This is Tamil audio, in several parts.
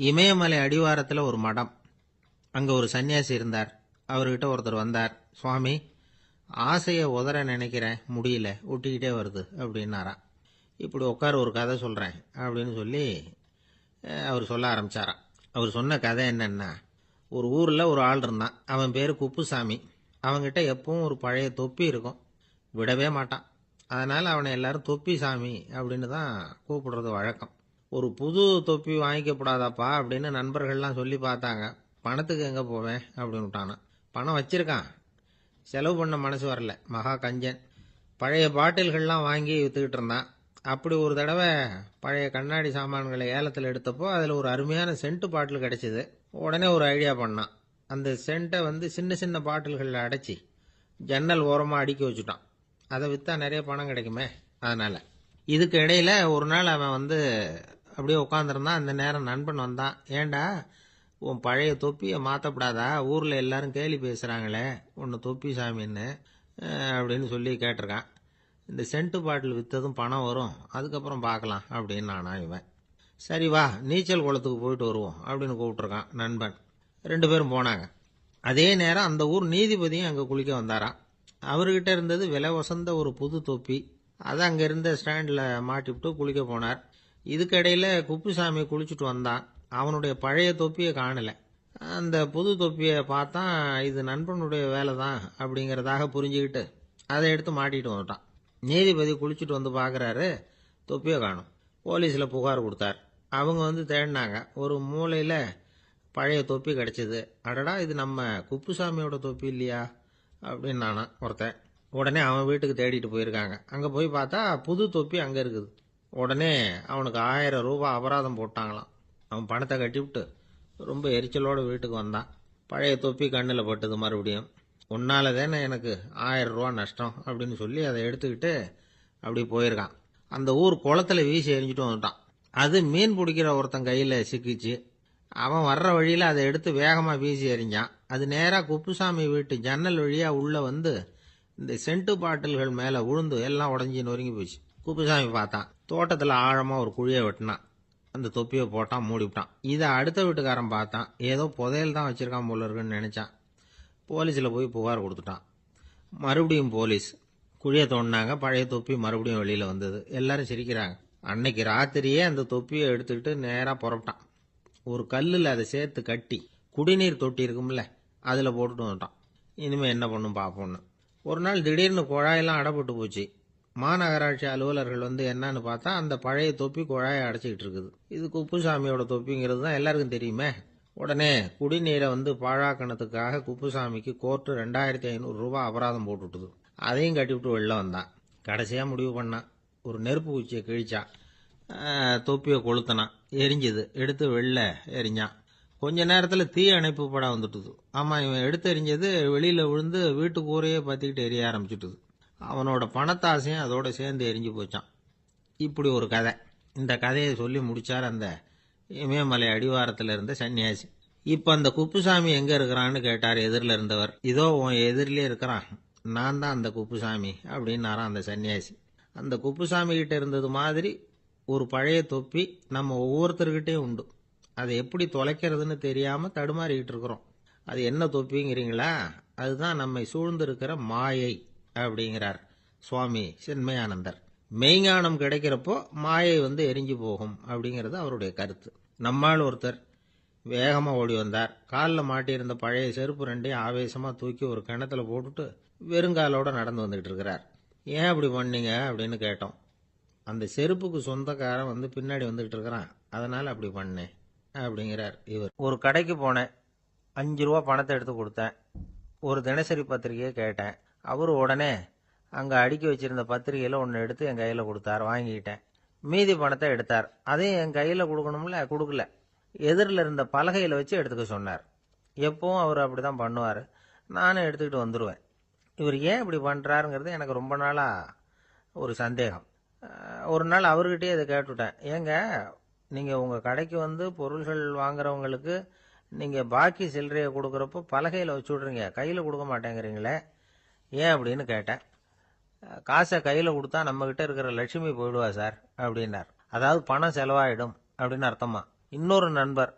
இமயமலை அடிவாரத்தில் ஒரு மடம். அங்கே ஒரு சன்னியாசி இருந்தார். அவர்கிட்ட ஒருத்தர் வந்தார். சுவாமி, ஆசையை உதற நினைக்கிறேன், முடியல, ஒட்டிக்கிட்டே வருது அப்படின்னாராம். இப்படி உட்கார, ஒரு கதை சொல்கிறேன் அப்படின்னு சொல்லி அவர் சொல்ல ஆரம்பித்தாராம். அவர் சொன்ன கதை என்னன்னா, ஒரு ஊரில் ஒரு ஆள் இருந்தான். அவன் பேர் குப்புசாமி. அவன்கிட்ட எப்பவும் ஒரு பழைய தொப்பி இருக்கும், விடவே மாட்டான். அதனால் அவனை எல்லாரும் தொப்பி சாமி அப்படின்னு தான் கூப்பிடுறது வழக்கம். ஒரு புது தொப்பி வாங்கிக்கப்படாதாப்பா அப்படின்னு நண்பர்கள்லாம் சொல்லி பார்த்தாங்க. பணத்துக்கு எங்கே போவேன் அப்படின்னு விட்டானா. பணம் வச்சிருக்கான், செலவு பண்ண மனசு வரல, மகா கஞ்சன். பழைய பாட்டில்கள்லாம் வாங்கி விற்றுக்கிட்டு இருந்தான். அப்படி ஒரு தடவை பழைய கண்ணாடி சாமான்களை ஏலத்தில் எடுத்தப்போ அதில் ஒரு அருமையான சென்ட்டு பாட்டில் கிடச்சிது. உடனே ஒரு ஐடியா பண்ணான். அந்த சென்ட்டை சின்ன சின்ன பாட்டில்களில் அடைச்சி ஜன்னல் ஓரமாக அடுக்கி வச்சுட்டான். அதை விற்றா நிறைய பணம் கிடைக்குமே, அதனால். இதுக்கு இடையில் ஒரு நாள் அவன் அப்படியே உட்காந்துருந்தான். அந்த நேரம் நண்பன் வந்தான். ஏண்டா, உன் பழைய தொப்பியை மாற்றப்படாதா, ஊரில் எல்லாரும் கேலி பேசுகிறாங்களே உன்னை தொப்பி சாமின்னு அப்படின்னு சொல்லி கேட்டிருக்கான். இந்த சென்ட்டு பாட்டில் விற்றதும் பணம் வரும், அதுக்கப்புறம் பார்க்கலாம் அப்படின்னு நானா இவன். சரி வா, நீச்சல் குளத்துக்கு போயிட்டு வருவோம் அப்படின்னு கூப்பிட்டுருக்கான் நண்பன். 2 பேரும் போனாங்க. அதே நேரம் அந்த ஊர் நீதிபதியும் அங்கே குளிக்க வந்தாராம். அவர்கிட்ட இருந்தது விலை வசந்த ஒரு புது தொப்பி. அதை அங்கே இருந்த ஸ்டாண்டில் மாட்டிவிட்டு குளிக்க போனார். இதுக்கிடையில் குப்புசாமி குளிச்சுட்டு வந்தான். அவனுடைய பழைய தொப்பியை காணலை. அந்த புது தொப்பியை பார்த்தா இது நண்பனுடைய வேலை தான் அப்படிங்கிறதாக புரிஞ்சுக்கிட்டு அதை எடுத்து மாட்டிட்டு வந்துட்டான். நீதிபதி குளிச்சுட்டு வந்து பார்க்குறாரு, தொப்பியை காணும். போலீஸில் புகார் கொடுத்தார். அவங்க தேடினாங்க. ஒரு மூலையில் பழைய தொப்பி கிடச்சிது. அடடா, இது நம்ம குப்புசாமியோட தொப்பி இல்லையா அப்படின்னு நானா ஒருத்தன். உடனே அவன் வீட்டுக்கு தேடிட்டு போயிருக்காங்க. அங்கே போய் பார்த்தா புது தொப்பி அங்கே இருக்குது. உடனே அவனுக்கு 1000 ரூபாய் அபராதம் போட்டாங்களாம். அவன் பணத்தை கட்டிவிட்டு ரொம்ப எரிச்சலோடு வீட்டுக்கு வந்தான். பழைய தொப்பி கண்ணில் பட்டது. மறுபடியும், உன்னால தானே எனக்கு 1000 ரூபா நஷ்டம் அப்படின்னு சொல்லி அதை எடுத்துக்கிட்டு அப்படி போயிருக்கான். அந்த ஊர் குளத்தில் வீசி எரிஞ்சிட்டு வந்துட்டான். அது மீன் பிடிக்கிற ஒருத்தன் கையில் சிக்கிச்சு. அவன் வர்ற வழியில் அதை எடுத்து வேகமாக வீசி எறிஞ்சான். அது நேராக குப்புசாமி வீட்டு ஜன்னல் வழியாக உள்ளே இந்த சென்ட்டு பாட்டில்கள் மேலே விழுந்து எல்லாம் உடஞ்சி நொறுங்கி போச்சு. குப்புசாமி பார்த்தான். தோட்டத்தில் ஆழமாக ஒரு குழியை வெட்டினான். அந்த தொப்பியை போட்டான், மூடிவிட்டான். இதை அடுத்த வீட்டுக்காரன் பார்த்தான். ஏதோ புதையல் தான் வச்சிருக்கான் போல இருக்குன்னு நினச்சான். போலீஸில் போய் புகார் கொடுத்துட்டான். மறுபடியும் போலீஸ் குழியை தோண்டினாங்க. பழைய தொப்பி மறுபடியும் வெளியில் வந்தது. எல்லாரும் சிரிக்கிறாங்க. அன்னைக்கு ராத்திரியே அந்த தொப்பியை எடுத்துக்கிட்டு நேராக புறப்பட்டான். ஒரு கல்லில் அதை சேர்த்து கட்டி குடிநீர் தொட்டி இருக்கும்ல, அதில் போட்டுட்டு வந்துட்டான். இனிமேல் என்ன பண்ணும் பார்ப்போன்னு. ஒரு நாள் திடீர்னு குழாயெல்லாம் அடைப்பட்டு போச்சு. மாநகராட்சி அலுவலர்கள் என்னன்னு பார்த்தா அந்த பழைய தொப்பி குழாயை அடைச்சிக்கிட்டு இருக்குது. இது குப்புசாமியோட தொப்பிங்கிறது தான் எல்லாருக்கும் தெரியுமே. உடனே குடிநீரை பாழாக்கணத்துக்காக குப்புசாமிக்கு கோர்ட்டு 2500 ரூபாய் அபராதம் போட்டுவிட்டுது. அதையும் கட்டிவிட்டு வெளில வந்தான். கடைசியாக முடிவு பண்ணான். ஒரு நெருப்பு குச்சியை கிழிச்சான். தொப்பியை கொளுத்தினான். எரிஞ்சுது. எடுத்து வெளில எரிஞ்சான். கொஞ்ச நேரத்தில் தீ அணைப்பு படம் வந்துட்டுது. ஆமாம், இவன் எடுத்து எரிஞ்சது வெளியில் விழுந்து வீட்டு கூரையே பற்றிக்கிட்டு எரிய ஆரம்பிச்சுட்டுது. அவனோட பணத்தாசையும் அதோட சேர்ந்து எரிஞ்சு போச்சான். இப்படி ஒரு கதை. இந்த கதையை சொல்லி முடிச்சார் அந்த இமயமலை அடிவாரத்தில் இருந்த சன்னியாசி. இப்போ அந்த குப்புசாமி எங்கே இருக்கிறான்னு கேட்டார் எதிரில் இருந்தவர். இதோ உன் எதிரிலே இருக்கிறான், நான் தான் அந்த குப்புசாமி அப்படின்னாரான் அந்த சன்னியாசி. அந்த குப்புசாமி கிட்ட இருந்தது மாதிரி ஒரு பழைய தொப்பி நம்ம ஒவ்வொருத்தர்கிட்டையும் உண்டு. அதை எப்படி தொலைக்கிறதுன்னு தெரியாமல் தடுமாறிக்கிட்டு இருக்கிறோம். அது என்ன தொப்பிங்கிறீங்களா? அதுதான் நம்மை சூழ்ந்திருக்கிற மாயை அப்படிங்கிறார் சுவாமி சின்மயானந்தர். மெய்ஞானம் கிடைக்கிறப்போ மாயை எரிஞ்சு போகும் அப்படிங்கிறது அவருடைய கருத்து. நம்மால் ஒருத்தர் வேகமாக ஓடி வந்தார். காலில் மாட்டியிருந்த பழைய செருப்பு 2ஐயும் ஆவேசமாக தூக்கி ஒரு கிணத்துல போட்டுட்டு வெறுங்காலோட நடந்து வந்துகிட்டு இருக்கிறார். ஏன் அப்படி பண்ணீங்க அப்படின்னு கேட்டோம். அந்த செருப்புக்கு சொந்தக்காரன் பின்னாடி வந்துகிட்டு இருக்கிறான், அதனால் அப்படி பண்ணேன் அப்படிங்கிறார் இவர். ஒரு கடைக்கு போனேன். 5 ரூபா பணத்தை எடுத்து கொடுத்தேன். ஒரு தினசரி பத்திரிகையை கேட்டேன். அவர் உடனே அங்கே அடுக்கி வச்சிருந்த பத்திரிகையில் ஒன்று எடுத்து என் கையில் கொடுத்தார். வாங்கிக்கிட்டேன். மீதி பணத்தை எடுத்தார். அதையும் என் கையில் கொடுக்கணும்ல, கொடுக்கல. எதிரில் இருந்த பலகையில் வச்சு எடுத்துக்க சொன்னார். எப்பவும் அவர் அப்படி தான் பண்ணுவார். நானும் எடுத்துக்கிட்டு வந்துடுவேன். இவர் ஏன் இப்படி பண்ணுறாருங்கிறது எனக்கு ரொம்ப நாளாக ஒரு சந்தேகம். ஒரு நாள் அவர்கிட்டயே இதை கேட்டுவிட்டேன். ஏங்க, நீங்கள் உங்கள் கடைக்கு பொருள்கள் வாங்குறவங்களுக்கு நீங்கள் பாக்கி சில்லறையை கொடுக்குறப்போ பலகையில் வச்சு விட்றீங்க, கையில் கொடுக்க மாட்டேங்கிறீங்களே, ஏன் அப்படின்னு கேட்டேன். காசை கையில் கொடுத்தா நம்மக்கிட்ட இருக்கிற லட்சுமி போயிடுவா சார் அப்படின்னார். அதாவது பணம் செலவாயிடும் அப்படின்னு அர்த்தமா. இன்னொரு நண்பர்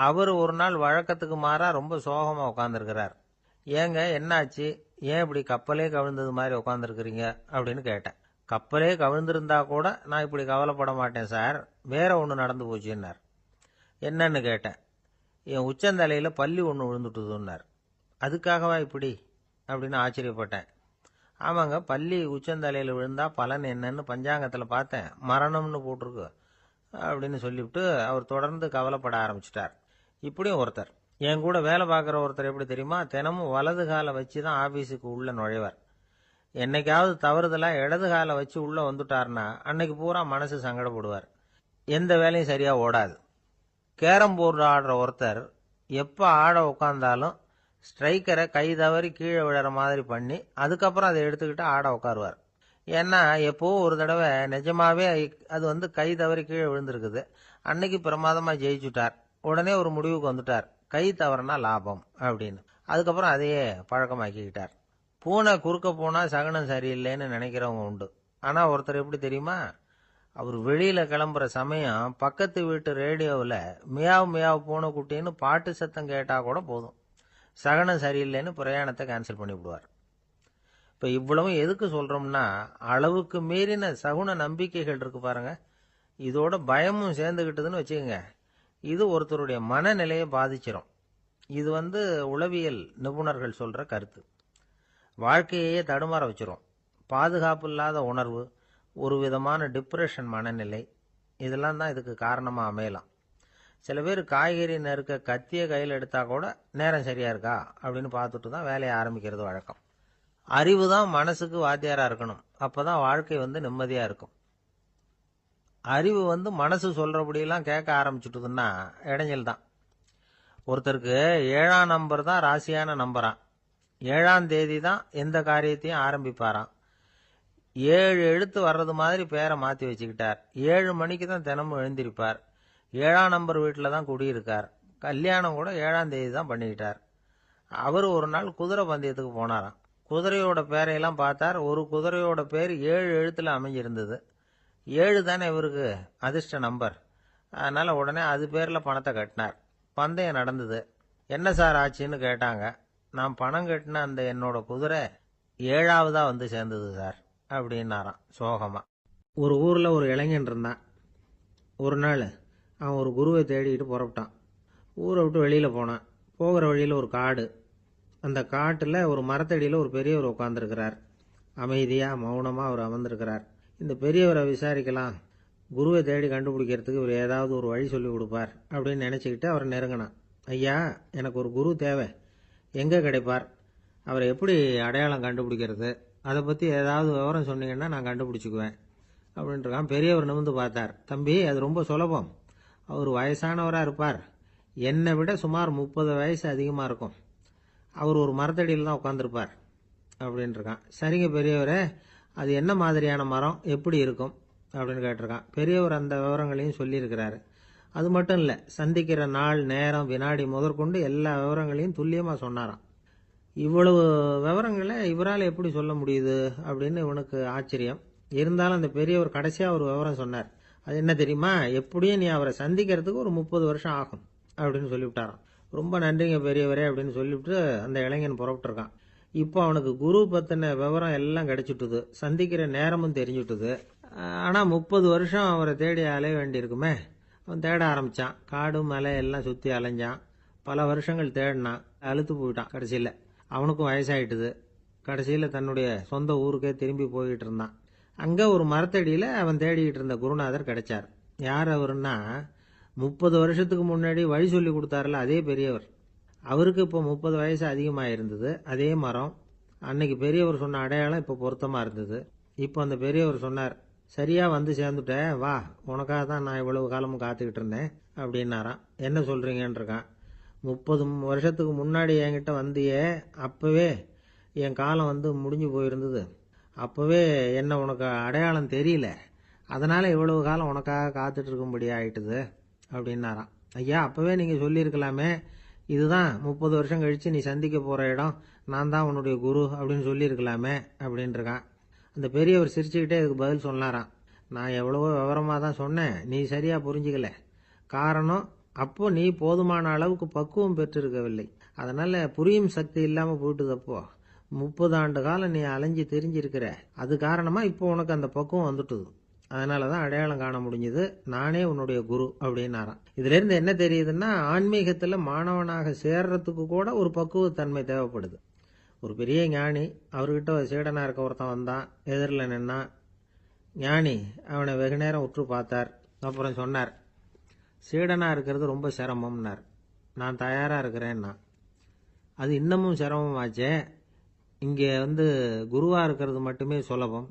அவர் ஒரு நாள் வழக்கத்துக்கு மாறா ரொம்ப சோகமாக உட்காந்துருக்கிறார். ஏங்க என்னாச்சு, ஏன் இப்படி கப்பலே கவிழ்ந்தது மாதிரி உட்காந்துருக்கிறீங்க அப்படின்னு கேட்டேன். கப்பலே கவிழ்ந்திருந்தா கூட நான் இப்படி கவலைப்பட மாட்டேன் சார், வேற ஒன்று நடந்து போச்சுன்னார். என்னன்னு கேட்டேன். என் உச்சந்தலையில் பல்லி ஒன்று விழுந்துட்டுதுன்னார். அதுக்காகவா இப்படி அப்படின்னு ஆச்சரியப்பட்டேன். ஆமாங்க, பல்லி உச்சந்தலையில் விழுந்தா பலன் என்னன்னு பஞ்சாங்கத்தில் பார்த்தேன், மரணம்னு போட்டிருக்கு அப்படின்னு சொல்லிவிட்டு அவர் தொடர்ந்து கவலைப்பட ஆரம்பிச்சிட்டார். இப்படியும் ஒருத்தர், என் கூட வேலை பார்க்குற ஒருத்தர் எப்படி தெரியுமா, தினமும் வலது காலை வச்சு தான் ஆஃபீஸுக்கு உள்ள நுழைவார். என்னைக்காவது தவறுதலாக இடது காலை வச்சு உள்ளே வந்துட்டார்னா அன்னைக்கு பூரா மனசு சங்கடப்படுவார், எந்த வேலையும் சரியாக ஓடாது. கேரம் போர்டு ஆடுற ஒருத்தர் எப்போ ஆட உட்காந்தாலும் ஸ்ட்ரைக்கரை கை தவறி கீழே விழுற மாதிரி பண்ணி அதுக்கப்புறம் அதை எடுத்துக்கிட்டு ஆட உட்காருவார். ஏன்னா எப்போ ஒரு தடவை நிஜமாவே அது கை தவறி கீழே விழுந்திருக்குது. அன்னைக்கு பிரமாதமாக ஜெயிச்சுட்டார். உடனே ஒரு முடிவுக்கு வந்துட்டார், கை தவறுனா லாபம் அப்படின்னு. அதுக்கப்புறம் அதையே பழக்கமாக்கிக்கிட்டார். பூனை குறுக்க போனால் சகனம் சரியில்லைன்னு நினைக்கிறவங்க உண்டு. ஆனால் ஒருத்தர் எப்படி தெரியுமா, அவர் வெளியில் கிளம்புற சமயம் பக்கத்து வீட்டு ரேடியோவில் மியாவ் மியாவ் பூனை குட்டின்னு பாட்டு சத்தம் கேட்டால் கூட போதும், சகனம் சரியில்லைன்னு பிரயாணத்தை கேன்சல் பண்ணிவிடுவார். இப்போ இவ்வளவும் எதுக்கு சொல்கிறோம்னா, அளவுக்கு மீறின சகுன நம்பிக்கைகள் இருக்கு பாருங்க, இதோட பயமும் சேர்ந்துக்கிட்டதுன்னு வச்சுக்கோங்க, இது ஒருத்தருடைய மனநிலையை பாதிச்சிடும். இது உளவியல் நிபுணர்கள் சொல்கிற கருத்து. வாழ்க்கையே தடுமாற வச்சிரும். பாதுகாப்பு இல்லாத உணர்வு, ஒரு விதமான டிப்ரெஷன் மனநிலை, இதெல்லாம் தான் இதுக்கு காரணமாக அமையலாம். சில பேர் காய்கறி நறுக்க கத்தியை கையில் எடுத்தால் கூட நேரம் சரியா இருக்கா அப்படின்னு பார்த்துட்டு தான் வேலையை ஆரம்பிக்கிறது வழக்கம். அறிவு தான் மனசுக்கு வாத்தியாராக இருக்கணும், அப்போ தான் வாழ்க்கை நிம்மதியாக இருக்கும். அறிவு மனசு சொல்கிறபடியெல்லாம் கேட்க ஆரம்பிச்சுட்டுதுன்னா இடைஞ்சல் தான். ஒருத்தருக்கு 7ஆம் நம்பர் தான் ராசியான நம்பரான். 7ஆம் தேதி தான் எந்த காரியத்தையும் ஆரம்பிப்பாராம். 7 எழுத்து வர்றது மாதிரி பேரை மாற்றி வச்சுக்கிட்டார். 7 மணிக்கு தான் தினமும் எழுந்திருப்பார். 7ஆம் நம்பர் வீட்டில் தான் குடியிருக்கார். கல்யாணம் கூட 7ஆம் தேதி தான் பண்ணிக்கிட்டார். அவர் ஒரு நாள் குதிரை பந்தயத்துக்கு போனாராம். குதிரையோட பேரையெல்லாம் பார்த்தார். ஒரு குதிரையோட பேர் 7 எழுத்தில் அமைஞ்சிருந்தது. 7 தானே இவருக்கு அதிர்ஷ்ட நம்பர். அதனால் உடனே அது பேரில் பணத்தை கட்டினார். பந்தயம் நடந்தது. என்ன சார் ஆச்சுன்னு கேட்டாங்க. நான் பணம் கட்டின அந்த என்னோட குதிரை 7ஆவதாக சேர்ந்தது சார் அப்படின்னாராம் சோகமாக. ஒரு ஊரில் ஒரு இளைஞன் இருந்தான். ஒரு நாள் அவன் ஒரு குருவை தேடிக்கிட்டு புறப்பட்டான். ஊரை விட்டு வெளியில் போனான். போகிற வழியில் ஒரு காடு. அந்த காட்டில் ஒரு மரத்தடியில் ஒரு பெரியவர் உட்காந்துருக்கிறார். அமைதியாக மௌனமாக அவர் அமர்ந்திருக்கிறார். இந்த பெரியவரை விசாரிக்கலாம், குருவை தேடி கண்டுபிடிக்கிறதுக்கு இவர் ஏதாவது ஒரு வழி சொல்லி கொடுப்பார் அப்படின்னு நினச்சிக்கிட்டு அவர் நெருங்கினான். ஐயா, எனக்கு ஒரு குரு தேவை, எங்கே கிடைப்பார், அவரை எப்படி அடையாளம் கண்டுபிடிக்கிறது, அதை பற்றி ஏதாவது விவரம் சொன்னீங்கன்னா நான் கண்டுபிடிச்சிக்குவேன் அப்படின்ட்டுருக்கான். பெரியவர் நிமிர்ந்து பார்த்தார். தம்பி, அது ரொம்ப சுலபம். அவர் வயசானவராக இருப்பார், என்னை விட சுமார் 30 வயசு அதிகமாக இருக்கும். அவர் ஒரு மரத்தடியில் தான் உட்காந்துருப்பார் அப்படின்ட்டுருக்கான். சரிங்க பெரியவரே, அது என்ன மாதிரியான மரம், எப்படி இருக்கும் அப்படின்னு கேட்டிருக்கான். பெரியவர் அந்த விவரங்களையும் சொல்லியிருக்கிறாரு. அது மட்டும் இல்லை, சந்திக்கிற நாள், நேரம், வினாடி முதற்கொண்டு எல்லா விவரங்களையும் துல்லியமாக சொன்னாராம். இவ்வளவு விவரங்களை இவரால் எப்படி சொல்ல முடியுது அப்படின்னு இவனுக்கு ஆச்சரியம். இருந்தாலும் அந்த பெரியவர் கடைசியாக ஒரு விவரம் சொன்னார். அது என்ன தெரியுமா, எப்படியும் நீ அவரை சந்திக்கிறதுக்கு ஒரு 30 வருஷம் ஆகும் அப்படின்னு சொல்லிவிட்டாராம். ரொம்ப நன்றிங்க பெரியவரே அப்படின்னு சொல்லிவிட்டு அந்த இளைஞன் புறப்பட்டுருக்கான். இப்போ அவனுக்கு குரு பற்றின விவரம் எல்லாம் கிடைச்சிட்டுது, சந்திக்கிற நேரமும் தெரிஞ்சுட்டுது. ஆனால் 30 வருஷம் அவரை தேடி அலைய வேண்டியிருக்குமே. அவன் தேட ஆரம்பித்தான். காடு மலை எல்லாம் சுற்றி அலைஞ்சான். பல வருஷங்கள் தேடினான், அழுத்து போயிட்டான். கடைசியில் அவனுக்கும் வயசாயிட்டுது. கடைசியில் தன்னுடைய சொந்த ஊருக்கே திரும்பி போய்கிட்டு இருந்தான். அங்கே ஒரு மரத்தடியில் அவன் தேடிக்கிட்டு இருந்த குருநாதர் கிடைச்சார். யார் அவருன்னா, 30 வருஷத்துக்கு முன்னாடி வழி சொல்லி கொடுத்தாருல அதே பெரியவர். அவருக்கு இப்போ 30 வயசு அதிகமாக இருந்தது. அதே மரம், அன்னைக்கு பெரியவர் சொன்ன அடையாளம் இப்போ பொருத்தமாக இருந்தது. இப்போ அந்த பெரியவர் சொன்னார், சரியாக சேர்ந்துட்டேன், வா, உனக்காக தான் நான் இவ்வளவு காலமும் காத்துக்கிட்டு இருந்தேன் அப்படின்னாராம். என்ன சொல்கிறீங்கன்னு இருக்கான். 30 வருஷத்துக்கு முன்னாடி என்கிட்ட வந்தியே, அப்போவே என் காலம் முடிஞ்சு போயிருந்தது. அப்போவே என்ன உனக்கு அடையாளம் தெரியல, அதனால் இவ்வளவு காலம் உனக்காக காத்துட்டு இருக்கும்படி ஆயிட்டுது அப்படின்னாராம். ஐயா, அப்போவே நீங்கள் சொல்லியிருக்கலாமே, இதுதான் 30 வருஷம் கழித்து நீ சந்திக்க போகிற இடம், நான் தான் உன்னுடைய குரு அப்படின்னு சொல்லியிருக்கலாமே அப்படின்ட்டுருக்கான். அந்த பெரியவர் சிரிச்சுக்கிட்டே இதுக்கு பதில் சொன்னாராம். நான் எவ்வளவோ விவரமாக தான் சொன்னேன், நீ சரியாக புரிஞ்சிக்கல. காரணம், அப்போ நீ போதுமான அளவுக்கு பக்குவம் பெற்றிருக்கவில்லை. அதனால புரியும் சக்தி இல்லாம போயிட்டுதப்போ 30 ஆண்டு காலம் நீ அலைஞ்சு தெரிஞ்சிருக்கிற. அது காரணமா இப்போ உனக்கு அந்த பக்குவம் வந்துட்டுது. அதனாலதான் அடையாளம் காண முடிஞ்சது. நானே உன்னுடைய குரு அப்படின்னாராம். இதுல இருந்து என்ன தெரியுதுன்னா, ஆன்மீகத்துல மாணவனாக சேர்றதுக்கு கூட ஒரு பக்குவத்தன்மை தேவைப்படுது. ஒரு பெரிய ஞானி, அவர்கிட்ட ஒரு சீடனா இருக்க ஒருத்தன் வந்தான், எதிரில் நின்னான். ஞானி அவனை வெகு நேரம் உற்று பார்த்தார். அப்புறம் சொன்னார், சீடனா இருக்கிறது ரொம்ப சிரமம்னார். நான் தயாரா இருக்கிறேன்னா. அது இன்னமும் சிரமமாச்சே, இங்கே குருவா இருக்கிறது மட்டுமே சுலபம்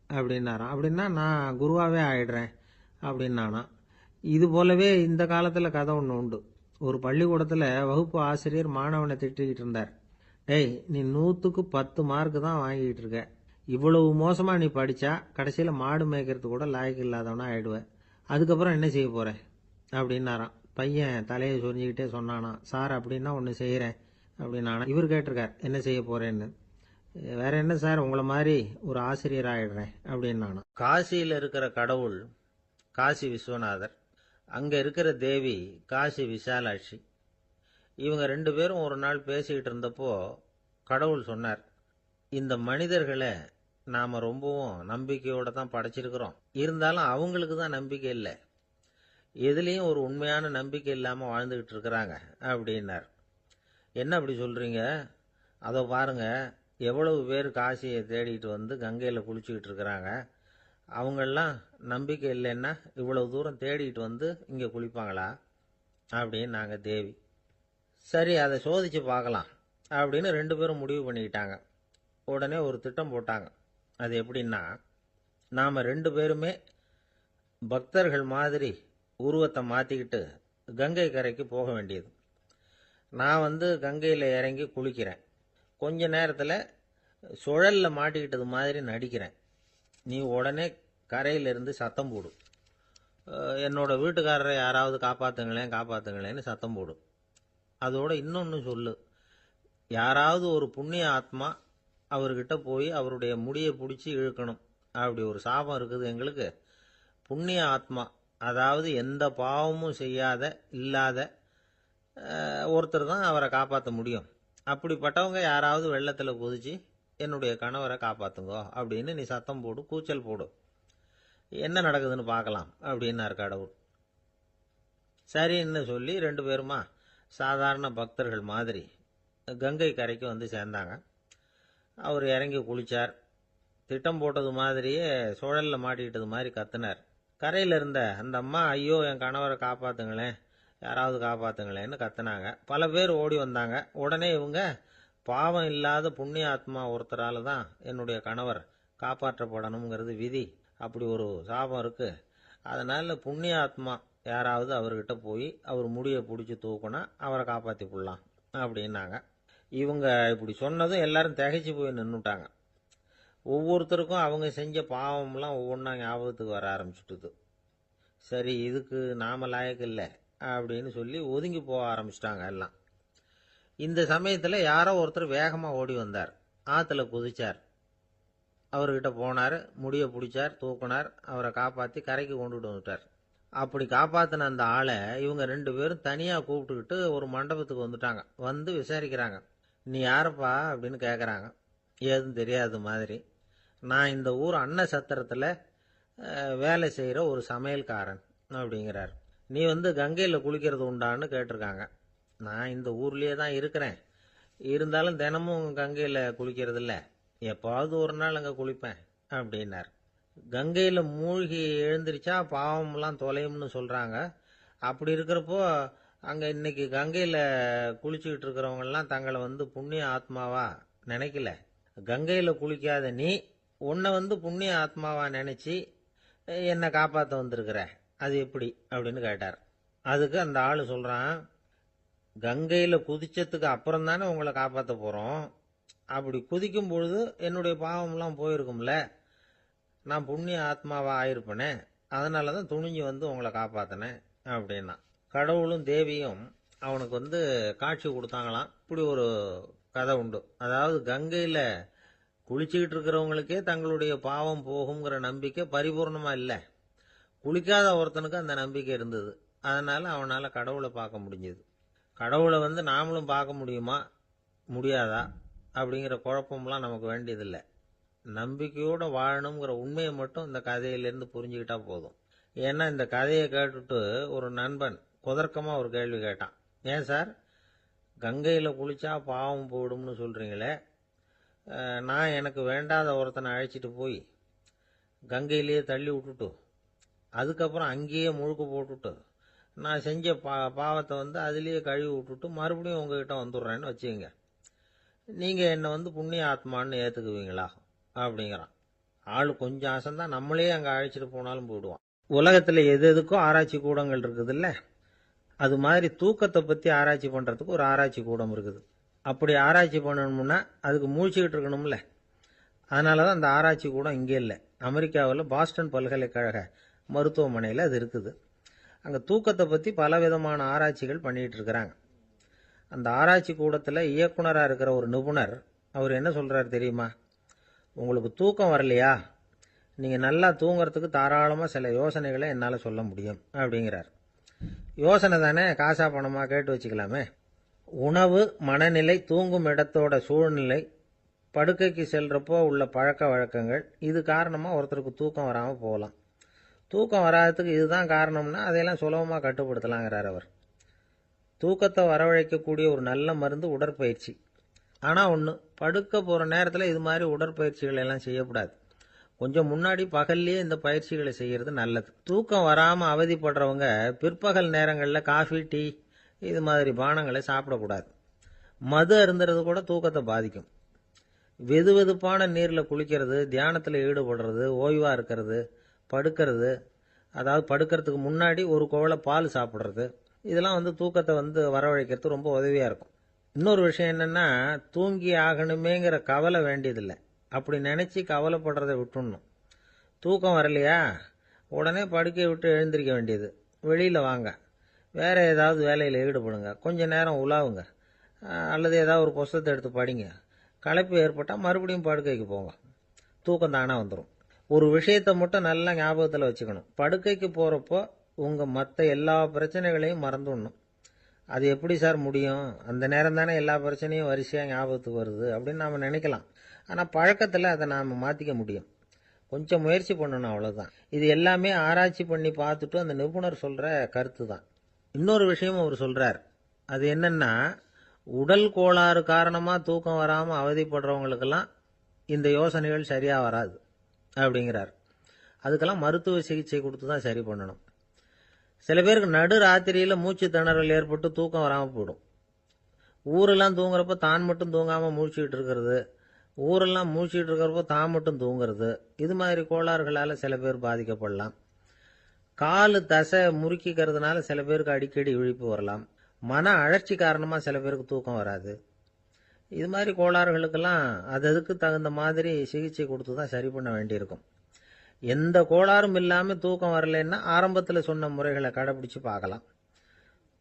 அப்படின்னாராம். அப்படின்னா நான் குருவாவே ஆயிடுறேன் அப்படின்னானா. இது போலவே இந்த காலத்துல கதை ஒன்று உண்டு. ஒரு பள்ளிக்கூடத்துல வகுப்பு ஆசிரியர் மாணவனை திட்டிக்கிட்டு இருந்தார். டேய், நீ 100க்கு 10 மார்க் தான் வாங்கிட்டு இருக்க. இவ்வளவு மோசமா நீ படிச்சா கடைசியில மாடு மேய்க்கிறது கூட லாய்க்கு இல்லாதவனா ஆயிடுவ. அதுக்கப்புறம் என்ன செய்ய போற அப்படின்னாராம். பையன் தலையை சொரிஞ்சுக்கிட்டே சொன்னானா, சார் அப்படின்னா ஒன்று செய்யறேன் அப்படின்னானா. இவர் கேட்டிருக்கார், என்ன செய்ய போறேன்னு. வேற என்ன சார், உங்களை மாதிரி ஒரு ஆசிரியர் ஆயிடுறேன் அப்படின்னானா. காசியில் இருக்கிற கடவுள் காசி விஸ்வநாதர், அங்க இருக்கிற தேவி காசி விசாலாட்சி. இவங்க 2 பேரும் ஒரு நாள் பேசிக்கிட்டு இருந்தப்போ கடவுள் சொன்னார், இந்த மனிதர்களை நாம ரொம்பவும் நம்பிக்கையோட தான் படைச்சிருக்கிறோம். இருந்தாலும் அவங்களுக்கு தான் நம்பிக்கை இல்லை. எதுலேயும் ஒரு உண்மையான நம்பிக்கை இல்லாம வாழ்ந்துகிட்டு இருக்கிறாங்க அப்படின்னார். என்ன அப்படி சொல்றீங்க? அதோ பாருங்க, எவ்வளவு பேர் காசியை தேடிட்டு வந்து கங்கையில் குளிச்சுக்கிட்டு இருக்கிறாங்க. அவங்கெல்லாம் நம்பிக்கை இல்லைன்னா இவ்வளவு தூரம் தேடிட்டு வந்து இங்கே குளிப்பாங்களா அப்படின்னு நாங்கள் தேவி. சரி, அதை சோதிச்சு பார்க்கலாம் அப்படின்னு 2 பேரும் முடிவு பண்ணிக்கிட்டாங்க. உடனே ஒரு திட்டம் போட்டாங்க. அது எப்படின்னா, நாம் 2 பேருமே பக்தர்கள் மாதிரி உருவத்தை மாற்றிக்கிட்டு கங்கை கரைக்கு போக வேண்டியது. நான் கங்கையில் இறங்கி குளிக்கிறேன். கொஞ்ச நேரத்தில் சுழலில் மாட்டிக்கிட்டது மாதிரி நடிக்கிறேன். நீ உடனே கரையிலிருந்து சத்தம் போடு, என்னோட வீட்டுக்காரரை யாராவது காப்பாத்துங்களேன்னு சத்தம் போடு. அதோட இன்னொன்று சொல்லு, யாராவது ஒரு புண்ணிய ஆத்மா அவர்கிட்ட போய் அவருடைய முடியை பிடிச்சி இழுக்கணும். அப்படி ஒரு சாபம் இருக்குது எங்களுக்கு. புண்ணிய ஆத்மா, அதாவது எந்த பாவமும் செய்யாத இல்லாத ஒருத்தர் தான் அவரை காப்பாற்ற முடியும். அப்படிப்பட்டவங்க யாராவது வெள்ளத்தில் குதிச்சு என்னுடைய கணவரை காப்பாத்துங்கோ அப்படின்னு நீ சத்தம் போடு, கூச்சல் போடு. என்ன நடக்குதுன்னு பார்க்கலாம் அப்படின்னார் கடவுள். சரின்னு சொல்லி 2 பேருமா சாதாரண பக்தர்கள் மாதிரி கங்கை கரைக்கு சேர்ந்தாங்க. அவர் இறங்கி குளிச்சார். திட்டம் போட்டது மாதிரியே சுழலில் மாட்டிக்கிட்டது மாதிரி கத்துனார். கரையில் இருந்த அந்த அம்மா, ஐயோ என் கணவரை காப்பாத்துங்களேன், யாராவது காப்பாத்துங்களேன்னு கத்துனாங்க. பல பேர் ஓடி வந்தாங்க. உடனே இவங்க, பாவம் இல்லாத புண்ணிய ஆத்மா ஒருத்தரால தான் என்னுடைய கணவர் காப்பாற்றப்படணுங்கிறது விதி, அப்படி ஒரு சாபம் இருக்கு. அதனால புண்ணிய ஆத்மா யாராவது அவர்கிட்ட போய் அவர் முடியை பிடிச்சி தூக்குனா அவரை காப்பாற்றி போடலாம் அப்படின்னாங்க. இவங்க இப்படி சொன்னதும் எல்லாரும் திகைச்சு போய் நின்றுட்டாங்க. ஒவ்வொருத்தருக்கும் அவங்க செஞ்ச பாவம்லாம் ஒவ்வொன்றா ஞாபகத்துக்கு வர ஆரம்பிச்சுட்டுது. சரி, இதுக்கு நாம லாயக்கு இல்லை அப்படின்னு சொல்லி ஒதுங்கி போக ஆரம்பிச்சிட்டாங்க எல்லாம். இந்த சமயத்தில் யாரோ ஒருத்தர் வேகமாக ஓடி வந்தார். ஆற்றுல குதிச்சார். அவர்கிட்ட போனார், முடியை பிடிச்சார், தூக்குனார், அவரை காப்பாற்றி கரைக்கு கொண்டுட்டு வந்துட்டார். அப்படி காப்பாற்றின அந்த ஆளை இவங்க 2 பேரும் தனியாக கூப்பிட்டுக்கிட்டு ஒரு மண்டபத்துக்கு வந்துட்டாங்க. வந்து விசாரிக்கிறாங்க. நீ யாரப்பா அப்படின்னு கேட்குறாங்க. ஏதும் தெரியாத மாதிரி. நான் இந்த ஊர் அன்ன சத்திரத்தில் வேலை செய்கிற ஒரு சமையல்காரன் அப்படிங்கிறார். நீ கங்கையில் குளிக்கிறது உண்டான்னு கேட்டிருக்காங்க. நான் இந்த ஊர்லேயே தான் இருக்கிறேன், இருந்தாலும் தினமும் கங்கையில் குளிக்கிறது இல்லை, எப்பாவது ஒரு நாள் அங்கே குளிப்பேன் அப்படின்னார். கங்கையில் மூழ்கி எழுந்திரிச்சா பாவம்லாம் தொலையும்னு சொல்கிறாங்க. அப்படி இருக்கிறப்போ அங்கே இன்னைக்கு கங்கையில் குளிச்சுக்கிட்டு இருக்கிறவங்கெல்லாம் தங்களை புண்ணிய ஆத்மாவா நினைக்கல. கங்கையில் குளிக்காத நீ உன்னை புண்ணிய ஆத்மாவா நினைச்சி என்னை காப்பாற்ற வந்திருக்கிற, அது எப்படி அப்படின்னு கேட்டார். அதுக்கு அந்த ஆள் சொல்கிறான், கங்கையில் குதிச்சதுக்கு அப்புறம் தானே உங்களை காப்பாற்ற போகிறோம். அப்படி குதிக்கும் பொழுது என்னுடைய பாவம்லாம் போயிருக்கும்ல, நான் புண்ணிய ஆத்மாவா ஆயிருப்பேனே, அதனால தான் துணிஞ்சு உங்களை காப்பாற்றினேன் அப்படின்னா. கடவுளும் தேவியும் அவனுக்கு காட்சி கொடுத்தாங்களாம். இப்படி ஒரு கதை உண்டு. அதாவது கங்கையில் குளிச்சுக்கிட்டு இருக்கிறவங்களுக்கே தங்களுடைய பாவம் போகுங்கிற நம்பிக்கை பரிபூர்ணமாக இல்லை. குளிக்காத ஒருத்தனுக்கு அந்த நம்பிக்கை இருந்தது. அதனால் அவனால் கடவுளை பார்க்க முடிஞ்சது. கடவுளை நாமளும் பார்க்க முடியுமா முடியாதா அப்படிங்கிற குழப்பம்லாம் நமக்கு வேண்டியதில்லை. நம்பிக்கையோடு வாழணுங்கிற உண்மையை மட்டும் இந்த கதையிலேருந்து புரிஞ்சுக்கிட்டா போதும். ஏன்னா இந்த கதையை கேட்டுட்டு ஒரு நண்பன் குதர்க்கமாக ஒரு கேள்வி கேட்டான். ஏன் சார், கங்கையில் குளிச்சா பாவம் போயிடும்னு சொல்கிறீங்களே, நான் எனக்கு வேண்டாத ஒருத்தனை அழைச்சிட்டு போய் கங்கையிலேயே தள்ளி விட்டுட்டு அதுக்கப்புறம் அங்கேயே முழுக்க போட்டுட்டு நான் செஞ்ச பாவத்தை அதுலேயே கழுவி விட்டுட்டு மறுபடியும் உங்ககிட்ட வந்துடுறேன்னு வச்சுக்கோங்க, நீங்கள் என்னை புண்ணிய ஆத்மான்னு ஏற்றுக்குவீங்களா அப்படிங்கிறான். ஆள் கொஞ்சம் ஆசைந்தான், நம்மளே அங்கே அழைச்சிட்டு போனாலும் போயிடுவான். உலகத்தில் எது எதுக்கும் ஆராய்ச்சி கூடங்கள் இருக்குதுல்ல, அது மாதிரி தூக்கத்தை பற்றி ஆராய்ச்சி பண்ணுறதுக்கு ஒரு ஆராய்ச்சி கூடம் இருக்குது. அப்படி ஆராய்ச்சி பண்ணணும்னா அதுக்கு மூழ்கிக்கிட்டு இருக்கணும்ல. அதனால தான் அந்த ஆராய்ச்சி கூடம் இங்கே இல்லை. அமெரிக்காவில் பாஸ்டன் பல்கலைக்கழக மருத்துவமனையில் அது இருக்குது. அங்கே தூக்கத்தை பற்றி பலவிதமான ஆராய்ச்சிகள் பண்ணிகிட்டு இருக்கிறாங்க. அந்த ஆராய்ச்சி கூடத்தில் இயக்குனராக இருக்கிற ஒரு நிபுணர் அவர் என்ன சொல்கிறார் தெரியுமா? உங்களுக்கு தூக்கம் வரலையா, நீங்கள் நல்லா தூங்கிறதுக்கு தாராளமாக சில யோசனைகளை என்னால் சொல்ல முடியும் அப்படிங்கிறார். யோசனை தானே, காசா பணமாக கேட்டு வச்சுக்கலாமே. உணவு, மனநிலை, தூங்கும் இடத்தோட சூழ்நிலை, படுக்கைக்கு செல்றப்போ உள்ள பழக்க வழக்கங்கள், இது காரணமாக ஒருத்தருக்கு தூக்கம் வராமல் போகலாம். தூக்கம் வராததுக்கு இதுதான் காரணம்னா அதையெல்லாம் சுலபமாக கட்டுப்படுத்தலாங்கிறார் அவர். தூக்கத்தை வரவழைக்கக்கூடிய ஒரு நல்ல மருந்து உடற்பயிற்சி. ஆனால் ஒன்று, படுக்க போகிற நேரத்தில் இது மாதிரி உடற்பயிற்சிகள் எல்லாம் செய்யக்கூடாது. கொஞ்சம் முன்னாடி பகல்லையே இந்த பயிற்சிகளை செய்கிறது நல்லது. தூக்கம் வராமல் அவதிப்படுறவங்க பிற்பகல் நேரங்களில் காஃபி, டீ இது மாதிரி பானங்களை சாப்பிடக்கூடாது. மது அருந்துறது கூட தூக்கத்தை பாதிக்கும். வெது வெதுப்பான நீரில் குளிக்கிறது, தியானத்தில் ஈடுபடுறது, ஓய்வாக இருக்கிறது, படுக்கிறது, அதாவது படுக்கிறதுக்கு முன்னாடி ஒரு குவளை பால் சாப்பிட்றது, இதெல்லாம் தூக்கத்தை வரவழைக்கிறது ரொம்ப உதவியாக இருக்கும். இன்னொரு விஷயம் என்னென்னா, தூங்கி ஆகணுமேங்கிற கவலை வேண்டியதில்லை. அப்படி நினச்சி கவலைப்படுறதை விட்டுடணும். தூக்கம் வரலையா, உடனே படுக்கையை விட்டு எழுந்திருக்க வேண்டியது. வெளியில் வாங்க, வேறு ஏதாவது வேலையில் ஈடுபடுங்க, கொஞ்சம் நேரம் உலாவுங்க, அல்லது ஏதாவது ஒரு புஸ்தகத்தை எடுத்து படிங்க. களைப்பு ஏற்பட்டால் மறுபடியும் படுக்கைக்கு போங்க, தூக்கம் தானே வந்துடும். ஒரு விஷயத்தை மட்டும் நல்லா ஞாபகத்தில் வச்சுக்கணும். படுக்கைக்கு போகிறப்போ உங்கள் மற்ற எல்லா பிரச்சனைகளையும் மறந்துடணும். அது எப்படி சார் முடியும், அந்த நேரம் தானே எல்லா பிரச்சனையும் வரிசையாக ஞாபகத்துக்கு வருது அப்படின்னு நாம் நினைக்கலாம். ஆனால் பழக்கத்தில் அதை நாம் மாற்றிக்க முடியும். கொஞ்சம் முயற்சி பண்ணணும், அவ்வளோதான். இது எல்லாமே ஆராய்ச்சி பண்ணி பார்த்துட்டு அந்த நிபுணர் சொல்கிற கருத்து தான். இன்னொரு விஷயம் அவர் சொல்கிறார். அது என்னென்னா, உடல் கோளாறு காரணமாக தூக்கம் வராமல் அவதிப்படுறவங்களுக்கெல்லாம் இந்த யோசனைகள் சரியாக வராது அப்படிங்கிறார். அதுக்கெல்லாம் மருத்துவ சிகிச்சை கொடுத்து தான் சரி பண்ணணும். சில பேருக்கு நடு ராத்திரியில் மூச்சு திணறல் ஏற்பட்டு தூக்கம் வராமல் போயிடும். ஊரெல்லாம் தூங்குறப்ப தான் மட்டும் தூங்காமல் மூழ்கிட்டு இருக்கிறது, ஊரெல்லாம் மூழ்கிட்டு இருக்கிறப்போ தான் மட்டும் தூங்குறது, இது மாதிரி கோளாறுகளால் சில பேர் பாதிக்கப்படலாம். காலு தசை முறுக்கிக்கிறதுனால சில பேருக்கு அடிக்கடி விழிப்பு வரலாம். மன அழற்சி காரணமாக சில பேருக்கு தூக்கம் வராது. இது மாதிரி கோளாறுகளுக்கெல்லாம் அதுக்கு தகுந்த மாதிரி சிகிச்சை கொடுத்து தான் சரி பண்ண வேண்டியிருக்கும். எந்த கோளாறும் இல்லாமல் தூக்கம் வரலைன்னா ஆரம்பத்தில் சொன்ன முறைகளை கடைப்பிடிச்சு பார்க்கலாம்.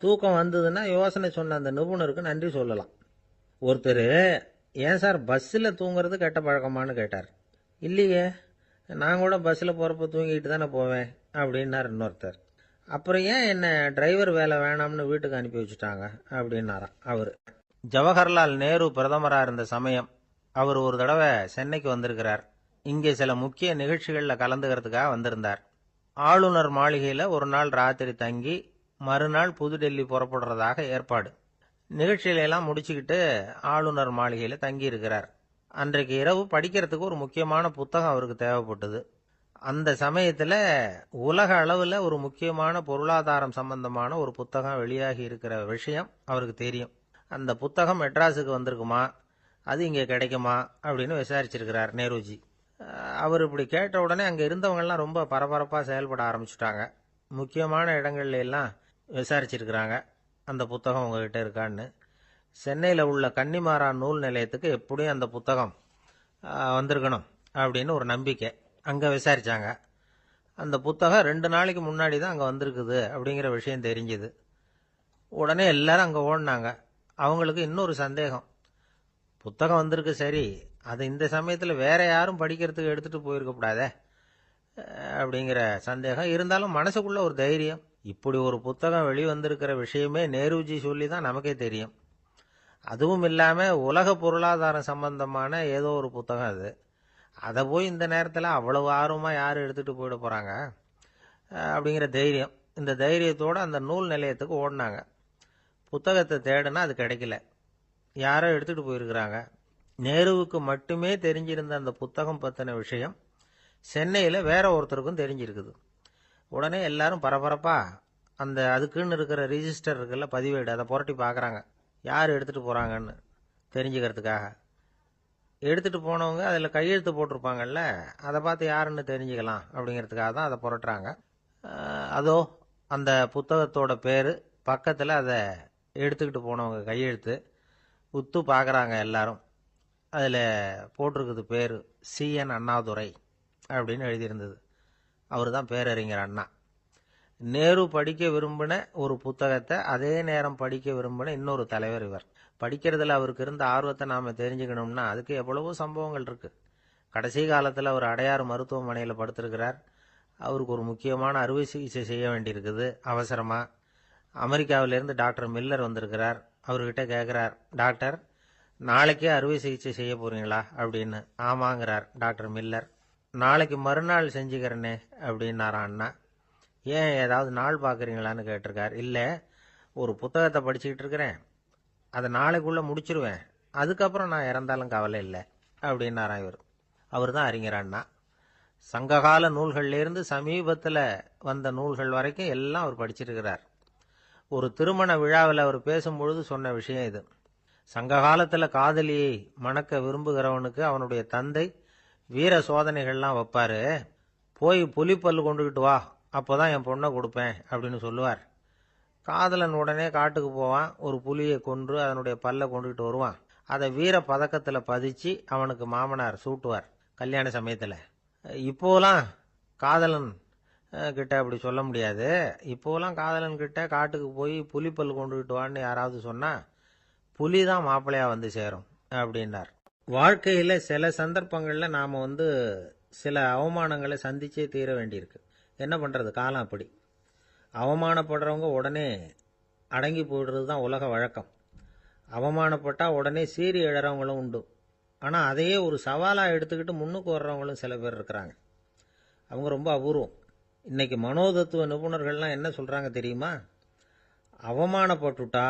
தூக்கம் வந்ததுன்னா யோசனை சொன்ன அந்த நிபுணருக்கு நன்றி சொல்லலாம். ஒருத்தர், ஏன் சார் பஸ்ஸில் தூங்குறது கெட்ட பழக்கமானு கேட்டார். இல்லையே, நான் கூட பஸ்ஸில் போகிறப்ப தூங்கிட்டு தானே போவேன் அப்படின்னார் இன்னொருத்தர். அப்புறம் ஏன் என்ன டிரைவர் வேலை வேணாம்னு வீட்டுக்கு அனுப்பி வச்சுட்டாங்க அப்படின்னாராம் அவர். ஜவஹர்லால் நேரு பிரதமராக இருந்த சமயம் அவர் ஒரு தடவை சென்னைக்கு வந்திருக்கிறார். இங்கே சில முக்கிய நிகழ்ச்சிகளில் கலந்துக்கிறதுக்காக வந்திருந்தார். ஆளுநர் மாளிகையில் ஒரு நாள் ராத்திரி தங்கி மறுநாள் புதுடெல்லி புறப்படுறதாக ஏற்பாடு. நிகழ்ச்சியிலெல்லாம் முடிச்சுக்கிட்டு ஆளுநர் மாளிகையில் தங்கி இருக்கிறார். அன்றைக்கு இரவு படிக்கிறதுக்கு ஒரு முக்கியமான புத்தகம் அவருக்கு தேவைப்பட்டது. அந்த சமயத்தில் உலக அளவில் ஒரு முக்கியமான பொருளாதாரம் சம்பந்தமான ஒரு புத்தகம் வெளியாகி இருக்கிற விஷயம் அவருக்கு தெரியும். அந்த புத்தகம் மெட்ராஸுக்கு வந்திருக்குமா, அது இங்கே கிடைக்குமா அப்படின்னு விசாரிச்சிருக்கிறார் நேருஜி. அவர் இப்படி கேட்ட உடனே அங்கே இருந்தவங்கெல்லாம் ரொம்ப பரபரப்பாக செயல்பட ஆரம்பிச்சுட்டாங்க. முக்கியமான இடங்கள்ல எல்லாம் விசாரிச்சிருக்கிறாங்க, அந்த புத்தகம் உங்ககிட்ட இருக்கான்னு. சென்னையில் உள்ள கன்னிமாரா நூல் நிலையத்துக்கு எப்படியும் அந்த புத்தகம் வந்திருக்கணும் அப்படின்னு ஒரு நம்பிக்கை. அங்கே விசாரித்தாங்க. அந்த புத்தகம் 2 நாளைக்கு முன்னாடி தான் அங்கே வந்திருக்குது அப்படிங்கிற விஷயம் தெரிஞ்சுது. உடனே எல்லாரும் அங்கே ஓடினாங்க. அவங்களுக்கு இன்னொரு சந்தேகம், புத்தகம் வந்திருக்கு சரி, அது இந்த சமயத்தில் வேற யாரும் படிக்கிறதுக்கு எடுத்துகிட்டு போயிருக்கக்கூடாதே அப்படிங்கிற சந்தேகம் இருந்தாலும் மனசுக்குள்ள ஒரு தைரியம், இப்படி ஒரு புத்தகம் வெளிவந்திருக்கிற விஷயமே நேருஜி சொல்லி தான் நமக்கே தெரியும். அதுவும் இல்லாமல் உலக பொருளாதாரம் சம்பந்தமான ஏதோ ஒரு புத்தகம் அது. அதை போய் இந்த நேரத்தில் அவ்வளவு ஆர்வமாக யார் எடுத்துகிட்டு போயிட போகிறாங்க அப்படிங்கிற தைரியம். இந்த தைரியத்தோடு அந்த நூல் நிலையத்துக்கு ஓடினாங்க. புத்தகத்தை தேடுனா அது கிடைக்கல. யாரோ எடுத்துகிட்டு போயிருக்கிறாங்க. நேருவுக்கு மட்டுமே தெரிஞ்சிருந்த அந்த புத்தகம் பற்றின விஷயம் சென்னையில் வேற ஒருத்தருக்கும் தெரிஞ்சிருக்குது. உடனே எல்லாரும் பரபரப்பா அந்த அதுக்குன்னு இருக்கிற ரிஜிஸ்டர் இருக்குல்ல, பதிவேடு, அதை புரட்டி பார்க்குறாங்க யார் எடுத்துகிட்டு போகிறாங்கன்னு தெரிஞ்சுக்கிறதுக்காக. எடுத்துகிட்டு போனவங்க அதில் கையெழுத்து போட்டிருப்பாங்கல்ல, அதை பார்த்து யாருன்னு தெரிஞ்சுக்கலாம் அப்படிங்கிறதுக்காக தான் அதை புரட்டுறாங்க. அதோ அந்த புத்தகத்தோட பேர் பக்கத்தில் அதை எடுத்துக்கிட்டு போனவங்க கையெழுத்து உத்து பார்க்குறாங்க எல்லாரும். அதில் போட்டிருக்குது பேர் CN அண்ணாதுரை அப்படின்னு எழுதியிருந்தது. அவர் தான் பேரறிஞர் அண்ணா. நேரு படிக்க விரும்பின ஒரு புத்தகத்தை அதே நேரம் படிக்க விரும்பின இன்னொரு தலைவர் இவர். படிக்கிறதுல அவருக்கு இருந்த ஆர்வத்தை நாம் தெரிஞ்சுக்கணும்னா அதுக்கு எவ்வளவோ சம்பவங்கள் இருக்குது. கடைசி காலத்தில் அவர் அடையாறு மருத்துவமனையில் படுத்திருக்கிறார். அவருக்கு ஒரு முக்கியமான அறுவை சிகிச்சை செய்ய வேண்டியிருக்குது அவசரமாக. அமெரிக்காவிலேருந்து டாக்டர் மில்லர் வந்திருக்கிறார். அவர்கிட்ட கேட்குறார், டாக்டர் நாளைக்கே அறுவை சிகிச்சை செய்ய போகிறீங்களா அப்படின்னு. ஆமாங்கிறார் டாக்டர் மில்லர். நாளைக்கு மறுநாள் செஞ்சுக்கிறேனே அப்படின்னாரான் அண்ணா. ஏன் ஏதாவது நாள் பார்க்குறீங்களான்னு கேட்டிருக்கார். இல்லை, ஒரு புத்தகத்தை படிச்சுக்கிட்டு இருக்கிறேன், அதை நாளைக்குள்ளே முடிச்சிருவேன், அதுக்கப்புறம் நான் இறந்தாலும் கவலை இல்லை அப்படின்னாரான் இவர். அவர் தான் அறிஞர் அண்ணா. சங்ககால நூல்கள்லேருந்து சமீபத்தில் வந்த நூல்கள் வரைக்கும் எல்லாம் அவர் படிச்சிருக்கிறார். ஒரு திருமண விழாவில் அவர் பேசும்பொழுது சொன்ன விஷயம் இது. சங்க காலத்தில் காதலியை மணக்க விரும்புகிறவனுக்கு அவனுடைய தந்தை வீர சோதனைகள்லாம் வைப்பாரு. போய் புலிப்பல் கொண்டுகிட்டு வா, அப்போதான் என் பொண்ணை கொடுப்பேன் அப்படின்னு சொல்லுவார். காதலன் உடனே காட்டுக்கு போவான், ஒரு புலியை கொன்று அதனுடைய பல்லை கொண்டுகிட்டு வருவான். அதை வீர பதக்கத்தில் பதிச்சு அவனுக்கு மாமனார் சூட்டுவார் கல்யாண சமயத்தில். இப்போலாம் காதலன் கிட்ட அப்படி சொல்ல முடியாது. இப்போலாம் காதலன் கிட்ட காட்டுக்கு போய் புலிப்பல் கொண்டுகிட்டு வான்னு யாராவது சொன்னால் புலி தான் மாப்பிள்ளையாக வந்து சேரும் அப்படின்னார். வாழ்க்கையில் சில சந்தர்ப்பங்களில் நாம் சில அவமானங்களை சந்திச்சே தீர வேண்டியிருக்கு. என்ன பண்ணுறது, காலம் அப்படி. அவமானப்படுறவங்க உடனே அடங்கி போயிடுறது தான் உலக வழக்கம். அவமானப்பட்டால் உடனே சீறி எழறவங்களும் உண்டு. ஆனால் அதையே ஒரு சவாலாக எடுத்துக்கிட்டு முன்னுக்கு வர்றவங்களும் சில பேர் இருக்கிறாங்க. அவங்க ரொம்ப அபூர்வம். இன்னைக்கு மனோதத்துவ நிபுணர்கள்லாம் என்ன சொல்கிறாங்க தெரியுமா? அவமானப்பட்டுட்டா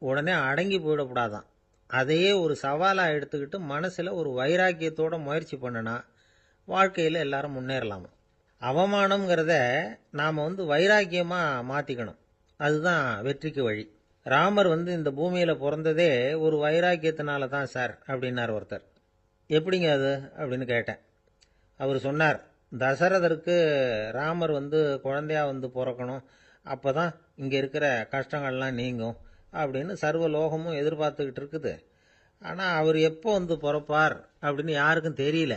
உடனே அடங்கி போயிடக்கூடாதான். அதையே ஒரு சவாலாக எடுத்துக்கிட்டு மனசில் ஒரு வைராக்கியத்தோட முயற்சி பண்ணினா வாழ்க்கையில் எல்லாரும் முன்னேறலாமா. அவமானம்ங்கிறத நாம் வைராக்கியமாக மாற்றிக்கணும். அதுதான் வெற்றிக்கு வழி. ராமர் இந்த பூமியில் பிறந்ததே ஒரு வைராக்கியத்தினால தான் சார் அப்படின்னார் ஒருத்தர். எப்படிங்க அது அப்படின்னு கேட்டேன். அவர் சொன்னார், தசரதருக்கு ராமர் குழந்தையா பிறக்கணும், அப்போ தான் இங்கே இருக்கிற கஷ்டங்கள்லாம் நீங்கும் அப்படின்னு சர்வ லோகமும் எதிர்பார்த்துக்கிட்டு இருக்குது. ஆனால் அவர் எப்போ பிறப்பார் அப்படின்னு யாருக்கும் தெரியல.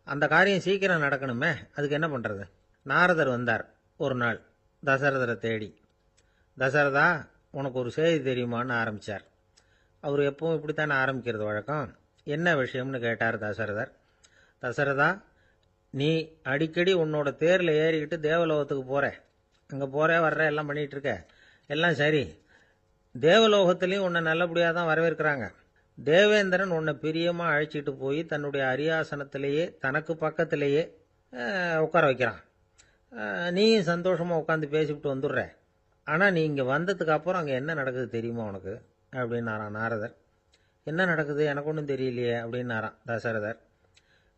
அந்த காரியம் சீக்கிரம் நடக்கணுமே, அதுக்கு என்ன பண்ணுறது? நாரதர் வந்தார் ஒரு நாள் தசரதரை தேடி. தசரதா, உனக்கு ஒரு செய்தி தெரியுமான்னு ஆரம்பித்தார். அவர் எப்பவும் இப்படித்தானே ஆரம்பிக்கிறது வழக்கம். என்ன விஷயம்னு கேட்டார் தசரதர். தசரதா, நீ அடிக்கடி உன்னோட தேரில் ஏறிக்கிட்டு தேவலோகத்துக்கு போகிற, அங்கே போகிற வர்ற எல்லாம் பண்ணிகிட்டு இருக்க, எல்லாம் சரி. தேவலோகத்துலேயும் உன்னை நல்லபடியாக தான் வரவேற்கிறாங்க. தேவேந்திரன் உன்னை பிரியமாக அழைச்சிட்டு போய் தன்னுடைய அரியாசனத்திலேயே தனக்கு பக்கத்திலேயே உட்கார வைக்கிறான். நீயும் சந்தோஷமாக உட்காந்து பேசிவிட்டு வந்துடுற. ஆனால் நீ இங்கே வந்ததுக்கு அப்புறம் அங்கே என்ன நடக்குது தெரியுமா உனக்கு அப்படின்னாரான் நாரதர். என்ன நடக்குது எனக்கு ஒன்றும் தெரியலையே அப்படின்னாரான் தசரதர்.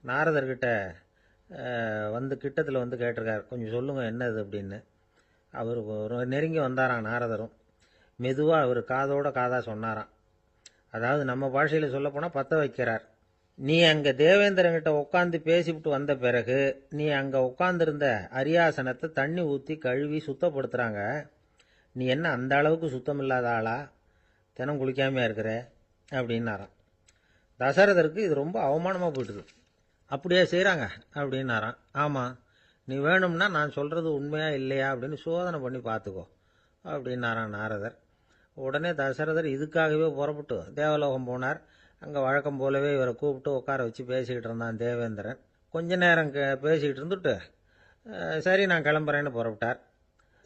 நாரதர்கிட்ட கிட்டத்தில் கேட்டிருக்கார், கொஞ்சம் சொல்லுங்கள் என்னது அப்படின்னு. அவர் நெருங்கி வந்தாராம் நாரதரும். மெதுவாக அவர் காதோட காதாக சொன்னாராம். அதாவது நம்ம பாஷையில் சொல்லப்போனால் பற்ற வைக்கிறார். நீ அங்கே தேவேந்திரங்கிட்ட உட்காந்து பேசிவிட்டு வந்த பிறகு நீ அங்கே உட்காந்துருந்த அரியாசனத்தை தண்ணி ஊற்றி கழுவி சுத்தப்படுத்துகிறாங்க. நீ என்ன அந்த அளவுக்கு சுத்தம் இல்லாத ஆளா, தினம் குளிக்காமையாக இருக்கிற அப்படின்னாராம். தசரதருக்கு இது ரொம்ப அவமானமாக போயிட்டுது. அப்படியே செய்கிறாங்க அப்படின்னாராம். ஆமாம், நீ வேணும்னா நான் சொல்கிறது உண்மையா இல்லையா அப்படின்னு சோதனை பண்ணி பார்த்துக்கோ அப்படின்னாரான் நாரதர். உடனே தசரதர் இதுக்காகவே புறப்பட்டு தேவலோகம் போனார். அங்கே வழக்கம் போலவே இவரை கூப்பிட்டு உட்கார வச்சு பேசிக்கிட்டு இருந்தான் தேவேந்திரன். கொஞ்ச நேரம் பேசிக்கிட்டு இருந்துட்டு சரி நான் கிளம்புறேன்னு புறப்பட்டார்.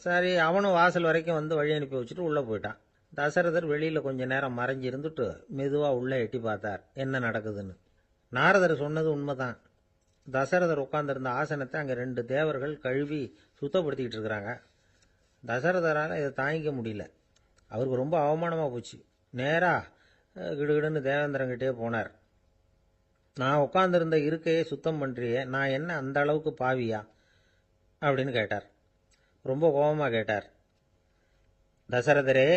சரி, அவனும் வாசல் வரைக்கும் வந்து வழி அனுப்பி வச்சுட்டு உள்ளே போயிட்டான். தசரதர் வெளியில் கொஞ்ச நேரம் மறைஞ்சு இருந்துட்டு மெதுவாக உள்ளே எட்டி பார்த்தார் என்ன நடக்குதுன்னு. நாரதர் சொன்னது உண்மைதான். தசரதர் உட்கார்ந்திருந்த ஆசனத்தை அங்கே 2 தேவர்கள் கழுவி சுத்தப்படுத்திக்கிட்டு இருக்கிறாங்க. தசரதரால் இதை தாங்கிக்க முடியல. அவருக்கு ரொம்ப அவமானமாக போச்சு. நேராக கிடுகிடுன்னு தேவேந்திரங்கிட்டே போனார். நான் உட்கார்ந்திருந்த இருக்கையை சுத்தம் பண்ணுறியே, நான் என்ன அந்த அளவுக்கு பாவியா அப்படின்னு கேட்டார். ரொம்ப கோபமாக கேட்டார். தசரதரே,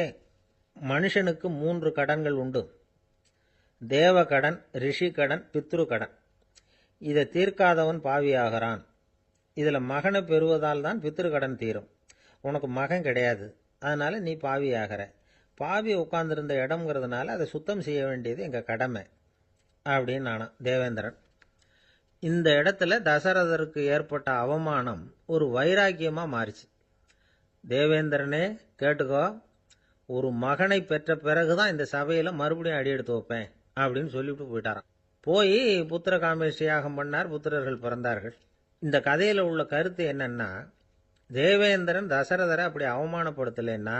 மனுஷனுக்கு 3 கடன்கள் உண்டு. தேவ கடன், ரிஷி கடன், பித்ரு கடன். இதை தீர்க்காதவன் பாவியாகிறான். இதில் மகனை பெறுவதால் தான் பித்ரு கடன் தீரும். உனக்கு மகன் கிடையாது, அதனால நீ பாவியாகிற. பாவி உட்கார்ந்திருந்த இடம்ங்கிறதுனால அதை சுத்தம் செய்ய வேண்டியது எங்கள் கடமை அப்படின்னு நானா தேவேந்திரன். இந்த இடத்துல தசரதருக்கு ஏற்பட்ட அவமானம் ஒரு வைராக்கியமாக மாறிச்சு. தேவேந்திரனே கேட்டுக்கோ, ஒரு மகனை பெற்ற பிறகுதான் இந்த சபையில் மறுபடியும் அடி எடுத்து வைப்பேன் அப்படின்னு சொல்லிவிட்டு போயிட்டாராம். போய் புத்திர காமேஷ்டி யாகம் பண்ணார். புத்திரர்கள் பிறந்தார்கள். இந்த கதையில் உள்ள கருத்து என்னன்னா, தேவேந்திரன் தசரதரை அப்படி அவமானப்படுத்தலைன்னா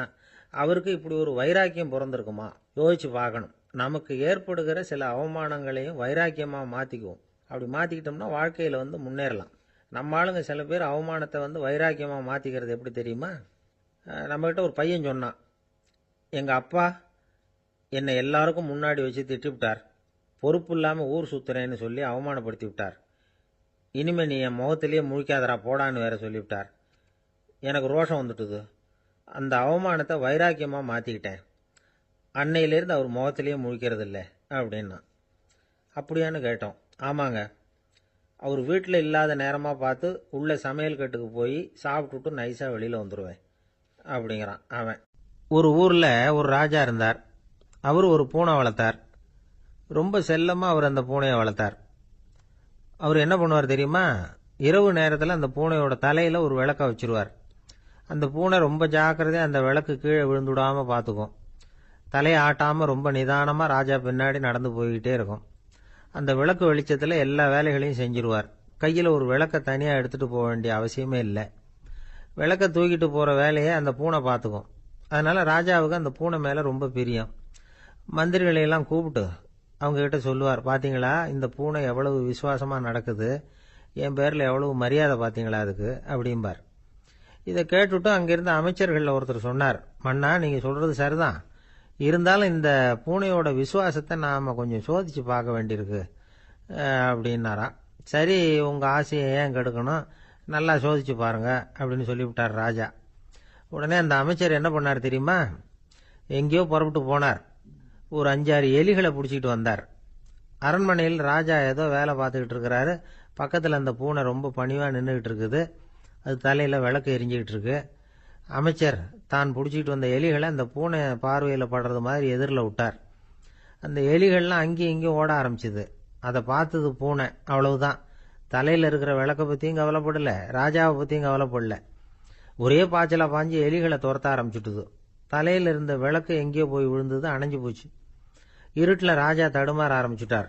அவருக்கு இப்படி ஒரு வைராக்கியம் பிறந்திருக்குமா? யோசிச்சு பார்க்கணும். நமக்கு ஏற்படுகிற சில அவமானங்களையும் வைராக்கியமாக மாற்றிக்குவோம். அப்படி மாற்றிக்கிட்டோம்னா வாழ்க்கையில் வந்து முன்னேறலாம். நம்ம ஆளுங்க சில பேர் அவமானத்தை வந்து வைராக்கியமாக மாற்றிக்கிறது எப்படி தெரியுமா? நம்மகிட்ட ஒரு பையன் சொன்னான், எங்கள் அப்பா என்னை எல்லாருக்கும் முன்னாடி வச்சு திட்டிவிட்டார். பொறுப்பு இல்லாமல் ஊர் சுற்றுறேன்னு சொல்லி அவமானப்படுத்தி விட்டார். இனிமேல் நீ என் முகத்திலேயே முழிக்காதரா போடான்னு வேற சொல்லிவிட்டார். எனக்கு ரோஷம் வந்துட்டுது. அந்த அவமானத்தை வைராக்கியமாக மாற்றிக்கிட்டேன். அன்னையிலேருந்து அவர் முகத்திலேயே முழிக்கிறது இல்லை அப்படின்னா. அப்படியான்னு கேட்டோம். ஆமாங்க, அவர் வீட்டில் இல்லாத நேரமாக பார்த்து உள்ள சமையல் கட்டுக்கு போய் சாப்பிட்டுட்டு நைஸாக வெளியில் வந்துடுவேன் அப்படிங்கிறான் அவன். ஒரு ஊரில் ஒரு ராஜா இருந்தார். அவர் ஒரு பூனை வளர்த்தார். ரொம்ப செல்லமாக அவர் அந்த பூனையை வளர்த்தார். அவர் என்ன பண்ணுவார் தெரியுமா? இரவு நேரத்தில் அந்த பூனையோட தலையில் ஒரு விளக்க வச்சுருவார். அந்த பூனை ரொம்ப ஜாக்கிரதையாக அந்த விளக்கு கீழே விழுந்துடாமல் பார்த்துக்கும். தலையை ஆட்டாமல் ரொம்ப நிதானமாக ராஜா பின்னாடி நடந்து போய்கிட்டே இருக்கும். அந்த விளக்கு வெளிச்சத்தில் எல்லா வேலைகளையும் செஞ்சிருவார். கையில் ஒரு விளக்கை தனியாக எடுத்துகிட்டு போக வேண்டிய அவசியமே இல்லை. விளக்கை தூக்கிட்டு போகிற வேலையை அந்த பூனை பார்த்துக்கும். அதனால் ராஜாவுக்கு அந்த பூனை மேலே ரொம்ப பிரியம். மந்திரிகளையெல்லாம் கூப்பிட்டு அவங்கக்கிட்ட சொல்லுவார், பார்த்தீங்களா இந்த பூனை எவ்வளவு விசுவாசமாக நடக்குது, என் பேரில் எவ்வளவு மரியாதை பார்த்தீங்களா அதுக்கு அப்படிம்பார். இதை கேட்டுவிட்டு அங்கேருந்து அமைச்சர்களில் ஒருத்தர் சொன்னார், மன்னா நீங்கள் சொல்கிறது சரிதான், இருந்தாலும் இந்த பூனையோட விசுவாசத்தை நாம் கொஞ்சம் சோதித்து பார்க்க வேண்டியிருக்கு அப்படின்னாராம். சரி, உங்கள் ஆசையை ஏன் கெடுக்கணும், நல்லா சோதிச்சு பாருங்க அப்படின்னு சொல்லிவிட்டார் ராஜா. உடனே அந்த அமைச்சர் என்ன பண்ணார் தெரியுமா? எங்கேயோ புறப்பட்டு போனார். ஒரு 5-6 எலிகளை பிடிச்சிட்டு வந்தார். அரண்மனையில் ராஜா ஏதோ வேலை பார்த்துக்கிட்டு இருக்கிறாரு. பக்கத்தில் அந்த பூனை ரொம்ப பணிவாக நின்றுக்கிட்டு இருக்குது. அது தலையில் விளக்கு எரிஞ்சிக்கிட்டு இருக்கு. அமைச்சர் தான் பிடிச்சிக்கிட்டு வந்த எலிகளை அந்த பூனை பார்வையில் படுறது மாதிரி எதிரில் விட்டார். அந்த எலிகள்லாம் அங்கேயும் இங்கேயும் ஓட ஆரம்பிச்சுது. அதை பார்த்தது பூனை, அவ்வளவுதான். தலையில் இருக்கிற விளக்கை பற்றியும் கவலைப்படலை, ராஜாவை பற்றியும் கவலைப்படல. ஒரே பாய்ச்சலாக பாஞ்சு எலிகளை துரத்த ஆரம்பிச்சுட்டுது. தலையில் இருந்த விளக்கு எங்கேயோ போய் விழுந்தது, அணைஞ்சு போச்சு. இருட்டில் ராஜா தடுமாற ஆரம்பிச்சுட்டார்.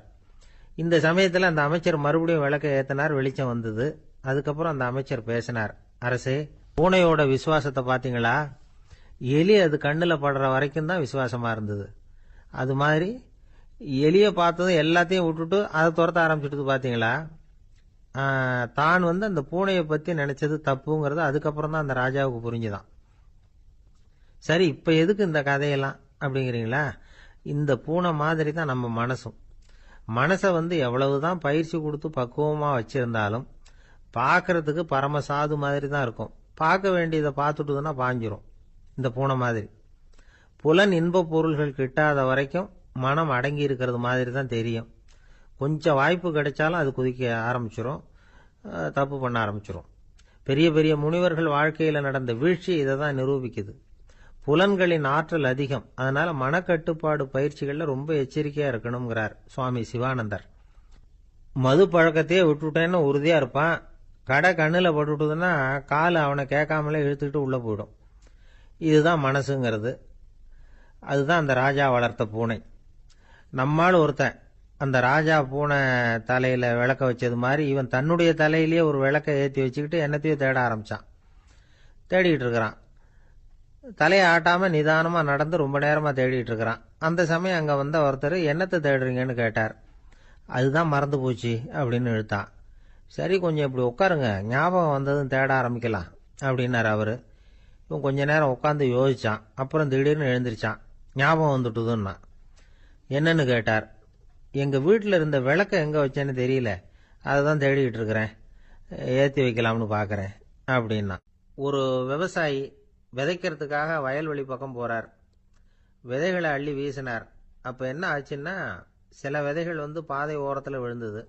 இந்த சமயத்தில் அந்த அமைச்சர் மறுபடியும் விளக்கை ஏற்றினார். வெளிச்சம் வந்தது. அதுக்கப்புறம் அந்த அமைச்சர் பேசினார், அரசே, பூனையோட விசுவாசத்தை பார்த்தீங்களா? எலி அது கண்ணில் படுற வரைக்கும் தான் விசுவாசமாக இருந்தது. அது மாதிரி எலியை பார்த்ததும் எல்லாத்தையும் விட்டுட்டு அதை துரத்த ஆரம்பிச்சுட்டு பார்த்தீங்களா? தான் அந்த பூனையை பற்றி நினைச்சது தப்புங்கிறது அதுக்கப்புறம் தான் அந்த ராஜாவுக்கு புரிஞ்சுதான். சரி, இப்போ எதுக்கு இந்த கதையெல்லாம் அப்படிங்கிறீங்களா? இந்த பூனை மாதிரி தான் நம்ம மனசும். மனசை எவ்வளவுதான் பயிற்சி கொடுத்து பக்குவமாக வச்சிருந்தாலும் பார்க்கறதுக்கு பரமசாது மாதிரி தான் இருக்கும். பார்க்க வேண்டியதை பார்த்துட்டுதுன்னா பாஞ்சிரும். இந்த பூனை மாதிரி புலன் இன்ப பொருள்கள் கிட்டாத வரைக்கும் மனம் அடங்கி இருக்கிறது மாதிரி தான் தெரியும். கொஞ்சம் வாய்ப்பு கிடைச்சாலும் அது குதிக்க ஆரம்பிச்சிரும், தப்பு பண்ண ஆரம்பிச்சிரும். பெரிய பெரிய முனிவர்கள் வாழ்க்கையில் நடந்த வீழ்ச்சி இதை தான் நிரூபிக்குது. புலன்களின் ஆற்றல் அதிகம். அதனால மனக்கட்டுப்பாடு பயிற்சிகளில் ரொம்ப எச்சரிக்கையாக இருக்கணுங்கிறார் சுவாமி சிவானந்தர். மது பழக்கத்தையே விட்டுட்டேன்னு உறுதியாக இருப்பான். கடை கண்ணில் பட்டுவிட்டதுன்னா கால் அவனை கேட்காமலே இழுத்துக்கிட்டு உள்ளே போயிடும். இதுதான் மனசுங்கிறது. அதுதான் அந்த ராஜா வளர்த்த பூனை. நம்மால் ஒருத்தன் அந்த ராஜா பூனை தலையில் விளக்க வச்சது மாதிரி இவன் தன்னுடைய தலையிலேயே ஒரு விளக்கை ஏற்றி வச்சுக்கிட்டு என்னத்தையோ தேட ஆரம்பித்தான். தேடிக்கிட்டு இருக்கிறான். தலையை ஆட்டாமல் நிதானமாக நடந்து ரொம்ப நேரமாக தேடிட்டு இருக்கிறான். அந்த சமயம் அங்கே வந்த ஒருத்தர் என்னத்தை தேடுறீங்கன்னு கேட்டார். அதுதான் மறந்து போச்சு அப்படின்னு இழுத்தான். சரி, கொஞ்சம் இப்படி உட்காருங்க, ஞாபகம் வந்ததும் தேட ஆரம்பிக்கலாம் அப்படின்னார் அவர். இவன் கொஞ்ச நேரம் உட்காந்து யோசிச்சான். அப்புறம் திடீர்னு எழுந்திரிச்சான். ஞாபகம் வந்துட்டுதுன்னா. என்னன்னு கேட்டார். எங்கள் வீட்டில் இருந்த விளக்கை எங்கே வச்சேன்னு தெரியல, அதை தான் தேடிக்கிட்டு இருக்கிறேன், ஏற்றி வைக்கலாம்னு பார்க்குறேன் அப்படின்னா. ஒரு விவசாயி விதைக்கிறதுக்காக வயல்வெளி பக்கம் போகிறார். விதைகளை அள்ளி வீசினார். அப்போ என்ன ஆச்சுன்னா, சில விதைகள் பாதை ஓரத்தில் விழுந்தது.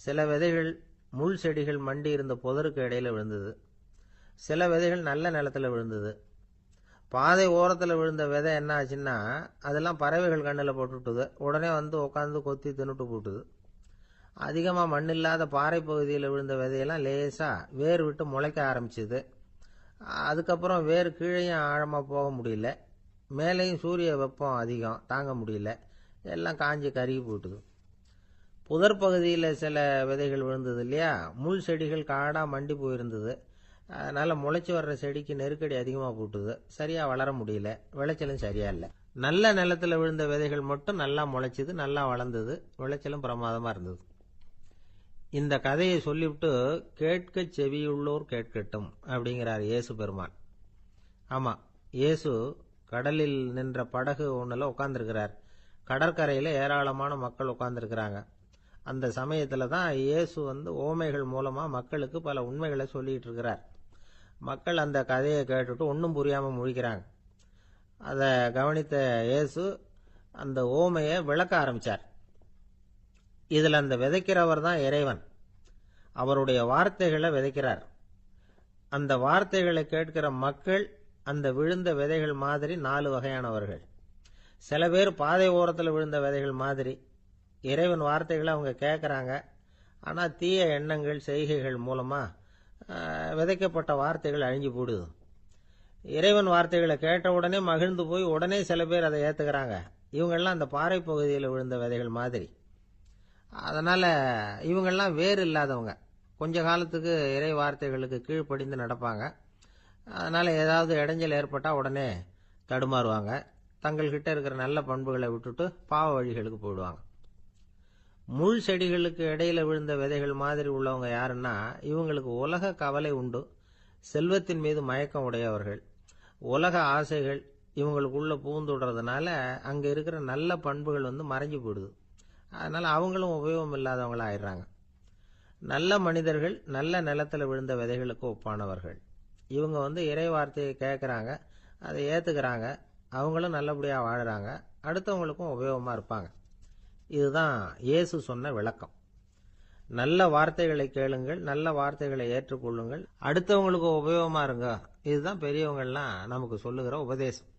சில விதைகள் முள் செடிகள் மண்டி இருந்த புதருக்கு இடையில விழுந்தது. சில விதைகள் நல்ல நிலத்தில் விழுந்தது. பாதை ஓரத்தில் விழுந்த விதை என்ன ஆச்சுன்னா, அதெல்லாம் பறவைகள் கண்ணில் போட்டுவிட்டுது. உடனே உட்காந்து கொத்தி தின்னுட்டு போட்டுது. அதிகமாக மண் இல்லாத பாறை பகுதியில் விழுந்த விதையெல்லாம் லேசாக வேர் விட்டு முளைக்க ஆரம்பிச்சுது. அதுக்கப்புறம் வேர் கீழேயும் ஆழமாக போக முடியல, மேலேயும் சூரிய வெப்பம் அதிகம் தாங்க முடியல, எல்லாம் காஞ்சி கருகி போட்டுது. புதர் பகுதியில் சில விதைகள் விழுந்தது இல்லையா, முள் செடிகள் காடாக மண்டி போயிருந்தது. அதனால் முளைச்சி வர்ற செடிக்கு நெருக்கடி அதிகமாக போட்டுது, சரியாக வளர முடியல, விளைச்சலும் சரியா இல்லை. நல்ல நிலத்தில் விழுந்த விதைகள் மட்டும் நல்லா முளைச்சிது, நல்லா வளர்ந்தது, விளைச்சலும் பிரமாதமாக இருந்தது. இந்த கதையை சொல்லிவிட்டு கேட்க செவியுள்ளோர் கேட்கட்டும் அப்படிங்கிறார் இயேசு பெருமான். ஆமாம், இயேசு கடலில் நின்ற படகு ஒன்றில் உட்காந்துருக்கிறார். கடற்கரையில் ஏராளமான மக்கள் உட்காந்துருக்கிறாங்க. அந்த சமயத்தில் தான் இயேசு ஓமைகள் மூலமாக மக்களுக்கு பல உண்மைகளை சொல்லிகிட்டு இருக்கிறார். மக்கள் அந்த கதையை கேட்டுட்டு ஒன்றும் புரியாமல் முழிக்கிறாங்க. அதை கவனித்த இயேசு அந்த ஓமையை விளக்க ஆரம்பித்தார். இதில் அந்த விதைக்கிறவர் தான் இறைவன். அவருடைய வார்த்தைகளை விதைக்கிறார். அந்த வார்த்தைகளை கேட்கிற மக்கள் அந்த விழுந்த விதைகள் மாதிரி 4 வகையானவர்கள். சில பேர் பாதை ஓரத்தில் விழுந்த விதைகள் மாதிரி. இறைவன் வார்த்தைகளை அவங்க கேட்குறாங்க, ஆனால் தீய எண்ணங்கள் செய்கைகள் மூலமாக விதைக்கப்பட்ட வார்த்தைகள் அழிஞ்சு போடுது. இறைவன் வார்த்தைகளை கேட்ட உடனே மகிழ்ந்து போய் உடனே சில பேர் அதை ஏற்றுக்கிறாங்க. இவங்கெல்லாம் அந்த பாறை பகுதியில் விழுந்த விதைகள் மாதிரி. அதனால் இவங்கெல்லாம் வேறு இல்லாதவங்க. கொஞ்ச காலத்துக்கு இறை வார்த்தைகளுக்கு கீழ்ப்படிந்து நடப்பாங்க. அதனால் ஏதாவது இடைஞ்சல் ஏற்பட்டால் உடனே தடுமாறுவாங்க. தங்கள்கிட்ட இருக்கிற நல்ல பண்புகளை விட்டுட்டு பாவ வழிகளுக்கு போயிடுவாங்க. முள் செடிகளுக்கு இடையில விழுந்த விதைகள் மாதிரி உள்ளவங்க யாருன்னா, இவங்களுக்கு உலக கவலை உண்டு, செல்வத்தின் மீது மயக்கம் உடையவர்கள். உலக ஆசைகள் இவங்களுக்குள்ள பூந்துடுறதுனால அங்கே இருக்கிற நல்ல பண்புகள் மறைஞ்சு போயிடுது. அதனால் அவங்களும் உபயோகம் இல்லாதவங்களா ஆயிடுறாங்க. நல்ல மனிதர்கள் நல்ல நிலத்தில் விழுந்த விதைகளுக்கு ஒப்பானவர்கள். இவங்க இறை வார்த்தையை கேட்குறாங்க, அதை ஏற்றுக்கிறாங்க, அவங்களும் நல்லபடியாக வாழுறாங்க, அடுத்தவங்களுக்கும் உபயோகமாக இருப்பாங்க. இதுதான் இயேசு சொன்ன விளக்கம். நல்ல வார்த்தைகளை கேளுங்கள், நல்ல வார்த்தைகளை ஏற்றுக்கொள்ளுங்கள், அடுத்தவங்களுக்கு உபயோகமாக இருங்க. இதுதான் பெரியவங்கள்லாம் நமக்கு சொல்லுகிற உபதேசம்.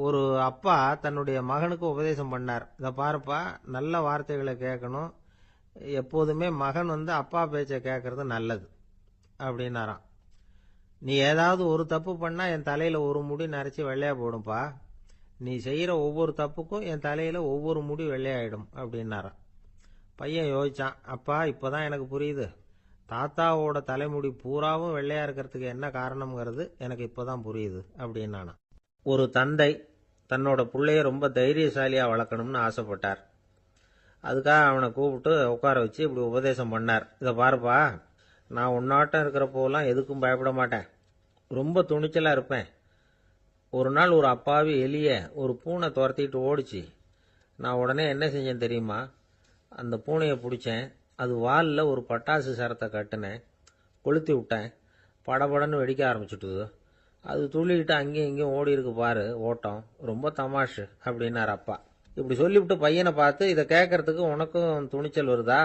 ஒரு அப்பா தன்னுடைய மகனுக்கு உபதேசம் பண்ணார். இதை பாருப்பா, நல்ல வார்த்தைகளை கேட்கணும், எப்போதுமே மகன் அப்பா பேச்சை கேட்கறது நல்லது அப்படின்னாராம். நீ ஏதாவது ஒரு தப்பு பண்ணால் என் தலையில் ஒரு முடி நரைச்சி வெள்ளையா போடும்பா, நீ செய்கிற ஒவ்வொரு தப்புக்கும் என் தலையில் ஒவ்வொரு முடி வெள்ளையாயிடும் அப்படின்னாராம். பையன் யோசிச்சான், அப்பா இப்போதான் எனக்கு புரியுது, தாத்தாவோட தலைமுடி பூராவும் வெள்ளையா இருக்கிறதுக்கு என்ன காரணம்ங்கிறது எனக்கு இப்போதான் புரியுது அப்படின்னானா. ஒரு தந்தை தன்னோட பிள்ளைய ரொம்ப தைரியசாலியாக வளர்க்கணும்னு ஆசைப்பட்டார். அதுக்காக அவனை கூப்பிட்டு உட்கார வச்சு இப்படி உபதேசம் பண்ணார். இதை பாருப்பா, நான் உன்னாட்டம் இருக்கிறப்போலாம் எதுக்கும் பயப்பட மாட்டேன், ரொம்ப துணிச்சலாக இருப்பேன். ஒரு நாள் ஒரு அப்பாவி எலிய ஒரு பூனை துரத்திட்டு ஓடிச்சு. நான் உடனே என்ன செஞ்சேன் தெரியுமா? அந்த பூனையை பிடிச்சேன், அது வாலில் ஒரு பட்டாசு சரத்தை கட்டினேன், கொளுத்தி விட்டேன், படபடன்னு வெடிக்க ஆரம்பிச்சுட்டுது. அது துள்ளிக்கிட்டு அங்கேயும் இங்கேயும் ஓடி இருக்கு பாரு ஓட்டம், ரொம்ப தமாஷு அப்படின்னார் அப்பா. இப்படி சொல்லிவிட்டு பையனை பார்த்து, இதை கேட்கறதுக்கு உனக்கும் துணிச்சல் வருதா,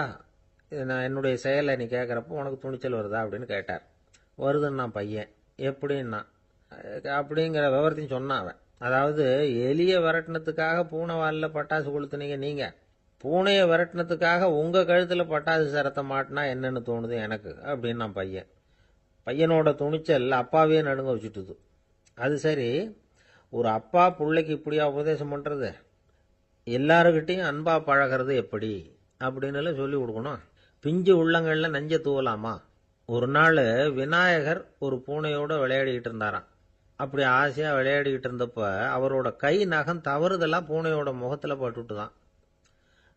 நான் என்னுடைய செயலை நீ கேட்குறப்போ உனக்கு துணிச்சல் வருதா அப்படின்னு கேட்டார். வருதுன்னா பையன். எப்படின்னா அப்படிங்கிற விவரத்தையும் சொன்னான் அவன். அதாவது எலியை விரட்டினத்துக்காக பூனை வாலில் பட்டாசு கொளுத்துனீங்க நீங்க, பூனையை விரட்டினத்துக்காக உங்க கழுத்துல பட்டாசு சரத்தை மாட்டினா என்னன்னு தோணுது எனக்கு அப்படின்னு நான் பையன். பையனோட துணிச்சல் அப்பாவே நடுங்க வச்சுட்டுது. அது சரி, ஒரு அப்பா பிள்ளைக்கு இப்படியா உபதேசம் பண்றது? எல்லாருக்கிட்டையும் அன்பா பழகிறது எப்படி அப்படின்னு சொல்லி கொடுக்கணும். பிஞ்சு உள்ளங்கள்ல நஞ்ச தூவலாமா? ஒரு நாள் விநாயகர் ஒரு பூனையோட விளையாடிக்கிட்டு இருந்தாராம். அப்படி ஆசையா விளையாடிக்கிட்டு இருந்தப்ப அவரோட கை நகம் தவறுதெல்லாம் பூனையோட முகத்துல பட்டுட்டுதான்.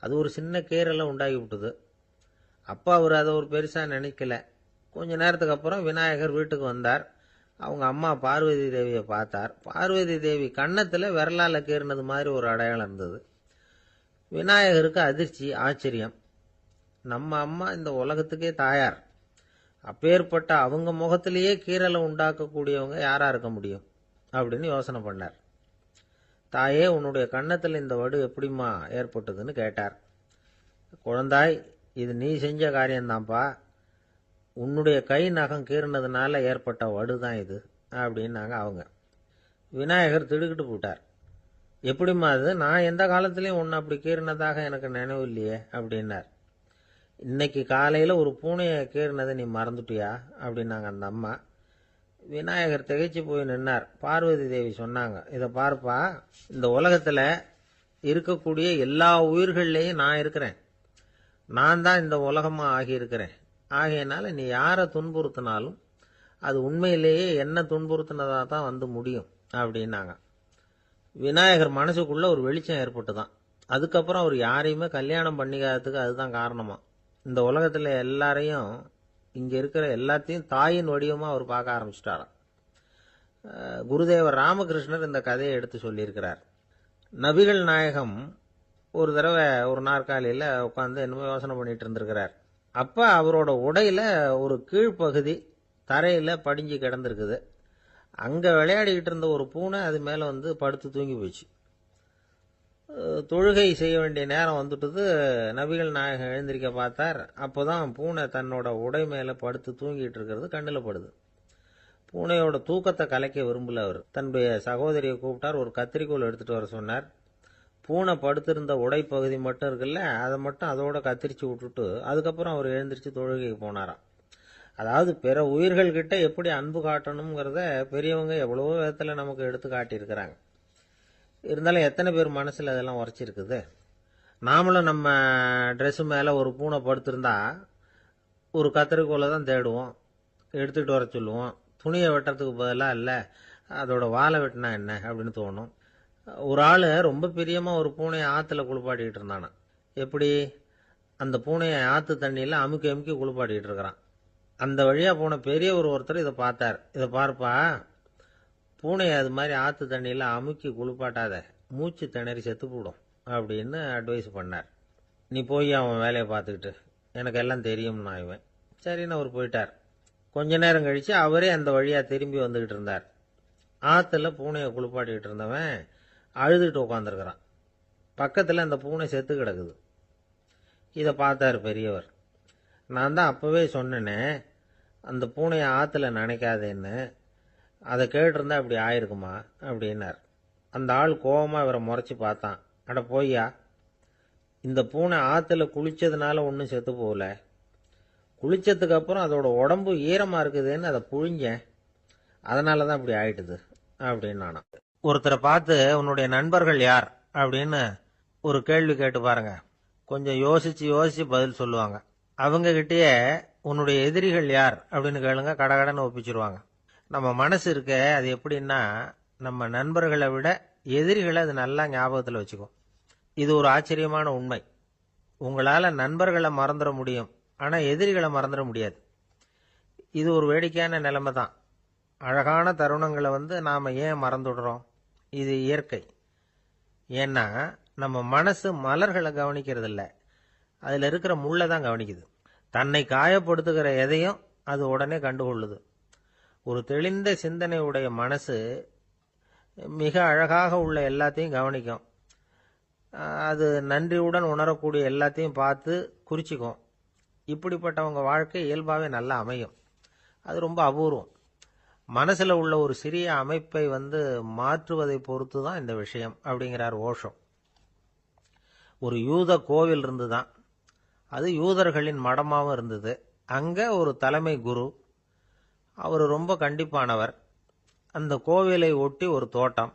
அது ஒரு சின்ன கீறலை உண்டாகி விட்டுது. அப்பா அவர் அதை ஒரு பெருசா நினைக்கல. கொஞ்ச நேரத்துக்கு அப்புறம் விநாயகர் வீட்டுக்கு வந்தார். அவங்க அம்மா பார்வதி தேவியை பார்த்தார். பார்வதி தேவி கன்னத்துல விரலால கீறினது மாதிரி ஒரு அடையாளம் இருந்தது. விநாயகருக்கு அதிர்ச்சி, ஆச்சரியம். நம்ம அம்மா இந்த உலகத்துக்கே தாயார். அப்பேற்பட்ட அவங்க முகத்திலேயே கீறலை உண்டாக்கக்கூடியவங்க யாரா இருக்க முடியும் அப்படின்னு யோசனை பண்ணார். தாயே, உன்னுடைய கன்னத்தில் இந்த வடு எப்படிம்மா ஏற்பட்டதுன்னு கேட்டார். குழந்தாய், இது நீ செஞ்ச காரியம்தான்ப்பா. உன்னுடைய கை நகம் கீறினதுனால ஏற்பட்ட வடு தான் இது அப்படின்னாங்க அவங்க. விநாயகர் திடுக்கிட்டு போட்டார். எப்படிம்மா அது? நான் எந்த காலத்திலையும் ஒன்று அப்படி கீறினதாக எனக்கு நினைவு இல்லையே அப்படின்னார். இன்னைக்கு காலையில் ஒரு பூனையை கீறினதை நீ மறந்துட்டியா அப்படின்னாங்க அந்த அம்மா. விநாயகர் திகைச்சு போய் நின்னார். பார்வதி தேவி சொன்னாங்க, இதை பார்ப்பா, இந்த உலகத்தில் இருக்கக்கூடிய எல்லா உயிர்கள்லேயும் நான் இருக்கிறேன். நான் தான் இந்த உலகமாக ஆகியிருக்கிறேன். ஆகையினால நீ யாரை துன்புறுத்தினாலும் அது உண்மையிலேயே என்ன துன்புறுத்தினதாக தான் வந்து முடியும் அப்படின்னாங்க. விநாயகர் மனசுக்குள்ள ஒரு வெளிச்சம் ஏற்பட்டுதான். அதுக்கப்புறம் அவர் யாரையுமே கல்யாணம் பண்ணிக்காததுக்கு அதுதான் காரணமா. இந்த உலகத்தில் எல்லாரையும், இங்கே இருக்கிற எல்லாத்தையும் தாயின் வடிவமாக அவர் பார்க்க ஆரம்பிச்சிட்டாராம். குருதேவர் ராமகிருஷ்ணர் இந்த கதையை எடுத்து சொல்லியிருக்கிறார். நபிகள் நாயகம் ஒரு தடவை ஒரு நாற்காலியில் உட்காந்து என்னமோ யோசனை பண்ணிட்டு இருந்திருக்கிறார். அப்போ அவரோட உடையில ஒரு கீழ்ப்பகுதி தரையில் படிஞ்சு கிடந்திருக்குது. அங்கே விளையாடிக்கிட்டு இருந்த ஒரு பூனை அது மேலே வந்து படுத்து தூங்கி போச்சு. தொழுகை செய்ய வேண்டிய நேரம் வந்துட்டது. நபிகள் நாயகம் எழுந்திருக்க பார்த்தார். அப்போதான் பூனை தன்னோட உடை மேலே படுத்து தூங்கிட்டு இருக்கிறது கண்ணில் படுது. பூனையோட தூக்கத்தை கலைக்க விரும்பல அவர். தன்னுடைய சகோதரியை கூப்பிட்டார். ஒரு கத்திரிக்கோள் எடுத்துட்டு வர சொன்னார். பூனை படுத்திருந்த உடைப்பகுதி மட்டும் இருக்குல்ல, அதை மட்டும் அதோட கத்திரிச்சு விட்டுட்டு அதுக்கப்புறம் அவர் எழுந்திரிச்சு தொழுகைக்கு போனாராம். அதாவது பிற உயிர்கள்கிட்ட எப்படி அன்பு காட்டணுங்கிறத பெரியவங்க எவ்வளவோ விதத்தில் நமக்கு எடுத்து காட்டியிருக்கிறாங்க. இருந்தாலும் எத்தனை பேர் மனசில் அதெல்லாம் உரைச்சிருக்குது. நாமளும் நம்ம ட்ரெஸ்ஸு மேலே ஒரு பூனை படுத்திருந்தா ஒரு கத்திரிக்கோலை தான் தேடுவோம், எடுத்துகிட்டு வர சொல்லுவோம். துணியை வெட்டுறதுக்கு பதிலாக இல்லை அதோட வாழை வெட்டினா என்ன அப்படின்னு தோணும். ஒரு ஆள் ரொம்ப பிரியமாக ஒரு பூனையை ஆற்றுல குளிப்பாட்டிக்கிட்டு இருந்தானா. எப்படி? அந்த பூனையை ஆற்று தண்ணியில் அமுக்கி அமுக்கி குளிப்பாட்டிக்கிட்டு இருக்கிறான். அந்த வழியாக போன பெரியவர் ஒருத்தர் இதை பார்த்தார். இதை பார்ப்பா, பூனையை அது மாதிரி ஆற்று தண்ணியில் அமுக்கி குளிப்பாட்டாத, மூச்சு திணறி செத்து போடும் அப்படின்னு அட்வைஸ் பண்ணார். நீ போய் அவன் வேலையை பார்த்துக்கிட்டு, எனக்கு எல்லாம் தெரியும்னா இவன். சரின்னு அவர் போயிட்டார். கொஞ்ச நேரம் கழித்து அவரே அந்த வழியாக திரும்பி வந்துக்கிட்டு இருந்தார். ஆற்றுல பூனையை குளிப்பாட்டிக்கிட்டு இருந்தவன் அழுதுகிட்டு உட்காந்துருக்கிறான். பக்கத்தில் அந்த பூனை செத்து கிடக்குது. இதை பார்த்தார் பெரியவர். நான் தான் அப்போவே சொன்னேனே அந்த பூனையை ஆற்றுல நினைக்காதேன்னு, அதை கேட்டிருந்தா இப்படி ஆயிருக்குமா அப்படின்னார். அந்த ஆள் கோபமாக இவரை முறைச்சி பார்த்தான். அட போய்யா, இந்த பூனை ஆற்றுல குளிச்சதுனால ஒன்றும் செத்து போகல, குளிச்சதுக்கு அப்புறம் அதோட உடம்பு ஈரமாக இருக்குதுன்னு அதை புழிஞ்சேன், அதனால தான் இப்படி ஆயிட்டுது அப்படின்னு நானா. ஒருத்தரை பார்த்து உன்னுடைய நண்பர்கள் யார் அப்படின்னு ஒரு கேள்வி கேட்டு பாருங்க. கொஞ்சம் யோசிச்சு யோசிச்சு பதில் சொல்லுவாங்க. அவங்க கிட்டேயே உன்னுடைய எதிரிகள் யார் அப்படின்னு கேளுங்க, கடகடன்னு ஒப்பிச்சிருவாங்க. நம்ம மனசு இருக்க அது எப்படின்னா, நம்ம நண்பர்களை விட எதிரிகளை அது நல்லா ஞாபகத்தில் வச்சுக்கும். இது ஒரு ஆச்சரியமான உண்மை. உங்களால் நண்பர்களை மறந்துட முடியும், ஆனால் எதிரிகளை மறந்துட முடியாது. இது ஒரு வேடிக்கையான நிலைமை தான். அழகான தருணங்களை நாம் ஏன் மறந்துடுறோம்? இது இயற்கை. ஏன்னா நம்ம மனசு மலர்களை கவனிக்கிறது இல்லை, அதில் இருக்கிற முள்ளை தான் கவனிக்குது. தன்னை காயப்படுத்துகிற எதையும் அது உடனே கண்டுகொள்ளுது. ஒரு தெளிந்த சிந்தனை உடைய மனசு மிக அழகாக உள்ள எல்லாத்தையும் கவனிக்கும். அது நன்றியுடன் உணரக்கூடிய எல்லாத்தையும் பார்த்து குறிச்சிக்கும். இப்படிப்பட்டவங்க வாழ்க்கை இயல்பாகவே நல்லா அமையும். அது ரொம்ப அபூர்வம். மனசில் உள்ள ஒரு சிறிய அமைப்பை மாற்றுவதை பொறுத்து தான் இந்த விஷயம் அப்படிங்கிறார் ஓஷோ. ஒரு யூத கோவில் இருந்துதான், அது யூதர்களின் மடமாகவும் இருந்தது. அங்கே ஒரு தலைமை குரு, அவர் ரொம்ப கண்டிப்பானவர். அந்த கோவிலை ஒட்டி ஒரு தோட்டம்.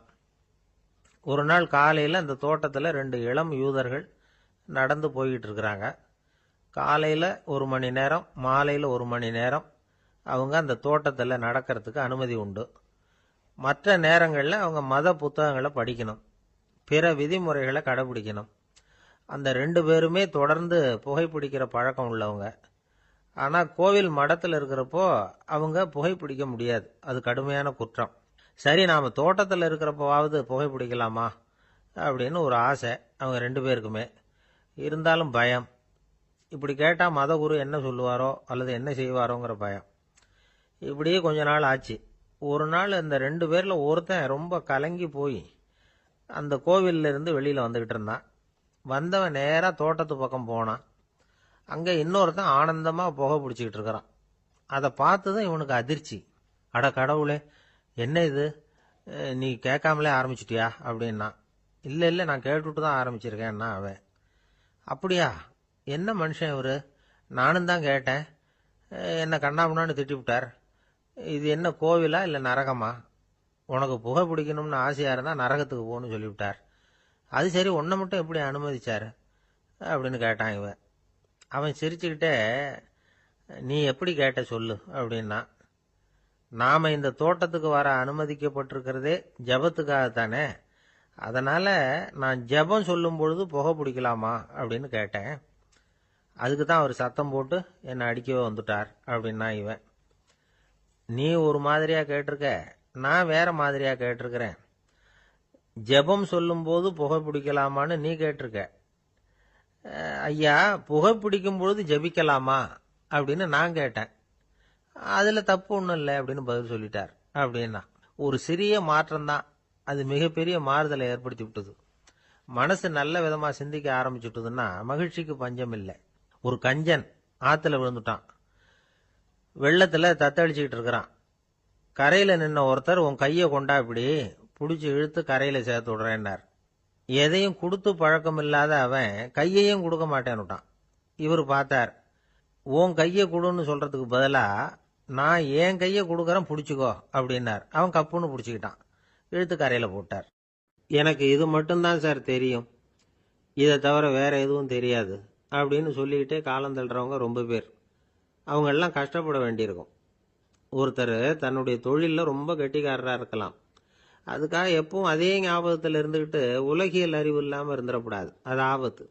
ஒரு நாள் காலையில் அந்த தோட்டத்தில் 2 இளம் யூதர்கள் நடந்து போய்கிட்டு இருக்கிறாங்க. காலையில் 1 மணி நேரம், மாலையில் 1 மணி நேரம் அவங்க அந்த தோட்டத்தில் நடக்கிறதுக்கு அனுமதி உண்டு. மற்ற நேரங்களில் அவங்க மத புத்தகங்களை படிக்கணும், பிற விதிமுறைகளை கடைபிடிக்கணும். அந்த 2 பேருமே தொடர்ந்து புகைப்பிடிக்கிற பழக்கம் உள்ளவங்க. ஆனால் கோவில் மடத்தில் இருக்கிறப்போ அவங்க புகைப்பிடிக்க முடியாது, அது கடுமையான குற்றம். சரி, நாம் தோட்டத்தில் இருக்கிறப்போவாவது புகைப்பிடிக்கலாமா அப்படின்னு ஒரு ஆசை அவங்க 2 பேருக்குமே. இருந்தாலும் பயம். இப்படி கேட்டால் மதகுரு என்ன சொல்லுவாரோ அல்லது என்ன செய்வாரோங்கிற பயம். இப்படியே கொஞ்ச நாள் ஆச்சு. ஒரு நாள் அந்த 2 பேரில் ஒருத்தன் ரொம்ப கலங்கி போய் அந்த கோவில்ல இருந்து வெளியில் வந்துக்கிட்டு இருந்தான். வந்தவன் நேராக தோட்டத்து பக்கம் போனான். அங்கே இன்னொருத்தன் ஆனந்தமாக புகை பிடிச்சிக்கிட்டு இருக்கிறான். அதை பார்த்து தான் இவனுக்கு அதிர்ச்சி. அட கடவுளே, என்ன இது, நீ கேட்காமலே ஆரம்பிச்சிட்டியா அப்படின்னா. இல்லை நான் கேட்டுட்டு தான் ஆரம்பிச்சிருக்கேன்னா அவன். அப்படியா, என்ன மனுஷன் இவர், நானும் தான் கேட்டேன், என்ன கண்ணாபுண்ணான்னு திட்டிவிட்டார். இது என்ன கோவிலா இல்லை நரகமா? உனக்கு புகை பிடிக்கணும்னு ஆசையாக இருந்தால் நரகத்துக்கு போகணும்னு சொல்லிவிட்டார். அது சரி, உன்னை மட்டும் எப்படி அனுமதிச்சார் அப்படின்னு கேட்டான் இவன். அவன் சிரிச்சுக்கிட்டே, நீ எப்படி கேட்ட சொல்லு அப்படின்னா. நாம் இந்த தோட்டத்துக்கு வர அனுமதிக்கப்பட்டிருக்கிறதே ஜபத்துக்காகத்தானே, அதனால் நான் ஜபம் சொல்லும் பொழுது புகை பிடிக்கலாமா அப்படின்னு கேட்டேன். அதுக்கு தான் அவர் சத்தம் போட்டு என்னை அடிக்கவே வந்துட்டார் அப்படின்னா இவன். நீ ஒரு மாதிரியாக கேட்டிருக்க, நான் வேற மாதிரியாக கேட்டிருக்கிறேன். ஜெபம் சொல்லும்போது புகை பிடிக்கலாமான்னு நீ கேட்டிருக்க. ஐயா, புகை பிடிக்கும் பொழுது ஜபிக்கலாமா அப்படின்னு நான் கேட்டேன். அதில் தப்பு ஒன்றும் இல்லை அப்படின்னு பதில் சொல்லிட்டார் அப்படின்னா. ஒரு சிறிய மாற்றம்தான், அது மிகப்பெரிய மாறுதலை ஏற்படுத்தி விட்டது. மனசு நல்ல விதமாக சிந்திக்க ஆரம்பிச்சுட்டுதுன்னா மகிழ்ச்சிக்கு பஞ்சம் இல்லை. ஒரு கஞ்சன் ஆற்றுல விழுந்துட்டான். வெள்ளத்தில் தத்தளிச்சுக்கிட்டு இருக்கிறான். கரையில் நின்ன ஒருத்தர், உன் கையை கொண்டா இப்படி பிடிச்சி இழுத்து கரையில் சேர்த்து விடுறேன்னார். எதையும் கொடுத்து பழக்கம் இல்லாத அவன் கையையும் கொடுக்க மாட்டேன்னுட்டான். இவர் பார்த்தார். உன் கையை கொடுன்னு சொல்றதுக்கு பதிலாக நான் என் கையை கொடுக்குறேன் பிடிச்சிக்கோ அப்படின்னார். அவன் கப்புன்னு பிடிச்சிக்கிட்டான், இழுத்து கரையில் போட்டார். எனக்கு இது மட்டும்தான் சார் தெரியும், இதை தவிர வேற எதுவும் தெரியாது அப்படின்னு சொல்லிக்கிட்டே காலம் தள்ளுறவங்க ரொம்ப பேர். அவங்கெல்லாம் கஷ்டப்பட வேண்டியிருக்கும். ஒருத்தர் தன்னுடைய தொழிலில் ரொம்ப கெட்டிக்காரராக இருக்கலாம். அதுக்காக எப்பவும் அதே ஞாபகத்தில் இருந்துக்கிட்டு உலகியல் அறிவு இல்லாமல் இருந்துடக்கூடாது, அது ஆபத்து.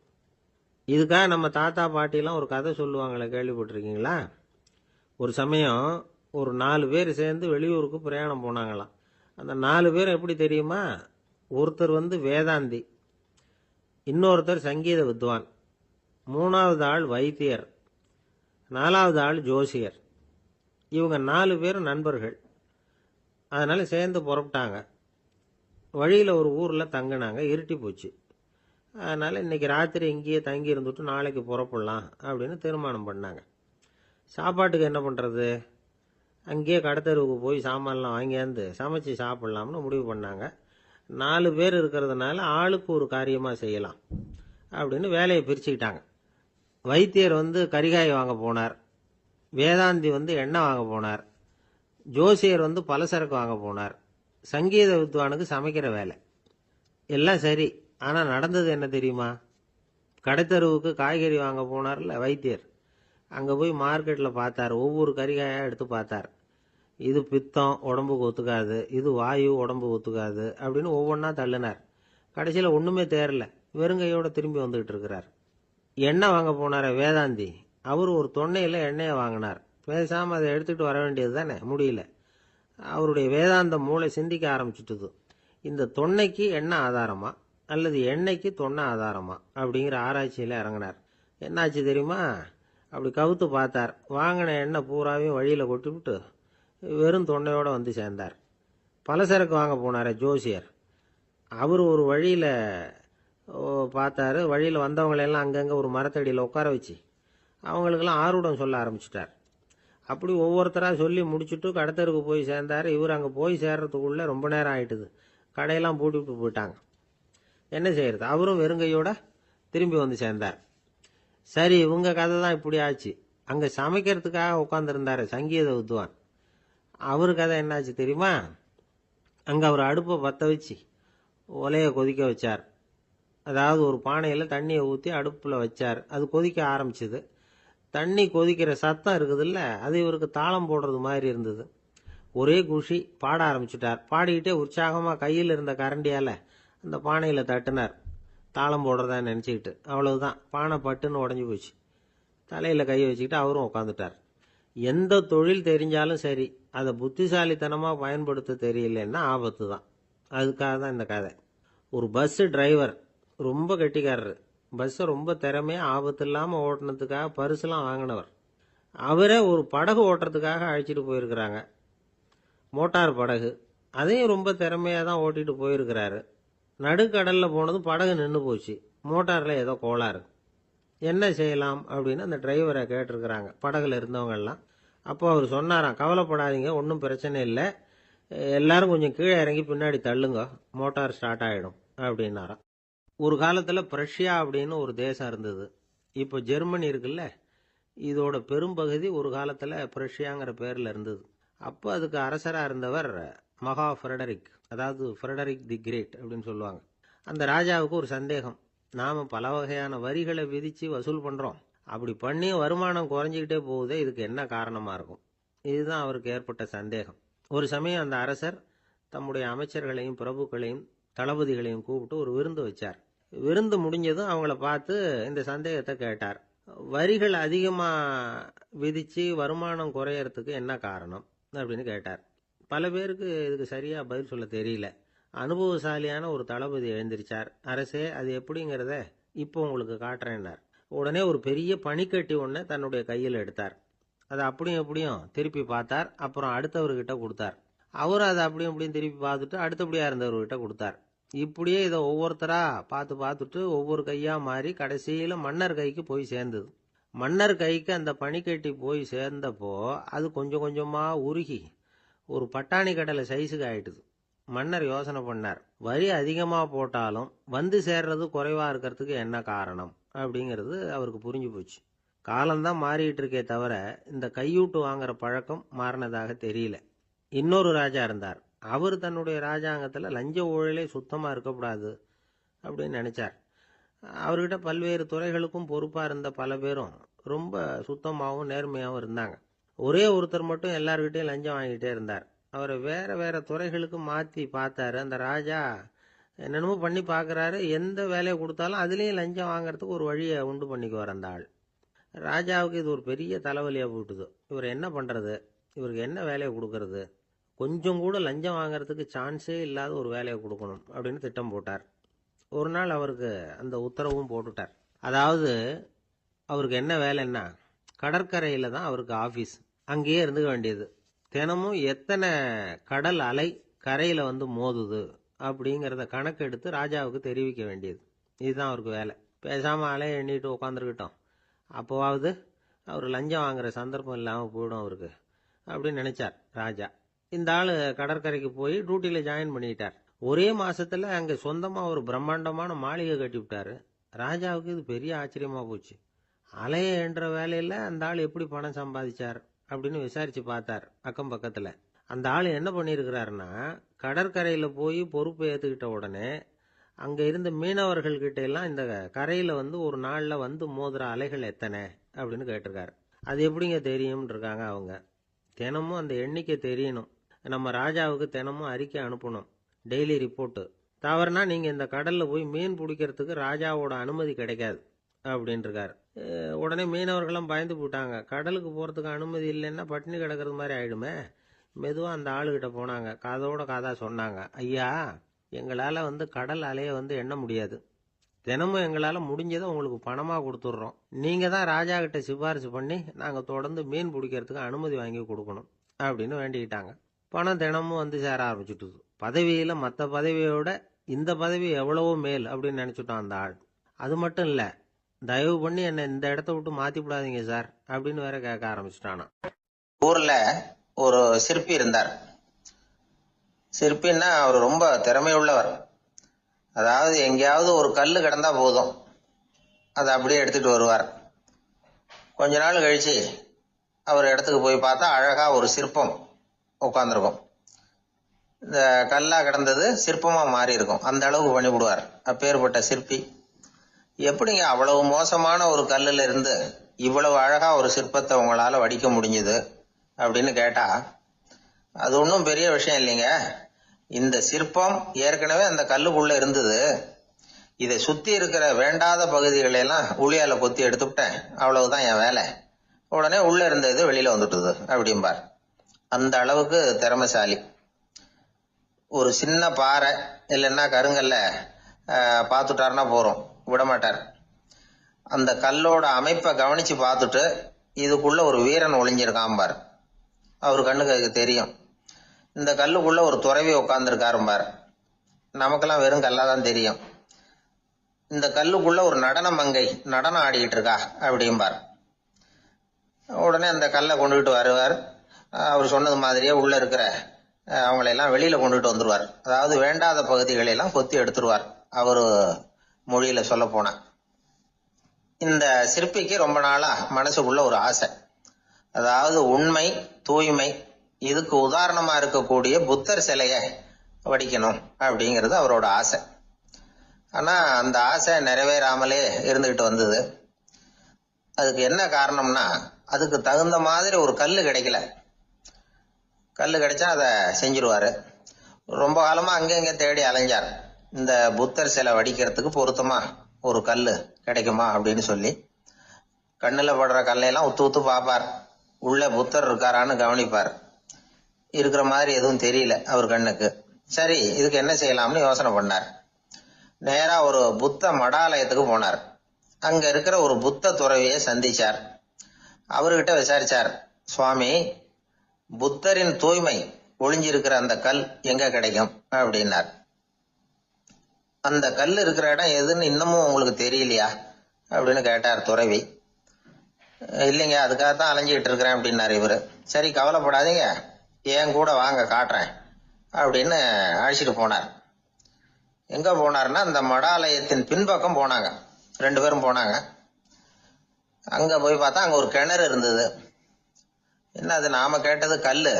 இதுக்காக நம்ம தாத்தா பாட்டிலாம் ஒரு கதை சொல்லுவாங்களே, கேள்விப்பட்டிருக்கீங்களா? ஒரு சமயம் ஒரு 4 பேர் சேர்ந்து வெளியூருக்கு பிரயாணம் போனாங்களாம். அந்த 4 பேர் எப்படி தெரியுமா? ஒருத்தர் வேதாந்தி, இன்னொருத்தர் சங்கீத வித்வான், 3வது ஆள் வைத்தியர், 4வது ஆள் ஜோசியர். இவங்க 4 பேரும் நண்பர்கள். அதனால சேர்ந்து புறப்பட்டாங்க. வழியில் ஒரு ஊரில் தங்கினாங்க. இருட்டி போச்சு. அதனால் இன்னைக்கு ராத்திரி இங்கேயே தங்கி இருந்துட்டு நாளைக்கு புறப்படலாம் அப்படின்னு தீர்மானம் பண்ணாங்க. சாப்பாட்டுக்கு என்ன பண்ணுறது? அங்கேயே கடத்தெருவுக்கு போய் சாமான்லாம் வாங்கியாந்து சமைச்சு சாப்பிட்லாம்னு முடிவு பண்ணாங்க. 4 பேர் இருக்கிறதுனால ஆளுக்கு ஒரு காரியமாக செய்யலாம் அப்படின்னு வேலையை பிரிச்சுக்கிட்டாங்க. வைத்தியர் கரிகாய் வாங்க போனார், வேதாந்தி எண்ணெய் வாங்க போனார், ஜோசியர் பலசரக்கு வாங்க போனார், சங்கீத வித்வானுக்கு சமைக்கிற வேலை. எல்லாம் சரி, ஆனால் நடந்தது என்ன தெரியுமா? கடைத்தெருவுக்கு காய்கறி வாங்க போனார்ல வைத்தியர், அங்கே போய் மார்க்கெட்டில் பார்த்தார். ஒவ்வொரு கறிகாயாக எடுத்து பார்த்தார். இது பித்தம், உடம்புக்கு ஒத்துக்காது, இது வாயு, உடம்புக்கு ஒத்துக்காது அப்படின்னு ஒவ்வொன்றா தள்ளினார். கடைசியில் ஒன்றுமே தேரல, வெறுங்கையோடு திரும்பி வந்துக்கிட்டு இருக்கிறார். எண்ணெய் வாங்க போனார் வேதாந்தி, அவர் ஒரு தொன்னையில் எண்ணெயை வாங்கினார். பேசாமல் அதை எடுத்துகிட்டு வர வேண்டியது தானே, முடியல. அவருடைய வேதாந்த மூளை சிந்திக்க ஆரம்பிச்சுட்டுது. இந்த தொன்னைக்கு எண்ணெய் ஆதாரமா அல்லது எண்ணெய்க்கு தொன்னை ஆதாரமா அப்படிங்கிற ஆராய்ச்சியில் இறங்கினார். என்னாச்சு தெரியுமா? அப்படி கவுத்து பார்த்தார். வாங்கின எண்ணெய் பூராவையும் வழியில் கொட்டிவிட்டு வெறும் தொன்னையோடு சேர்ந்தார். பலசரக்கு வாங்க போனார் ஜோசியர், அவர் ஒரு வழியில் பார்த்தாரு. வழியில் வந்தவங்களெல்லாம் அங்கங்கே ஒரு மரத்தடியில் உட்கார வச்சு அவங்களுக்கெல்லாம் ஆர்வம் சொல்ல ஆரம்பிச்சிட்டார். அப்படி ஒவ்வொருத்தராக சொல்லி முடிச்சுட்டு கடத்தருக்கு போய் சேர்ந்தார். இவர் அங்கே போய் சேர்றதுக்குள்ளே ரொம்ப நேரம் ஆயிட்டுது. கடையெல்லாம் பூட்டிவிட்டு போயிட்டாங்க. என்ன செய்யறது? அவரும் வெறுங்கையோட திரும்பி சேர்ந்தார். சரி, இவங்க கதை தான் இப்படி ஆச்சு. அங்கே சமைக்கிறதுக்காக உட்காந்துருந்தார் சங்கீத வித்வான், அவரு கதை என்னாச்சு தெரியுமா? அங்கே அவர் அடுப்பை பற்ற வச்சு ஒலையை கொதிக்க வச்சார். அதாவது ஒரு பானையில் தண்ணியை ஊற்றி அடுப்பில் வச்சார். அது கொதிக்க ஆரம்பிச்சுது. தண்ணி கொதிக்கிற சத்தம் இருக்குதுல்ல, அது இவருக்கு தாளம் போடுறது மாதிரி இருந்தது. ஒரே குஷி, பாட ஆரம்பிச்சுட்டார். பாடிக்கிட்டே உற்சாகமாக கையில் இருந்த கரண்டியால் அந்த பானையில் தட்டினார், தாளம் போடுறதா நினச்சிக்கிட்டு. அவ்வளவுதான், பானை பட்டுன்னு உடஞ்சி போச்சு. தலையில் கையை வச்சுக்கிட்டு அவரும் உட்காந்துட்டார். எந்த தொழில் தெரிஞ்சாலும் சரி, அதை புத்திசாலித்தனமாக பயன்படுத்த தெரியலன்னா ஆபத்து தான். அதுக்காக தான் இந்த கதை. ஒரு பஸ்ஸு டிரைவர் ரொம்ப கெட்டிக்காரரு. பஸ்ஸை ரொம்ப திறமையாக ஆபத்து இல்லாமல் ஓட்டினதுக்காக பரிசுலாம் வாங்கினவர். அவரே ஒரு படகு ஓட்டுறதுக்காக அழைச்சிட்டு போயிருக்கிறாங்க, மோட்டார் படகு. அதையும் ரொம்ப திறமையாக தான் ஓட்டிகிட்டு போயிருக்கிறாரு. நடுக்கடலில் போனதும் படகு நின்று போச்சு. மோட்டாரில் ஏதோ கோளாறு. என்ன செய்யலாம் அப்படின்னு அந்த டிரைவரை கேட்டிருக்கிறாங்க படகுல இருந்தவங்கெல்லாம். அப்போ அவர் சொன்னாராம், கவலைப்படாதீங்க, ஒன்றும் பிரச்சனை இல்லை, எல்லாரும் கொஞ்சம் கீழே இறங்கி பின்னாடி தள்ளுங்க, மோட்டார் ஸ்டார்ட் ஆகிடும் அப்படின்னாராம். ஒரு காலத்தில் பிரஷ்யா அப்படின்னு ஒரு தேசம் இருந்தது. இப்போ ஜெர்மனி இருக்குல்ல, இதோட பெரும்பகுதி ஒரு காலத்தில் பிரஷ்யாங்கிற பேரில் இருந்தது. அப்போ அதுக்கு அரசராக இருந்தவர் மகா ஃப்ரெடரிக், அதாவது ஃப்ரெடரிக் தி கிரேட் அப்படின்னு சொல்லுவாங்க. அந்த ராஜாவுக்கு ஒரு சந்தேகம், நாம் பல வகையான வரிகளை விதித்து வசூல் பண்ணுறோம், அப்படி பண்ணி வருமானம் குறைஞ்சிக்கிட்டே போகுதே, இதுக்கு என்ன காரணமாக இருக்கும்? இதுதான் அவருக்கு ஏற்பட்ட சந்தேகம். ஒரு சமயம் அந்த அரசர் தம்முடைய அமைச்சர்களையும் பிரபுக்களையும் தளபதிகளையும் கூப்பிட்டு ஒரு விருந்து வச்சார். விருந்து முடிஞ்சதும் அவங்கள பார்த்து இந்த சந்தேகத்தை கேட்டார். வரிகள் அதிகமாக விதித்து வருமானம் குறையறதுக்கு என்ன காரணம் அப்படின்னு கேட்டார். பல பேருக்கு இதுக்கு சரியாக பதில் சொல்ல தெரியல. அனுபவசாலியான ஒரு தளபதி எழுந்திருச்சார். அரசே, அது எப்படிங்கிறத இப்போ உங்களுக்கு காட்டுறேன்னார். உடனே ஒரு பெரிய பனிக்கட்டி ஒன்று தன்னுடைய கையில் எடுத்தார். அதை அப்படியும் எப்படியும் திருப்பி பார்த்தார். அப்புறம் அடுத்தவர்கிட்ட கொடுத்தார். அவர் அதை அப்படியும் எப்படியும் திருப்பி பார்த்துட்டு அடுத்தபடியாக இருந்தவர்கிட்ட கொடுத்தார். இப்படியே இதை ஒவ்வொருத்தரா பார்த்துட்டு ஒவ்வொரு கையாக மாறி கடைசியில் மன்னர் கைக்கு போய் சேர்ந்தது. மன்னர் கைக்கு அந்த பனிக்கட்டி போய் சேர்ந்தப்போ அது கொஞ்சம் கொஞ்சமாக உருகி ஒரு பட்டாணி கடலை சைஸுக்கு ஆயிட்டுது. மன்னர் யோசனை பண்ணார், வரி அதிகமாக போட்டாலும் வந்து சேர்றது குறைவாக இருக்கிறதுக்கு என்ன காரணம் அப்படிங்கிறது அவருக்கு புரிஞ்சு போச்சு. காலம்தான் மாறிட்டு இருக்கே தவிர இந்த கையூட்டு வாங்குற பழக்கம் மாறினதாக தெரியல. இன்னொரு ராஜா இருந்தார். அவர் தன்னுடைய ராஜாங்கத்தில் லஞ்ச ஊழலே சுத்தமாக இருக்கக்கூடாது அப்படின்னு நினைச்சார். அவர்கிட்ட பல்வேறு துறைகளுக்கும் பொறுப்பாக இருந்த பல பேரும் ரொம்ப சுத்தமாகவும் நேர்மையாகவும் இருந்தாங்க. ஒரே ஒருத்தர் மட்டும் எல்லார்கிட்டையும் லஞ்சம் வாங்கிட்டே இருந்தார். அவரை வேற வேற துறைகளுக்கு மாற்றி பார்த்தாரு. அந்த ராஜா என்னென்னமோ பண்ணி பார்க்குறாரு. எந்த வேலையை கொடுத்தாலும் அதுலேயும் லஞ்சம் வாங்குறதுக்கு ஒரு வழியை உண்டு பண்ணிக்குவார் அந்த ஆள். ராஜாவுக்கு இது ஒரு பெரிய தலைவலியாக போட்டுது. இவர் என்ன பண்ணுறது, இவருக்கு என்ன வேலையை கொடுக்கறது, கொஞ்சம் கூட லஞ்சம் வாங்குறதுக்கு சான்ஸே இல்லாத ஒரு வேலையை கொடுக்கணும் அப்படின்னு திட்டம் போட்டார். ஒரு நாள் அவருக்கு அந்த உத்தரவும் போட்டுட்டார். அதாவது அவருக்கு என்ன வேலைன்னா, கடற்கரையில் தான் அவருக்கு ஆஃபீஸ். அங்கேயே இருந்துக்க வேண்டியது. தினமும் எத்தனை கடல் அலை கரையில் வந்து மோதுது அப்படிங்கிறத கணக்கெடுத்து ராஜாவுக்கு தெரிவிக்க வேண்டியது. இதுதான் அவருக்கு வேலை. பேசாமல் அலையை எண்ணிட்டு உட்காந்துருக்கிட்டோம், அப்போவாவது அவர் லஞ்சம் வாங்குற சந்தர்ப்பம் இல்லாமல் போயிடும் அவருக்கு அப்படின்னு நினைச்சார் ராஜா. இந்த ஆள் கடற்கரைக்கு போய் டியூட்டியில் ஜாயின் பண்ணிட்டார். ஒரே மாசத்துல அங்கே சொந்தமாக ஒரு பிரம்மாண்டமான மாளிகை கட்டி விட்டாரு. ராஜாவுக்கு இது பெரிய ஆச்சரியமாக போச்சு. அலையை என்ற வேலையில் அந்த ஆள் எப்படி பணம் சம்பாதிச்சார் அப்படின்னு விசாரித்து பார்த்தார் அக்கம் பக்கத்தில். அந்த ஆள் என்ன பண்ணியிருக்கிறாருன்னா, கடற்கரையில் போய் பொறுப்பு ஏற்றுக்கிட்ட உடனே அங்கே இருந்த மீனவர்கள்கிட்ட எல்லாம் இந்த கரையில் வந்து ஒரு நாளில் வந்து மோதுற அலைகள் எத்தனை அப்படின்னு கேட்டிருக்காரு. அது எப்படிங்க தெரியும்னு இருக்காங்க அவங்க. தினமும் அந்த எண்ணிக்கை தெரியணும். நம்ம ராஜாவுக்கு தினமும் அறிக்கை அனுப்பணும், டெய்லி ரிப்போர்ட்டு. தவறுனா நீங்கள் இந்த கடலில் போய் மீன் பிடிக்கிறதுக்கு ராஜாவோட அனுமதி கிடைக்காது அப்படின்ட்டுருக்காரு. உடனே மீனவர்களும் பயந்து போட்டாங்க. கடலுக்கு போகிறதுக்கு அனுமதி இல்லைன்னா பட்டினி கிடக்கிறது மாதிரி ஆகிடுமே. மெதுவாக அந்த ஆளுகிட்ட போனாங்க, காதோட காதா சொன்னாங்க, ஐயா, எங்களால் வந்து கடல் அலையை வந்து எண்ண முடியாது. தினமும் எங்களால் முடிஞ்சதை உங்களுக்கு பணமாக கொடுத்துட்றோம். நீங்கள் தான் ராஜா கிட்ட சிபாரிசு பண்ணி நாங்கள் தொடர்ந்து மீன் பிடிக்கிறதுக்கு அனுமதி வாங்கி கொடுக்கணும் அப்படின்னு வேண்டிக்கிட்டாங்க. பணம் தினமும் வந்து சேர ஆரம்பிச்சுட்டுது. பதவியில் மற்ற பதவியோட இந்த பதவி எவ்வளவோ மேல் அப்படின்னு நினச்சிட்டான் அந்த ஆள். அது மட்டும் இல்லை, தயவு பண்ணி என்னை இந்த இடத்த விட்டு மாற்றி விடாதீங்க சார் அப்படின்னு வேற கேட்க ஆரம்பிச்சுட்டானா. ஊர்ல ஒரு சிற்பி இருந்தார். சிற்பின்னா அவர் ரொம்ப திறமையுள்ளவர். அதாவது எங்கேயாவது ஒரு கல் கிடந்தா போதும், அதை அப்படியே எடுத்துட்டு வருவார். கொஞ்ச நாள் கழிச்சு அவர் இடத்துக்கு போய் பார்த்தா அழகா ஒரு சிற்பம் உட்காந்துருக்கும். இந்த கல்லா கிடந்தது சிற்பமா மாறி இருக்கும். அந்த அளவுக்கு பண்ணிவிடுவார் அப்பேற்பட்ட சிற்பி. எப்படிங்க அவ்வளவு மோசமான ஒரு கல்லுல இருந்து இவ்வளவு அழகா ஒரு சிற்பத்தை உங்களால வடிக்க முடிஞ்சது அப்படின்னு கேட்டா, அது ஒன்றும் பெரிய விஷயம் இல்லைங்க. இந்த சிற்பம் ஏற்கனவே அந்த கல்லுக்குள்ள இருந்தது. இதை சுத்தி இருக்கிற வேண்டாத பகுதிகளை எல்லாம் உளியால கொத்தி எடுத்துவிட்டேன், அவ்வளவுதான் என் வேலை. உடனே உள்ள இருந்த இது வெளியில வந்துட்டுது அப்படிம்பார். அந்த அளவுக்கு திறமைசாலி. ஒரு சின்ன பாறை இல்லைன்னா கருங்கல்ல பார்த்துட்டாருன்னா போறோம், விடமாட்டார். அந்த கல்லோட அமைப்பை கவனிச்சு பார்த்துட்டு இதுக்குள்ள ஒரு வீரன் ஒளிஞ்சிருக்கான் பார். அவர் கண்ணுக்கு தெரியும். இந்த கல்லுக்குள்ள ஒரு துறவி உட்கார்ந்துருக்காரும்பார். நமக்கெல்லாம் வெறும் கல்லாதான் தெரியும். இந்த கல்லுக்குள்ள ஒரு நடன மங்கை நடனம் ஆடிக்கிட்டு இருக்கா அப்படிம்பார். உடனே அந்த கல்லை கொண்டுகிட்டு வருவார். அவர் சொன்னது மாதிரியே உள்ள இருக்கிற அவங்களையெல்லாம் வெளியில கொண்டுட்டு வந்துருவார். அதாவது வேண்டாத பகுதிகளை எல்லாம் கொத்தி எடுத்துருவார். அவரு மொழியில சொல்ல போனா, இந்த சிற்பிக்கு ரொம்ப நாளா மனசுக்குள்ள ஒரு ஆசை. அதாவது உண்மை, தூய்மை, இதுக்கு உதாரணமா இருக்கக்கூடிய புத்தர் சிலைய வடிக்கணும் அப்படிங்கிறது அவரோட ஆசை. ஆனா அந்த ஆசை நிறைவேறாமலே இருந்துகிட்டு வந்தது. அதுக்கு என்ன காரணம்னா, அதுக்கு தகுந்த மாதிரி ஒரு கல்லு கிடைக்கல. கல்லு கிடைச்சா அதை செஞ்சிருவாரு. ரொம்ப காலமா அங்கங்க தேடி அலைஞ்சார். இந்த புத்தர் சிலை வடிக்கிறதுக்கு பொருத்தமா ஒரு கல்லு கிடைக்குமா அப்படின்னு சொல்லி கண்ணுல படுற கல்லையெல்லாம் உத்து உத்து பார்ப்பார். உள்ள புத்தர் இருக்காரான்னு கவனிப்பார். இருக்கிற மாதிரி எதுவும் தெரியல அவர் கண்ணுக்கு. சரி, இதுக்கு என்ன செய்யலாம்னு யோசனை பண்ணார். நேரா ஒரு புத்த மடாலயத்துக்கு போனார். அங்க இருக்கிற ஒரு புத்த துறவியை சந்திச்சார். அவர்கிட்ட விசாரிச்சார், சுவாமி, புத்தரின் தூய்மை ஒளிஞ்சிருக்கிற அந்த கல் எங்க கிடைக்கும் அப்படின்னார். அந்த கல் இருக்கிற இடம் எதுன்னு இன்னமும் உங்களுக்கு தெரியலையா அப்படின்னு கேட்டார் துறவி. இல்லைங்க, அதுக்காகத்தான் அலைஞ்சிட்டு இருக்கிறேன் அப்படின்னாரு இவரு. சரி, கவலைப்படாதீங்க, ஏன் கூட வாங்க காட்டுறேன் அப்படின்னு அழைச்சிட்டு போனார். எங்க போனார்னா, அந்த மடாலயத்தின் பின்பக்கம் போனாங்க. 2 பேரும் போனாங்க. அங்க போய் பார்த்தா அங்க ஒரு கிணறு இருந்தது. என்ன அது, நாம கேட்டது கல்லு,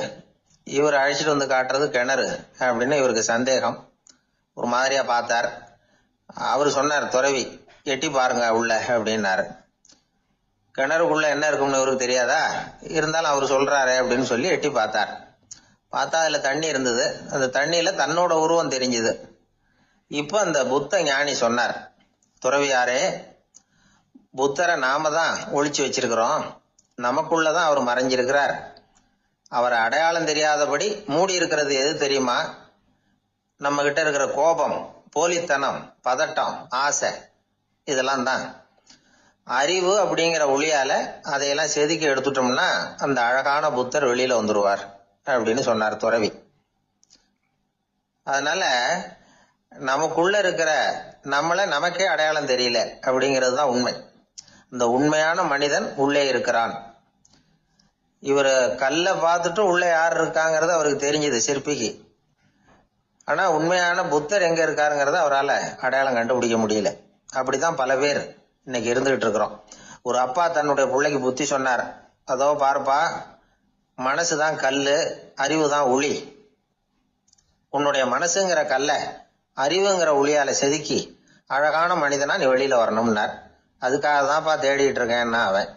இவர் அழைச்சிட்டு வந்து காட்டுறது கிணறு அப்படின்னு இவருக்கு சந்தேகம். ஒரு மாதிரியா பார்த்தார். அவரு சொன்னார், துறவி எட்டி பாருங்க உள்ள அப்படின்னாரு. கிணறுக்குள்ள என்ன இருக்கும்னு இவருக்கு தெரியாதா, இருந்தாலும் அவர் சொல்றாரு அப்படின்னு சொல்லி எட்டி பார்த்தார். பார்த்தா அதுல தண்ணி இருந்தது. அந்த தண்ணியில தன்னோட உருவம் தெரிஞ்சுது. இப்ப அந்த புத்த ஞானி சொன்னார், துறவியாரே, புத்தரை நாம தான் ஒளிச்சு வச்சிருக்கிறோம், நமக்குள்ளதான் அவர் மறைஞ்சிருக்கிறார். அவரை அடையாளம் தெரியாதபடி மூடி இருக்கிறது எது தெரியுமா? நம்ம கிட்ட இருக்கிற கோபம், போலித்தனம், பதட்டம், ஆசை, இதெல்லாம் தான். அறிவு அப்படிங்கிற ஒளியால அதையெல்லாம் செதுக்கி எடுத்துட்டோம்னா அந்த அழகான புத்தர் வெளியில வந்துருவார் அப்படின்னு சொன்னார் துறவி. அதனால நமக்குள்ள இருக்கிற நம்மள நமக்கே அடையாளம் தெரியல அப்படிங்கிறது தான் உண்மை. இந்த உண்மையான மனிதன் உள்ளே இருக்கிறான். இவரு கல்லை பார்த்துட்டு உள்ள யார் இருக்காங்கிறது அவருக்கு தெரிஞ்சது சிற்பிக்கு. ஆனா உண்மையான புத்தர் எங்க இருக்காருங்கிறத அவரால் அடையாளம் கண்டுபிடிக்க முடியல. அப்படிதான் பல பேர் இன்னைக்கு இருந்துகிட்டு இருக்கிறோம். ஒரு அப்பா தன்னுடைய பிள்ளைக்கு புத்தி சொன்னார், அதோ பாருப்பா, மனசுதான் கல்லு, அறிவு தான் ஒளி. உன்னுடைய மனசுங்கிற கல்ல அறிவுங்கிற ஒளியால செதுக்கி அழகான மனிதனா நீ வெளியில வரணும்னார். அதுக்காக தான்ப்பா தேடிட்டு இருக்கேன்னா அவன்.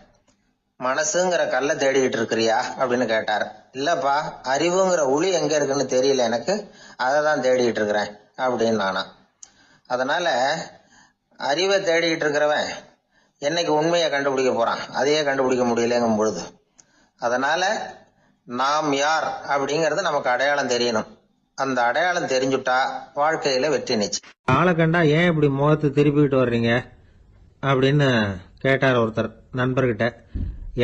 மனசுங்கிற கல்ல தேடிக்கிட்டு இருக்கிறியா அப்படின்னு கேட்டார். இல்லப்பா, அறிவுங்கிற ஒளி எங்க இருக்குன்னு தெரியல எனக்கு, அதை தான் தேடிக்கிட்டு இருக்கிறேன் அப்படின்னு நானா. அதனால அறிவை தேடிக்கிட்டு இருக்கிறவன் என்னைக்கு உண்மையை கண்டுபிடிக்க போறான்? அதையே கண்டுபிடிக்க முடியலங்கும் பொழுது, அதனால நாம் யார் அப்படிங்கறது நமக்கு அடையாளம் தெரியணும். அந்த அடையாளம் தெரிஞ்சுட்டா வாழ்க்கையில வெற்றி நிச்சயம். ஆளை கண்டா ஏன் இப்படி முகத்தை திருப்பிக்கிட்டு வர்றீங்க அப்படின்னு கேட்டார் ஒருத்தர் நண்பர்கிட்ட.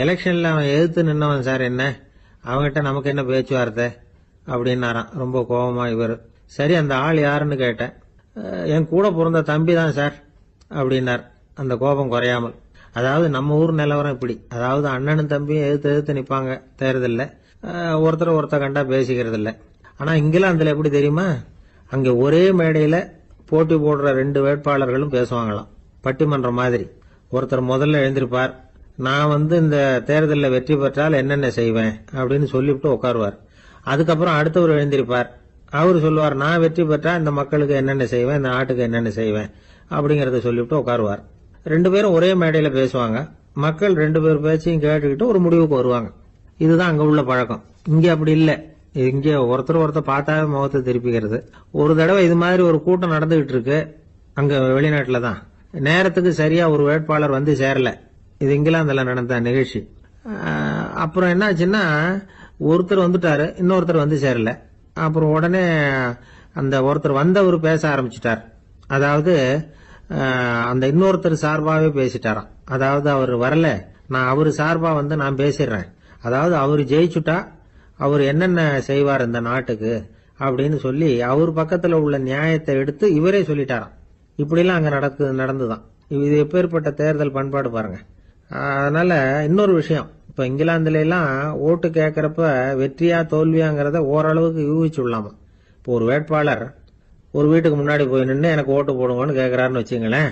எலெக்ஷன்ல அவன் எதிர்த்து நின்னவன் சார், என்ன அவன்கிட்ட நமக்கு என்ன பேச்சுவார்த்தை அப்படின்னாராம் ரொம்ப கோபமா இவர். சரி, அந்த ஆள் யாருன்னு கேட்டேன். என் கூட பிறந்த தம்பி தான் சார் அப்படின்னார் அந்த கோபம் குறையாமல். அதாவது நம்ம ஊர் நிலவரம் இப்படி, அதாவது அண்ணனும் தம்பியும் எதிர்த்து நிற்பாங்க தேர்தல்ல, ஒருத்தர் கண்டா பேசிக்கிறது இல்லை. ஆனா இங்கிலாந்துல எப்படி தெரியுமா, அங்க ஒரே மேடையில போட்டி போடுற 2 வேட்பாளர்களும் பேசுவாங்களாம், பட்டிமன்றம் மாதிரி. ஒருத்தர் முதல்ல எழுந்திருப்பார், நான் இந்த தேர்தலில் வெற்றி பெற்றால் என்னென்ன செய்வேன் அப்படின்னு சொல்லிவிட்டு உட்காருவார். அதுக்கப்புறம் அடுத்தவர் எழுந்திருப்பார், அவரு சொல்லுவார், நான் வெற்றி பெற்றா இந்த மக்களுக்கு என்னென்ன செய்வேன், இந்த நாட்டுக்கு என்னென்ன செய்வேன் அப்படிங்கறத சொல்லிவிட்டு உட்காருவார். 2 பேரும் ஒரே மேடையில பேசுவாங்க. மக்கள் 2 பேர் பேச்சையும் கேட்டுக்கிட்டு ஒரு முடிவுக்கு வருவாங்க. இதுதான் அங்க உள்ள பழக்கம். இங்க அப்படி இல்லை. இங்க ஒருத்தர் பார்த்தாவே முகத்தை திருப்பிக்கிறது. ஒரு தடவை இது மாதிரி ஒரு கூட்டம் நடந்துகிட்டு இருக்கு அங்க வெளிநாட்டுல தான். நேரத்துக்கு சரியா ஒரு வேட்பாளர் வந்து சேரல. இது இங்கிலாந்துல நடந்த நிகழ்ச்சி. அப்புறம் என்ன ஆச்சுன்னா, ஒருத்தர் வந்துட்டாரு, இன்னொருத்தர் வந்து சேரல. அப்புறம் உடனே அந்த ஒருத்தர் வந்தவர் பேச ஆரம்பிச்சிட்டார். அதாவது அந்த இன்னொருத்தர் சார்பாவே பேசிட்டாராம். அதாவது அவர் வரல, நான் அவரு சார்பா வந்து நான் பேசிடுறேன். அதாவது அவர் ஜெயிச்சுட்டா அவர் என்னென்ன செய்வார் இந்த நாட்டுக்கு அப்படின்னு சொல்லி அவர் பக்கத்துல உள்ள நியாயத்தை எடுத்து இவரே சொல்லிட்டாராம். இப்படிலாம் அங்க நடந்துதான். இது எப்பேற்பட்ட தேர்தல் பண்பாடு பாருங்க. அதனால இன்னொரு விஷயம், இப்ப இங்கிலாந்துல எல்லாம் ஓட்டு கேட்கறப்ப வெற்றியா தோல்வியாங்கிறத ஓரளவுக்கு யூகிச்சுடலாமா. இப்போ ஒரு வேட்பாளர் ஒரு வீட்டுக்கு முன்னாடி போய் நின்று எனக்கு ஓட்டு போடுங்கன்னு கேட்கறாருன்னு வச்சுங்களேன்,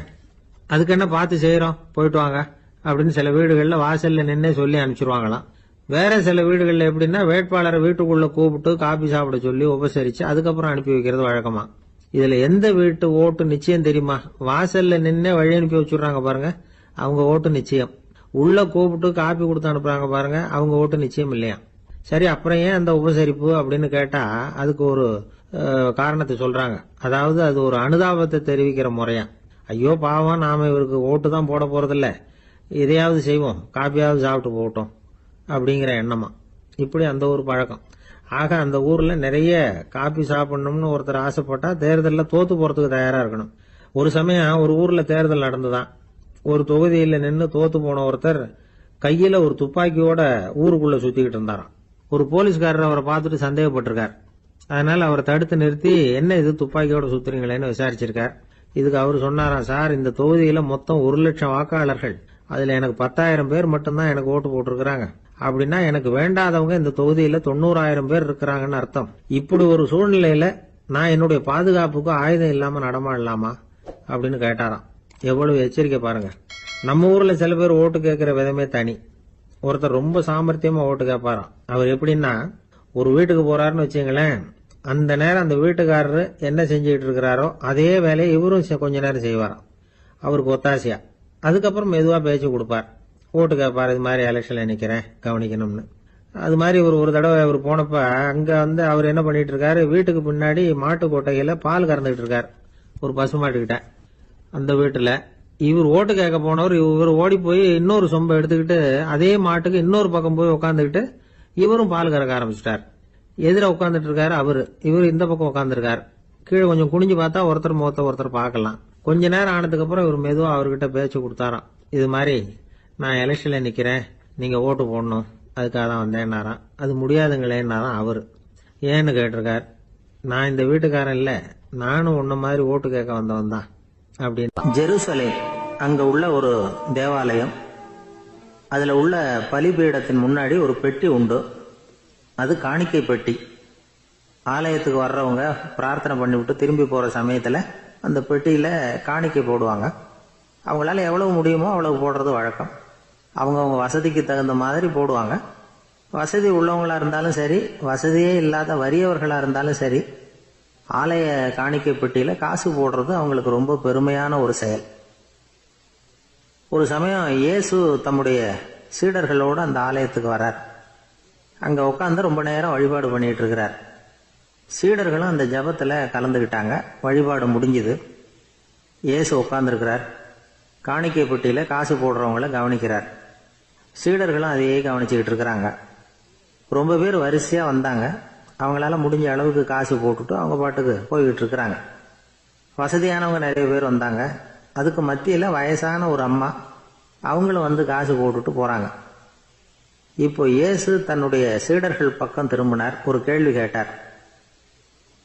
அதுக்கு என்ன பார்த்து செய்யறோம், போயிட்டு வாங்க அப்படின்னு சில வீடுகள்ல வாசல்ல நின்னே சொல்லி அனுப்பிச்சிருவாங்களாம். வேற சில வீடுகள்ல எப்படின்னா வேட்பாளரை வீட்டுக்குள்ள கூப்பிட்டு காபி சாப்பிட சொல்லி உபசரிச்சு அதுக்கப்புறம் அனுப்பி வைக்கிறது வழக்கமா. இதுல எந்த வீட்டு ஓட்டு நிச்சயம் தெரியுமா? வாசல்ல நின்னே வழி அனுப்பி வச்சுடுறாங்க பாருங்க, அவங்க ஓட்டு நிச்சயம். உள்ள கூப்பிட்டு காப்பி கொடுத்து அனுப்புறாங்க பாருங்க, அவங்க ஓட்டு நிச்சயம் இல்லையா. சரி, அப்புறம் ஏன் அந்த உபசரிப்பு அப்படின்னு கேட்டா அதுக்கு ஒரு காரணத்தை சொல்றாங்க. அதாவது அது ஒரு அனுதாபத்தை தெரிவிக்கிற முறையா. ஐயோ பாவம், நாம இவருக்கு ஓட்டு தான் போட போறதில்ல, எதையாவது செய்வோம், காப்பியாவது சாப்பிட்டு போட்டோம் அப்படிங்கிற எண்ணமா. இப்படி அந்த ஒரு பழக்கம். ஆக அந்த ஊர்ல நிறைய காப்பி சாப்பிடணும்னு ஒருத்தர் ஆசைப்பட்டா தேர்தலில் தோத்து போறதுக்கு தயாரா இருக்கணும். ஒரு சமயம் ஒரு ஊர்ல தேர்தல் நடந்துதான். ஒரு தொகுதியில நின்று தோத்து போன ஒருத்தர் கையில ஒரு துப்பாக்கியோட ஊருக்குள்ள சுத்திக்கிட்டு இருந்தாராம். ஒரு போலீஸ்காரர் அவரை பார்த்துட்டு சந்தேகப்பட்டிருக்கார். அதனால அவரை தடுத்து நிறுத்தி என்ன இது துப்பாக்கியோட சுத்துறீங்களேன்னு விசாரிச்சிருக்கார். இதுக்கு அவர் சொன்னாராம், சார் இந்த தொகுதியில மொத்தம் 1,00,000 வாக்காளர்கள், அதுல எனக்கு 10,000 பேர் மட்டும்தான் எனக்கு ஓட்டு போட்டிருக்கிறாங்க. அப்படின்னா எனக்கு வேண்டாதவங்க இந்த தொகுதியில 90,000 பேர் இருக்கிறாங்கன்னு அர்த்தம். இப்படி ஒரு சூழ்நிலையில நான் என்னுடைய பாதுகாப்புக்கு ஆயுதம் இல்லாம நடமாடலாமா அப்படின்னு கேட்டாராம். எவ்வளவு எச்சரிக்கை பாருங்க. நம்ம ஊர்ல சில பேர் ஓட்டு கேட்கிற விதமே தனி. ஒருத்தர் ரொம்ப சாமர்த்தியமா ஓட்டு கேட்பாராம். அவர் எப்படின்னா, ஒரு வீட்டுக்கு போறாருன்னு வச்சுங்களேன், அந்த நேரம் அந்த வீட்டுக்காரரு என்ன செஞ்சுக்கிட்டு இருக்கிறாரோ அதே வேலையை இவரும் கொஞ்ச நேரம் செய்வாராம், அவருக்கு ஒத்தாசையா. அதுக்கப்புறம் மெதுவா பேச்சு கொடுப்பார், ஓட்டு கேட்பார், இது மாதிரி எலெக்ஷன்ல நிக்கிறேன் கவனிக்கணும்னு. அது மாதிரி ஒரு தடவை அவர் போனப்ப அங்க வந்து அவர் என்ன பண்ணிட்டு இருக்காரு, வீட்டுக்கு பின்னாடி மாட்டு கொட்டையில பால் கறந்துகிட்டு இருக்காரு ஒரு பசுமாட்டுக்கிட்ட. அந்த வீட்டுல இவர் ஓட்டு கேட்க போனவர் இவர் ஓடி போய் இன்னொரு சொம்பை எடுத்துக்கிட்டு அதே மாட்டுக்கு இன்னொரு பக்கம் போய் உட்காந்துக்கிட்டு இவரும் பால் கறக்க ஆரம்பிச்சிட்டார். எதிர உட்காந்துட்டு இருக்காரு அவரு, இவர் இந்த பக்கம் உட்காந்துருக்காரு. கீழே கொஞ்சம் குனிஞ்சு பார்த்தா ஒருத்தர் முகத்தை ஒருத்தர் பார்க்கலாம். கொஞ்ச நேரம் ஆனதுக்கு அப்புறம் இவர் மெதுவா அவர்கிட்ட பேச்சு கொடுத்தாராம். இது மாதிரி நான் எலெக்ஷன்ல நிக்கிறேன், நீங்க ஓட்டு போடணும், அதுக்காக தான் வந்தேன்னாராம். அது முடியாதுங்களேன்னாராம் அவரு. ஏன்னு கேட்டிருக்கார். நான் இந்த வீட்டுக்காரன் இல்ல, நானும் உன்ன மாதிரி ஓட்டு கேட்க வந்தவன் தான் அப்படின்னு. ஜெருசலேம் அங்க உள்ள ஒரு தேவாலயம், அதுல உள்ள பலிபீடத்தின் முன்னாடி ஒரு பெட்டி உண்டு. அது காணிக்கை பெட்டி. ஆலயத்துக்கு வர்றவங்க பிரார்த்தனை பண்ணிவிட்டு திரும்பி போற சமயத்துல அந்த பெட்டியில காணிக்கை போடுவாங்க. அவங்களால எவ்வளவு முடியுமோ அவ்வளவு போடுறது வழக்கம். அவங்கவுங்க வசதிக்கு தகுந்த மாதிரி போடுவாங்க. வசதி உள்ளவங்களா இருந்தாலும் சரி, வசதியே இல்லாத வறியவர்களா இருந்தாலும் சரி, ஆலய காணிக்கை பெட்டியில காசு போடுறது அவங்களுக்கு ரொம்ப பெருமையான ஒரு செயல். ஒரு சமயம் இயேசு தம்முடைய சீடர்களோடு அந்த ஆலயத்துக்கு வர்றார். அங்க உட்காந்து ரொம்ப நேரம் வழிபாடு பண்ணிட்டு இருக்கிறார். சீடர்களும் அந்த ஜபத்துல கலந்துகிட்டாங்க. வழிபாடு முடிஞ்சுது. இயேசு உட்கார்ந்துருக்கிறார். காணிக்கை பெட்டியில காசு போடுறவங்கள கவனிக்கிறார். சீடர்களும் அதையே கவனிச்சுக்கிட்டு இருக்கிறாங்க. ரொம்ப பேர் வரிசையா வந்தாங்க. அவங்களால முடிஞ்ச அளவுக்கு காசு போட்டுட்டு அவங்க பாட்டுக்கு போய்கிட்டு இருக்கிறாங்க. வசதியானவங்க நிறைய பேர் வந்தாங்க. அதுக்கு மத்தியில வயசான ஒரு அம்மா, அவங்களும் வந்து காசு போட்டுட்டு போறாங்க. இப்போ இயேசு தன்னுடைய சீடர்கள் பக்கம் திரும்பினார். ஒரு கேள்வி கேட்டார்.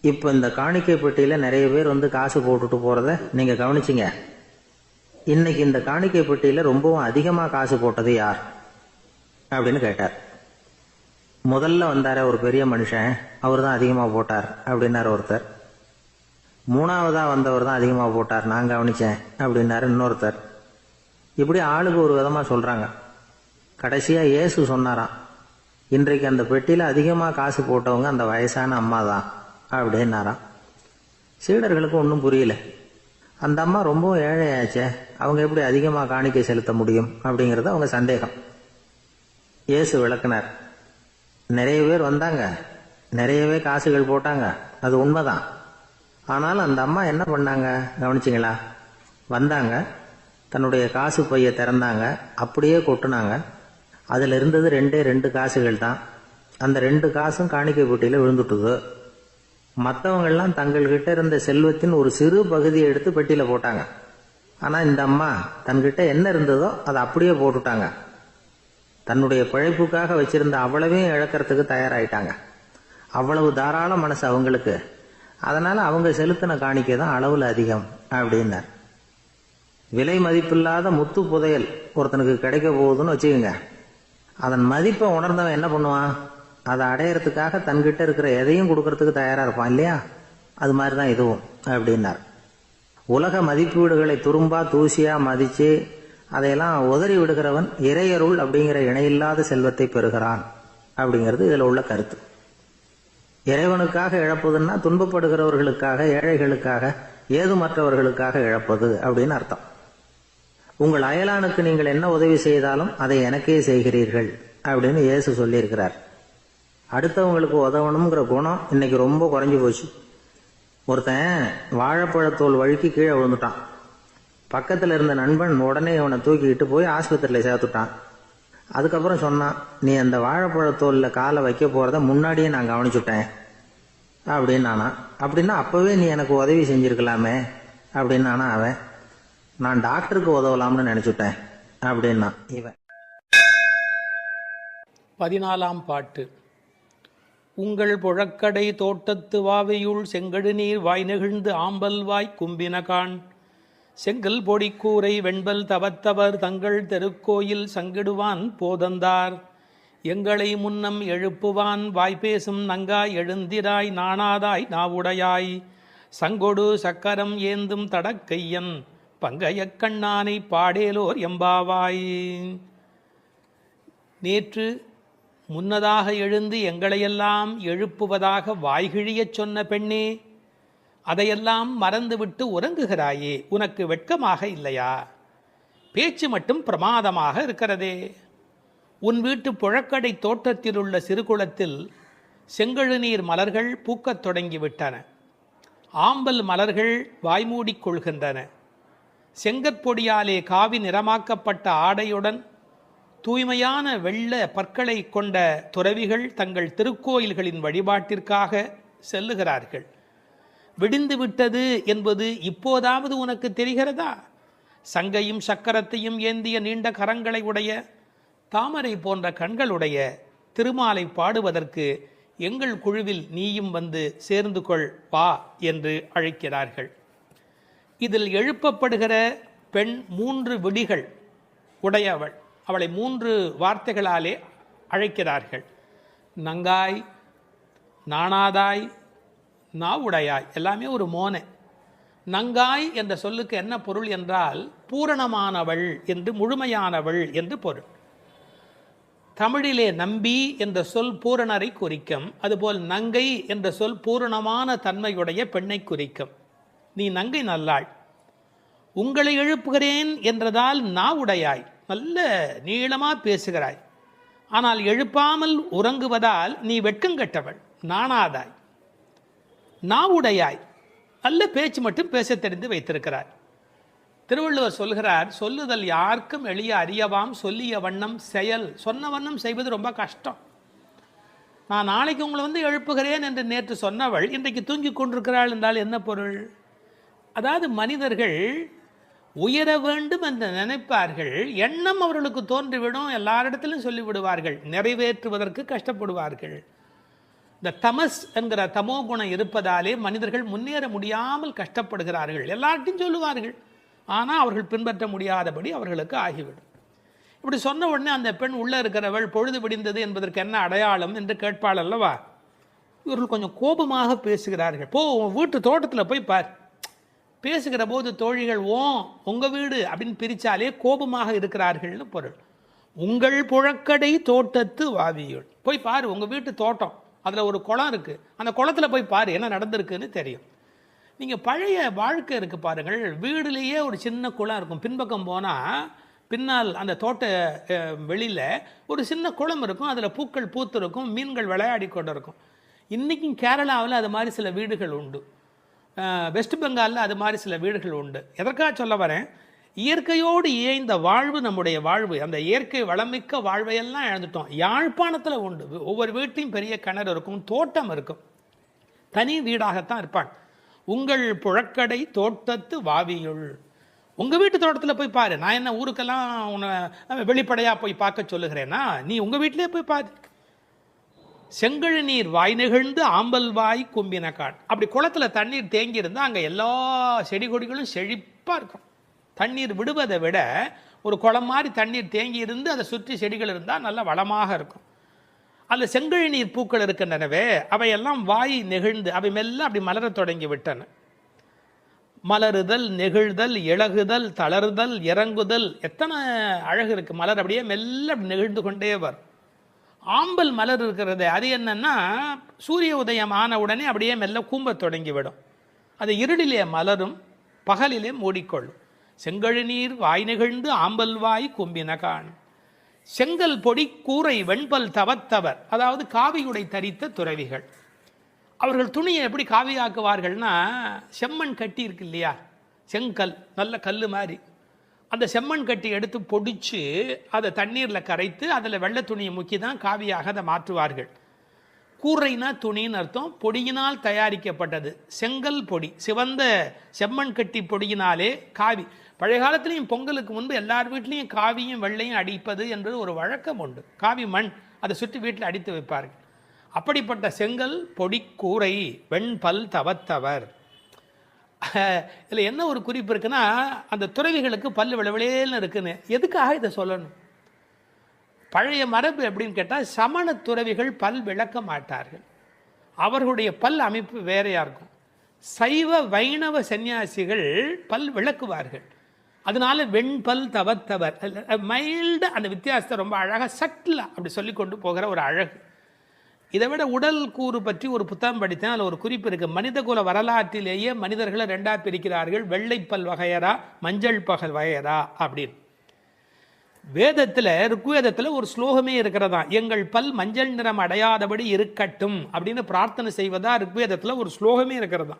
இப்போ இந்த காணிக்கை பெட்டியில நிறைய பேர் வந்து காசு போட்டுட்டு போறத நீங்க கவனிச்சிங்க. இன்னைக்கு இந்த காணிக்கை பெட்டியில ரொம்பவும் அதிகமா காசு போட்டது யார் அப்படின்னு கேட்டார். முதல்ல வந்தார ஒரு பெரிய மனுஷன், அவர் தான் அதிகமா போட்டார் அப்படின்னாரு ஒருத்தர். மூணாவதா வந்தவர் தான் அதிகமா போட்டார், நான் கவனிச்சேன் அப்படின்னாரு இன்னொருத்தர். இப்படி ஆளுக்கு ஒரு விதமா சொல்றாங்க. கடைசியா இயேசு சொன்னாராம், இன்றைக்கு அந்த பெட்டியில அதிகமா காசு போட்டவங்க அந்த வயசான அம்மா தான் அப்படின்னாராம். சீடர்களுக்கு ஒன்றும் புரியல. அந்த அம்மா ரொம்பவும் ஏழையாச்சே, அவங்க எப்படி அதிகமாக காணிக்கை செலுத்த முடியும் அப்படிங்கிறது அவங்க சந்தேகம். இயேசு விளக்குனார். நிறைய பேர் வந்தாங்க, நிறையவே காசுகள் போட்டாங்க, அது உண்மைதான். ஆனால் அந்த அம்மா என்ன பண்ணாங்க கவனிச்சிங்களா? வந்தாங்க, தன்னுடைய காசு பையை திறந்தாங்க, அப்படியே கொட்டுனாங்க. அதில் இருந்தது 2 காசுகள் தான். அந்த 2 காசும் காணிக்கை பெட்டியில் விழுந்துட்டுது. மற்றவங்கள்லாம் தங்கள்கிட்ட இருந்த செல்வத்தின் ஒரு சிறு பகுதியை எடுத்து பெட்டியில் போட்டாங்க. ஆனால் இந்த அம்மா தன்கிட்ட என்ன இருந்ததோ அதை அப்படியே போட்டுட்டாங்க. தன்னுடைய பிழைப்புக்காக வச்சிருந்த அவ்வளவையும் இழக்கிறதுக்கு தயாராயிட்டாங்க. அவ்வளவு தாராள மனசு அவங்களுக்கு. அதனால் அவங்க செலுத்தின காணிக்கை தான் அளவில் அதிகம் அப்படின்னார். விலை மதிப்பில்லாத முத்து புதையல் ஒருத்தனுக்கு கிடைக்க போகுதுன்னு வச்சுக்கோங்க. அதன் மதிப்பை உணர்ந்தவன் என்ன பண்ணுவான்? அதை அடையிறதுக்காக தன்கிட்ட இருக்கிற எதையும் கொடுக்கறதுக்கு தயாராக இருப்பான் இல்லையா? அது மாதிரி தான் இதுவும் அப்படின்னார். உலக மதிப்பீடுகளை துரும்பா தூசியா மதித்து அதையெல்லாம் உதறி விடுகிறவன் இறையருள் அப்படிங்கிற இணையில்லாத செல்வத்தை பெறுகிறான் அப்படிங்கிறது இதில் உள்ள கருத்து. இறைவனுக்காக இழப்பதுன்னா துன்பப்படுகிறவர்களுக்காக, ஏழைகளுக்காக, ஏதுமற்றவர்களுக்காக இழப்பது அப்படின்னு அர்த்தம். உங்கள் அயலானுக்கு நீங்கள் என்ன உதவி செய்தாலும் அதை எனக்கே செய்கிறீர்கள் அப்படின்னு இயேசு சொல்லியிருக்கிறார். அடுத்தவங்களுக்கு உதவணுங்கிற குணம் இன்னைக்கு ரொம்ப குறைஞ்சி போச்சு. ஒருத்தன் வாழைப்பழத்தோல் வழுக்கி கீழே விழுந்துட்டான். பக்கத்தில் இருந்த நண்பன் உடனே அவனை தூக்கிக்கிட்டு போய் ஆஸ்பத்திரியில் சேர்த்துட்டான். அதுக்கப்புறம் சொன்னான், நீ அந்த வாழைப்பழத்தோலில் காலை வைக்க போகிறத முன்னாடியே நான் கவனிச்சுட்டேன் அப்படின்னானா. அப்படின்னா அப்போவே நீ எனக்கு உதவி செஞ்சுருக்கலாமே அப்படின்னானா அவன். நான் டாக்டருக்கு உதவலாம்னு நினச்சிட்டேன் அப்படின்னா இவன். 14ஆம் பாட்டு. உங்கள் புழக்கடை தோட்டத்து வாவையுள் செங்கடு நீர் வாய் நெகிழ்ந்து ஆம்பல் வாய் கும்பினகான் செங்கல் பொடிக்கூரை வெண்பல் தவத்தவர் தங்கள் தெருக்கோயில் சங்கிடுவான் போதந்தார் எங்களை முன்னம் எழுப்புவான் வாய்பேசும் நங்காய் எழுந்திராய் நாணாதாய் நாவுடையாய் சங்கொடு சக்கரம் ஏந்தும் தடக்கையன் பங்கையக் கண்ணானை பாடேலோர் எம்பாவாய். நேற்று முன்னதாக எழுந்து எங்களையெல்லாம் எழுப்புவதாக வாய்கிழியச் சொன்ன பெண்ணே, அதையெல்லாம் மறந்துவிட்டு உறங்குகிறாயே, உனக்கு வெட்கமாக இல்லையா? பேச்சு மட்டும் பிரமாதமாக இருக்கிறதே. உன் வீட்டு புழக்கடை தோட்டத்தில் உள்ள சிறுகுளத்தில் செங்கழுநீர் மலர்கள் பூக்கத் தொடங்கிவிட்டன. ஆம்பல் மலர்கள் வாய்மூடிக் கொள்கின்றன. செங்கற்பொடியாலே காவி நிறமாக்கப்பட்ட ஆடையுடன் தூய்மையான வெள்ள பற்களை கொண்ட துறவிகள் தங்கள் திருக்கோயில்களின் வழிபாட்டிற்காக செல்லுகிறார்கள். விடிந்து விட்டது என்பது இப்போதாவது உனக்கு தெரிகிறதா? சங்கையும் சக்கரத்தையும் ஏந்திய நீண்ட கரங்களை உடைய, தாமரை போன்ற கண்களுடைய திருமாலை பாடுவதற்கு எங்கள் குழுவில் நீயும் வந்து சேர்ந்து கொள் வா என்று அழைக்கிறார்கள். இதில் எழுப்பப்படுகிற பெண் 3 விடிகள் உடையவள். அவளை 3 வார்த்தைகளாலே அழைக்கிறார்கள். நங்காய், நாணாதாய், நாவுடையாய், எல்லாமே ஒரு மோனை. நங்காய் என்ற சொல்லுக்கு என்ன பொருள் என்றால் பூரணமானவள் என்று, முழுமையானவள் என்று பொருள். தமிழிலே நம்பி என்ற சொல் பூரணரை குறிக்கும். அதுபோல் நங்கை என்ற சொல் பூரணமான தன்மையுடைய பெண்ணை குறிக்கும். நீ நங்கை நல்லாள். உங்களை எழுப்புகிறேன் என்றதால் நாவுடையாய், நல்ல நீளமா பேசுகிறாய். ஆனால் எழுப்பாமல் உறங்குவதால் நீ வெட்கங்கெட்டவள், நாணாதாய். நாவுடையாய், நல்ல பேச்சு மட்டும் பேச தெரிந்து வைத்திருக்கிறார். திருவள்ளுவர் சொல்கிறார், சொல்லுதல் யாருக்கும் எளிய அறியவாம் சொல்லிய வண்ணம் செயல். சொன்ன வண்ணம் செய்வது ரொம்ப கஷ்டம். நான் நாளைக்கு உங்களை வந்து எழுப்புகிறேன் என்று நேற்று சொன்னவள் இன்றைக்கு தூங்கி கொண்டிருக்கிறாள் என்றால் என்ன பொருள்? அதாவது மனிதர்கள் உயர வேண்டும் என்று நினைப்பார்கள், எண்ணம் அவர்களுக்கு தோன்றிவிடும், எல்லாரிடத்திலும் சொல்லிவிடுவார்கள், நிறைவேற்றுவதற்கு கஷ்டப்படுவார்கள். இந்த தமஸ் என்கிற தமோ குணம் இருப்பதாலே மனிதர்கள் முன்னேற முடியாமல் கஷ்டப்படுகிறார்கள். எல்லார்ட்டையும் சொல்லுவார்கள், ஆனால் அவர்கள் பின்பற்ற முடியாதபடி அவர்களுக்கு ஆகிவிடும். இப்படி சொன்ன உடனே அந்த பெண் உள்ளே இருக்கிறவள் பொழுது விடிந்தது என்பதற்கு என்ன அடையாளம் என்று கேட்பாள் அல்லவா? இவர்கள் கொஞ்சம் கோபமாக பேசுகிறார்கள். போ, வீட்டு தோட்டத்தில் போய் பார். பேசுகிற போது தோழிகள் உங்கள் வீடு அப்படின்னு பிரித்தாலே கோபமாக இருக்கிறார்கள்னு பொருள். உங்கள் புழக்கடை தோட்டத்து வாவியுள், போய் பாரு, உங்கள் வீட்டு தோட்டம், அதில் ஒரு குளம் இருக்குது, அந்த குளத்தில் போய் பாரு என்ன நடந்திருக்குன்னு தெரியும். நீங்கள் பழைய வாழ்க்கை இருக்குது பாருங்கள். வீடுலேயே ஒரு சின்ன குளம் இருக்கும். பின்பக்கம் போனால் பின்னால் அந்த தோட்ட வெளியில் ஒரு சின்ன குளம் இருக்கும். அதில் பூக்கள் பூத்து இருக்கும், மீன்கள் விளையாடி கொண்டு இருக்கும். இன்றைக்கும் கேரளாவில் அது மாதிரி சில வீடுகள் உண்டு. வெஸ்ட் பெங்காலில் அது மாதிரி சில வீடுகள் உண்டு. எதற்காக சொல்ல வரேன், இயற்கையோடு இயைந்த வாழ்வு நம்முடைய வாழ்வு. அந்த இயற்கை வளமிக்க வாழ்வையெல்லாம் இழந்துட்டோம். யாழ்ப்பாணத்தில் உண்டு. ஒவ்வொரு வீட்டையும் பெரிய கிணறு இருக்கும், தோட்டம் இருக்கும், தனி வீடாகத்தான் இருப்பாங்க. உங்கள் புழக்கடை தோட்டத்து வாவியுள். உங்கள் வீட்டு தோட்டத்தில் போய் பாரு. நான் என்ன ஊருக்கெல்லாம் உன்னை வெளிப்படையாக போய் பார்க்க சொல்லுகிறேன்னா, நீ உங்கள் வீட்டிலே போய் பாரு. செங்கழு நீர் வாய் நெகிழ்ந்து ஆம்பல் வாய் கும்பினக்கான். அப்படி குளத்தில் தண்ணீர் தேங்கி இருந்தால் அங்கே எல்லா செடி கொடிகளும் செழிப்பாக இருக்கும். தண்ணீர் விடுவதை விட ஒரு குளம் மாதிரி தண்ணீர் தேங்கி இருந்து அதை சுற்றி செடிகள் இருந்தால் நல்ல வளமாக இருக்கும். அந்த செங்கழு நீர் பூக்கள் இருக்கின்றனவே, அவையெல்லாம் வாய் நெகிழ்ந்து அவை மெல்ல அப்படி மலர தொடங்கி விட்டன. மலருதல், நெகிழ்தல், இழகுதல், தளருதல், இறங்குதல், எத்தனை அழகு இருக்கு. மலர் அப்படியே மெல்ல அப்படி நெகிழ்ந்து கொண்டே வரும். ஆம்பல் மலர் இருக்கிறது, அது என்னன்னா சூரிய உதயம் ஆன உடனே அப்படியே மெல்ல கூம்பத் தொடங்கிவிடும். அது இருளிலே மலரும், பகலிலே மூடிக்கொள்ளும். செங்கழு நீர் வாய் நெகிழ்ந்து ஆம்பல் வாய் கும்பினகான். செங்கல் பொடி கூரை வெண்பல் தவத்தவர், அதாவது காவியுடை தரித்த துறவிகள். அவர்கள் துணியை எப்படி காவியாக்குவார்கள்னா, செம்மண் கட்டி இருக்கு இல்லையா, செங்கல், நல்ல கல் மாதிரி, அந்த செம்மண் கட்டி எடுத்து பொடிச்சு அதை தண்ணீரில் கரைத்து அதில் வெள்ளை துணியை முக்கி தான் காவியாக அதை மாற்றுவார்கள். கூரைனா துணின்னு அர்த்தம். பொடியினால் தயாரிக்கப்பட்டது செங்கல் பொடி, சிவந்த செம்மண் கட்டி பொடியினாலே காவி. பழைய காலத்திலையும் பொங்கலுக்கு முன்பு எல்லார் வீட்லேயும் காவியும் வெள்ளையும் அடிப்பது என்பது ஒரு வழக்கம் உண்டு. காவி மண் அதை சுற்றி வீட்டில் அடித்து வைப்பார்கள். அப்படிப்பட்ட செங்கல் பொடி கூரை வெண்பல் தவத்தவர். இதில் என்ன ஒரு குறிப்பு இருக்குன்னா, அந்த துறவிகளுக்கு பல்லு விளவிலேன்னு இருக்குன்னு. எதுக்காக இதை சொல்லணும்? பழைய மரபு எப்படின்னு கேட்டால், சமண துறவிகள் பல் விளக்க மாட்டார்கள். அவர்களுடைய பல் அமைப்பு வேறையாக இருக்கும். சைவ வைணவ சன்னியாசிகள் பல் விளக்குவார்கள். அதனால வெண்பல் தவத்தவர், மைல்டு, அந்த வித்தியாசத்தை ரொம்ப அழகாக சட்டிலாக அப்படி சொல்லி கொண்டு போகிற ஒரு அழகு. இதை விட உடல் கூறு பற்றி ஒரு புத்தகம் படித்தேன். அதில் ஒரு குறிப்பு இருக்குது. மனித குல வரலாற்றிலேயே மனிதர்களை ரெண்டாக பிரிக்கிறார்கள், வெள்ளைப்பல் வகையரா மஞ்சள் பகல் வகையரா அப்படின்னு. வேதத்தில், ருக்வேதத்தில் ஒரு ஸ்லோகமே இருக்கிறதா, எங்கள் பல் மஞ்சள் நிறம் அடையாதபடி இருக்கட்டும் அப்படின்னு பிரார்த்தனை செய்வதா ருக்வேதத்தில் ஒரு ஸ்லோகமே இருக்கிறதா.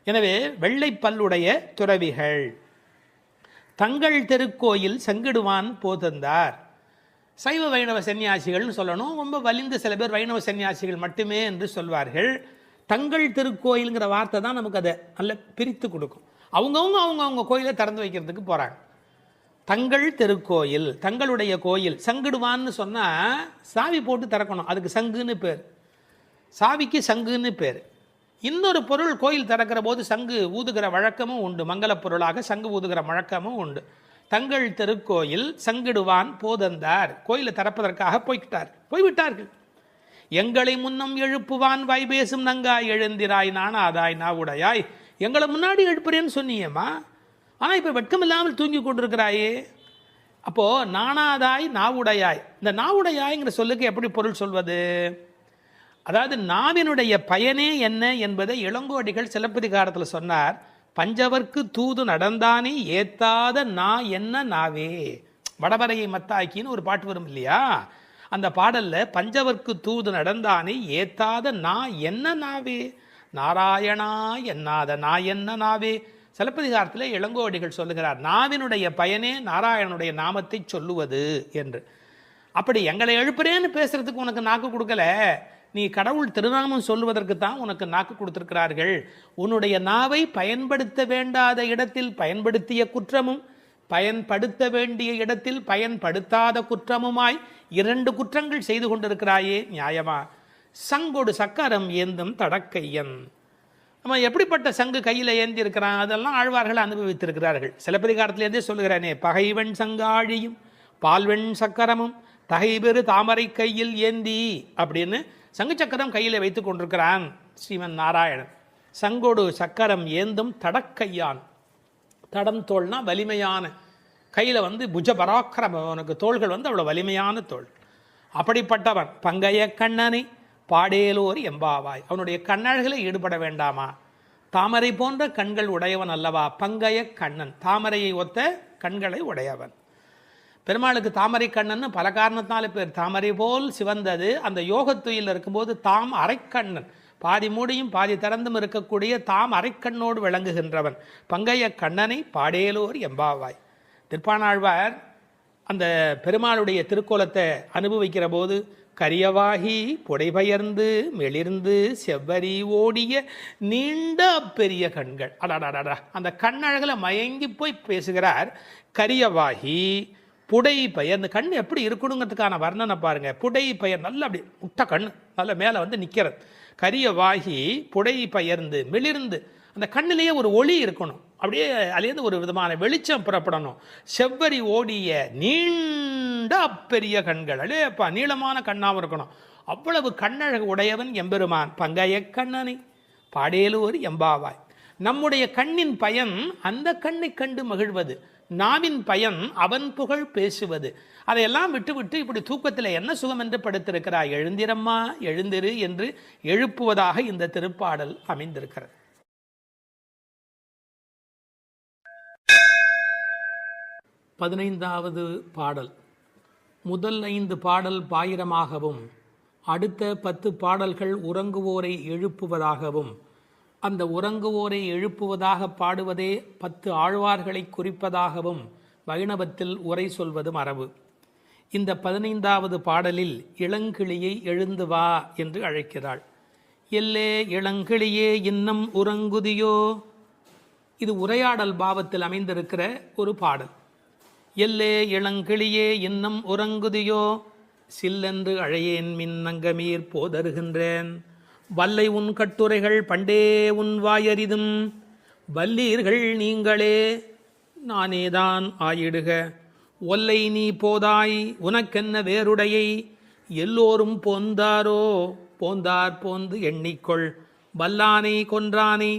எனவே வெள்ளைப்பல்லுடைய துறவிகள் தங்கள் திருக்கோயில் செங்கிடுவான் போதந்தார். சைவ வைணவ சன்னியாசிகள்னு சொல்லணும். ரொம்ப வலிந்து சில பேர் வைணவ சன்னியாசிகள் மட்டுமே என்று சொல்வார்கள். தங்கள் திருக்கோயிலுங்கிற வார்த்தை தான் நமக்கு அதை நல்ல பிரித்து கொடுக்கும். அவங்கவுங்க கோயிலை திறந்து வைக்கிறதுக்கு போகிறாங்க. தங்கள் திருக்கோயில், தங்களுடைய கோயில். சங்கிடுவான்னு சொன்னால் சாவி போட்டு திறக்கணும், அதுக்கு சங்குன்னு பேர். சாவிக்கு சங்குன்னு பேர். இன்னொரு பொருள் கோயில் திறக்கிற போது சங்கு ஊதுகிற வழக்கமும் உண்டு. மங்கள பொருளாக சங்கு ஊதுகிற வழக்கமும் உண்டு. தங்கள் திருக்கோயில் சங்கிடுவான் போதந்தார். கோயிலை திறப்பதற்காக போய்விட்டார்கள். எங்களை முன்னம் எழுப்புவான் வாய்பேசும் நங்காய் எழுந்திராய் நானாதாய் நாவுடையாய். எங்களை முன்னாடி எழுப்புறேன்னு சொன்னியம்மா, ஆனால் இப்போ வெட்கம் இல்லாமல் தூங்கி கொண்டிருக்கிறாயே. அப்போது நானாதாய் நாவுடையாய், இந்த நாவுடையாய்ங்கிற சொல்லுக்கு எப்படி பொருள் சொல்வது? அதாவது நாவினுடைய பயனே என்ன என்பதை இளங்கோடிகள் சிலப்பதிகாரத்தில் சொன்னார். பஞ்சவர்க்கு தூது நடந்தானே ஏத்தாத நா என்ன நாவே. வடவரையை மத்தாக்கின்னு ஒரு பாட்டு வரும் இல்லையா, அந்த பாடல்ல பஞ்சவர்க்கு தூது நடந்தானே ஏத்தாத நா என்ன நாவே, நாராயணா என்னாத நா என்ன நாவே. சிலப்பதிகாரத்தில் இளங்கோடிகள் சொல்லுகிறார், நாவினுடைய பயனே நாராயணனுடைய நாமத்தை சொல்லுவது என்று. அப்படி எங்களை எழுப்புறேன்னு பேசுறதுக்கு உனக்கு நாக்கு கொடுக்கல, நீ கடவுள் திருநாமம் சொல்லுவதற்கு தான் உனக்கு நாக்கு கொடுத்திருக்கிறார்கள். உன்னுடைய நாவை பயன்படுத்த வேண்டாத இடத்தில் பயன்படுத்திய குற்றமும், பயன்படுத்த வேண்டிய இடத்தில் பயன்படுத்தாத குற்றமுமாய் 2 குற்றங்கள் செய்து கொண்டிருக்கிறாயே, நியாயமா? சங்கொடு சக்கரம் ஏந்தும் தடக்கையன். நம்ம எப்படிப்பட்ட சங்கு கையில் ஏந்தி இருக்கிறான், அதெல்லாம் ஆழ்வார்கள் அனுபவித்திருக்கிறார்கள். சிலப்பதிகாரத்திலேருந்தே சொல்லுகிறானே, பகைவன் சங்காழியும் பால்வெண் சக்கரமும் தகைபெரு தாமரை கையில் ஏந்தி அப்படின்னு சங்கு சக்கரம் கையில் வைத்து கொண்டிருக்கிறான் ஸ்ரீமன் நாராயணன். சங்கோடு சக்கரம் ஏந்தும் தடக்கையான். தடம் தோள்னா வலிமையான, கையில் புஜ பராக்கிரம, உனக்கு தோள்கள் அவ்வளோ வலிமையான தோள். அப்படிப்பட்டவன் பங்கைய கண்ணனை பாடேலோர் எம்பாவாய். அவனுடைய கண்ணழகில் ஈடுபட வேண்டாமா? தாமரை போன்ற கண்கள் உடையவன் அல்லவா பங்கைய கண்ணன், தாமரையை ஒத்த கண்களை உடையவன். பெருமாளுக்கு தாமரை கண்ணன் பல காரணத்தினால பேர். தாமரை போல் சிவந்தது அந்த யோகத்துயில் இருக்கும்போது தாம் அரைக்கண்ணன், பாதி மூடியும் பாதி திறந்தும் இருக்கக்கூடிய தாம் அரைக்கண்ணோடு விளங்குகின்றவன். பங்கைய கண்ணனை பாடேலோர் எம்பாவாய். திருப்பாணாழ்வார் அந்த பெருமாளுடைய திருக்கோலத்தை அனுபவிக்கிற போது கரியவாகி புடைபெயர்ந்து மெளிர்ந்து செவ்வரி ஓடிய நீண்ட பெரிய கண்கள், அடாடாடா அந்த கண்ணழகில் மயங்கி போய் பேசுகிறார். கரியவாகி புடை பெயர்ந்து, கண் எப்படி இருக்கணுங்கிறதுக்கான வர்ணனை பாருங்க. புடை பெயர் நல்ல அப்படி முட்டை கண் நல்ல மேலே வந்து நிற்கிறது. கரியவாகி புடை பெயர்ந்து மெளிர்ந்து, அந்த கண்ணிலேயே ஒரு ஒளி இருக்கணும், அப்படியே அதுலேருந்து ஒரு விதமான வெளிச்சம் புறப்படணும். செவ்வரி ஓடிய நீண்ட பெரிய கண்கள், அடேப்பா நீளமான கண்ணாகவும் இருக்கணும். அவ்வளவு கண்ணழகு உடையவன் எம்பெருமான். பங்கைய கண்ணனை பாடேலோர் எம்பாவாய். நம்முடைய கண்ணின் பயன் அந்த கண்ணை கண்டு மகிழ்வது, நாவின் பயன் அவன் புகழ் பேசுவது. அதையெல்லாம் விட்டுவிட்டு இப்படி தூக்கத்தில் என்ன சுகம் என்று படுத்திருக்கிறாய், எழுந்திரம்மா எழுந்திரு என்று எழுப்புவதாக இந்த திருப்பாடல் அமைந்திருக்கிறது. 15வது பாடல். முதல் 5 பாடல் பாயிரமாகவும் அடுத்த 10 பாடல்கள் உறங்குவோரை எழுப்புவதாகவும், அந்த உறங்குவோரை எழுப்புவதாக பாடுவதே 10 ஆழ்வார்களை குறிப்பதாகவும் வைணவத்தில் உரை சொல்வது மரபு. இந்த 15வது பாடலில் இளங்கிளியை எழுந்து வா என்று அழைக்கிறாள். எல்லே இளங்கிளியே இன்னம் உறங்குதியோ. இது உரையாடல் பாவத்தில் அமைந்திருக்கிற ஒரு பாடல். எல்லே இளங்கிளியே இன்னம் உறங்குதியோ, சில்லென்று அழையேன் மின்னங்கமீர் போதருகின்றேன். வல்லை உன் கட்டுரைகள் பண்டே உன் வாயறிதும், வல்லீர்கள் நீங்களே நானேதான் ஆயிடுக. ஒல்லை நீ போதாய் உனக்கென்ன வேறுடையை, எல்லோரும் போந்தாரோ போந்தார் போந்து எண்ணிக்கொள். வல்லானை கொன்றானை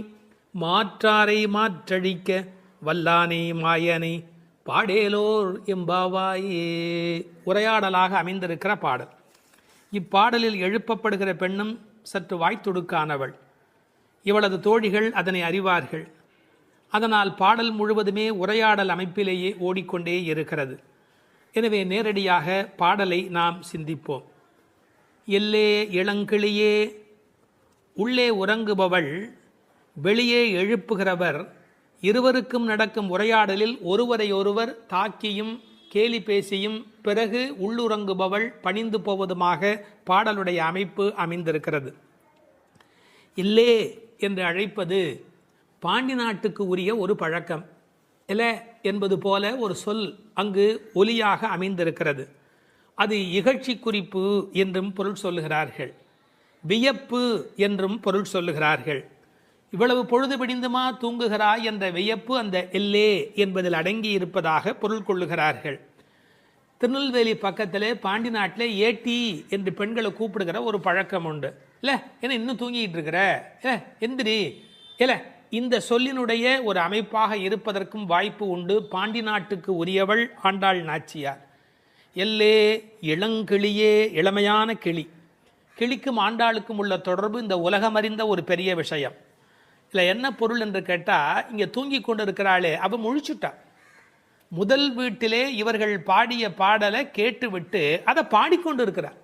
மாற்றாரை மாற்றழிக்க, வல்லானை மாயனை பாடேலோர் எம்பாவாயே. உரையாடலாக அமைந்திருக்கிற பாடல். இப்பாடலில் எழுப்பப்படுகிற பெண்ணும் சற்று வாய்த்துடுக்கானவள். இவளது தோழிகள் அதனை அறிவார்கள். அதனால் பாடல் முழுவதுமே உரையாடல் அமைப்பிலேயே ஓடிக்கொண்டே இருக்கிறது. எனவே நேரடியாக பாடலை நாம் சிந்திப்போம். எல்லே இளங்கிளியே, உள்ளே உறங்குபவள், வெளியே எழுப்புகிறவர், இருவருக்கும் நடக்கும் உரையாடலில் ஒருவரையொருவர் தாக்கியும் கேலி பேசியும் பிறகு உள்ளுறங்குபவள் பணிந்து போவதுமாக பாடலுடைய அமைப்பு அமைந்திருக்கிறது. இல்லே என்று அழைப்பது பாண்டி நாட்டுக்கு உரிய ஒரு பழக்கம். இல என்பது போல ஒரு சொல் அங்கு ஒலியாக அமைந்திருக்கிறது. அது இகழ்ச்சி குறிப்பு என்றும் பொருள் சொல்லுகிறார்கள், வியப்பு என்றும் பொருள் சொல்லுகிறார்கள். இவ்வளவு பொழுது பிடிந்துமா தூங்குகிறாய் என்ற வியப்பு அந்த எல்லே என்பதில் அடங்கி இருப்பதாக பொருள் கொள்ளுகிறார்கள். திருநெல்வேலி பக்கத்தில் பாண்டி நாட்டில் ஏட்டி என்று பெண்களை கூப்பிடுகிற ஒரு பழக்கம் உண்டு. இல்லை ஏன்னா இன்னும் தூங்கிட்டு இருக்கிற, இல்லை எந்திரி, இல்லை இந்த சொல்லினுடைய ஒரு அமைப்பாக இருப்பதற்கும் வாய்ப்பு உண்டு. பாண்டி நாட்டுக்கு உரியவள் ஆண்டாள் நாச்சியார். எல்லே இளங்கிளியே, இளமையான கிளி. கிளிக்கும் ஆண்டாளுக்கும் உள்ள தொடர்பு இந்த உலகமறிந்த ஒரு பெரிய விஷயம். இல்லை என்ன பொருள் என்று கேட்டால், இங்கே தூங்கி கொண்டு இருக்கிறாளே அவள் முழிச்சுட்டா. முதல் வீட்டிலே இவர்கள் பாடிய பாடலை கேட்டுவிட்டு அதை பாடிக்கொண்டு இருக்கிறார்.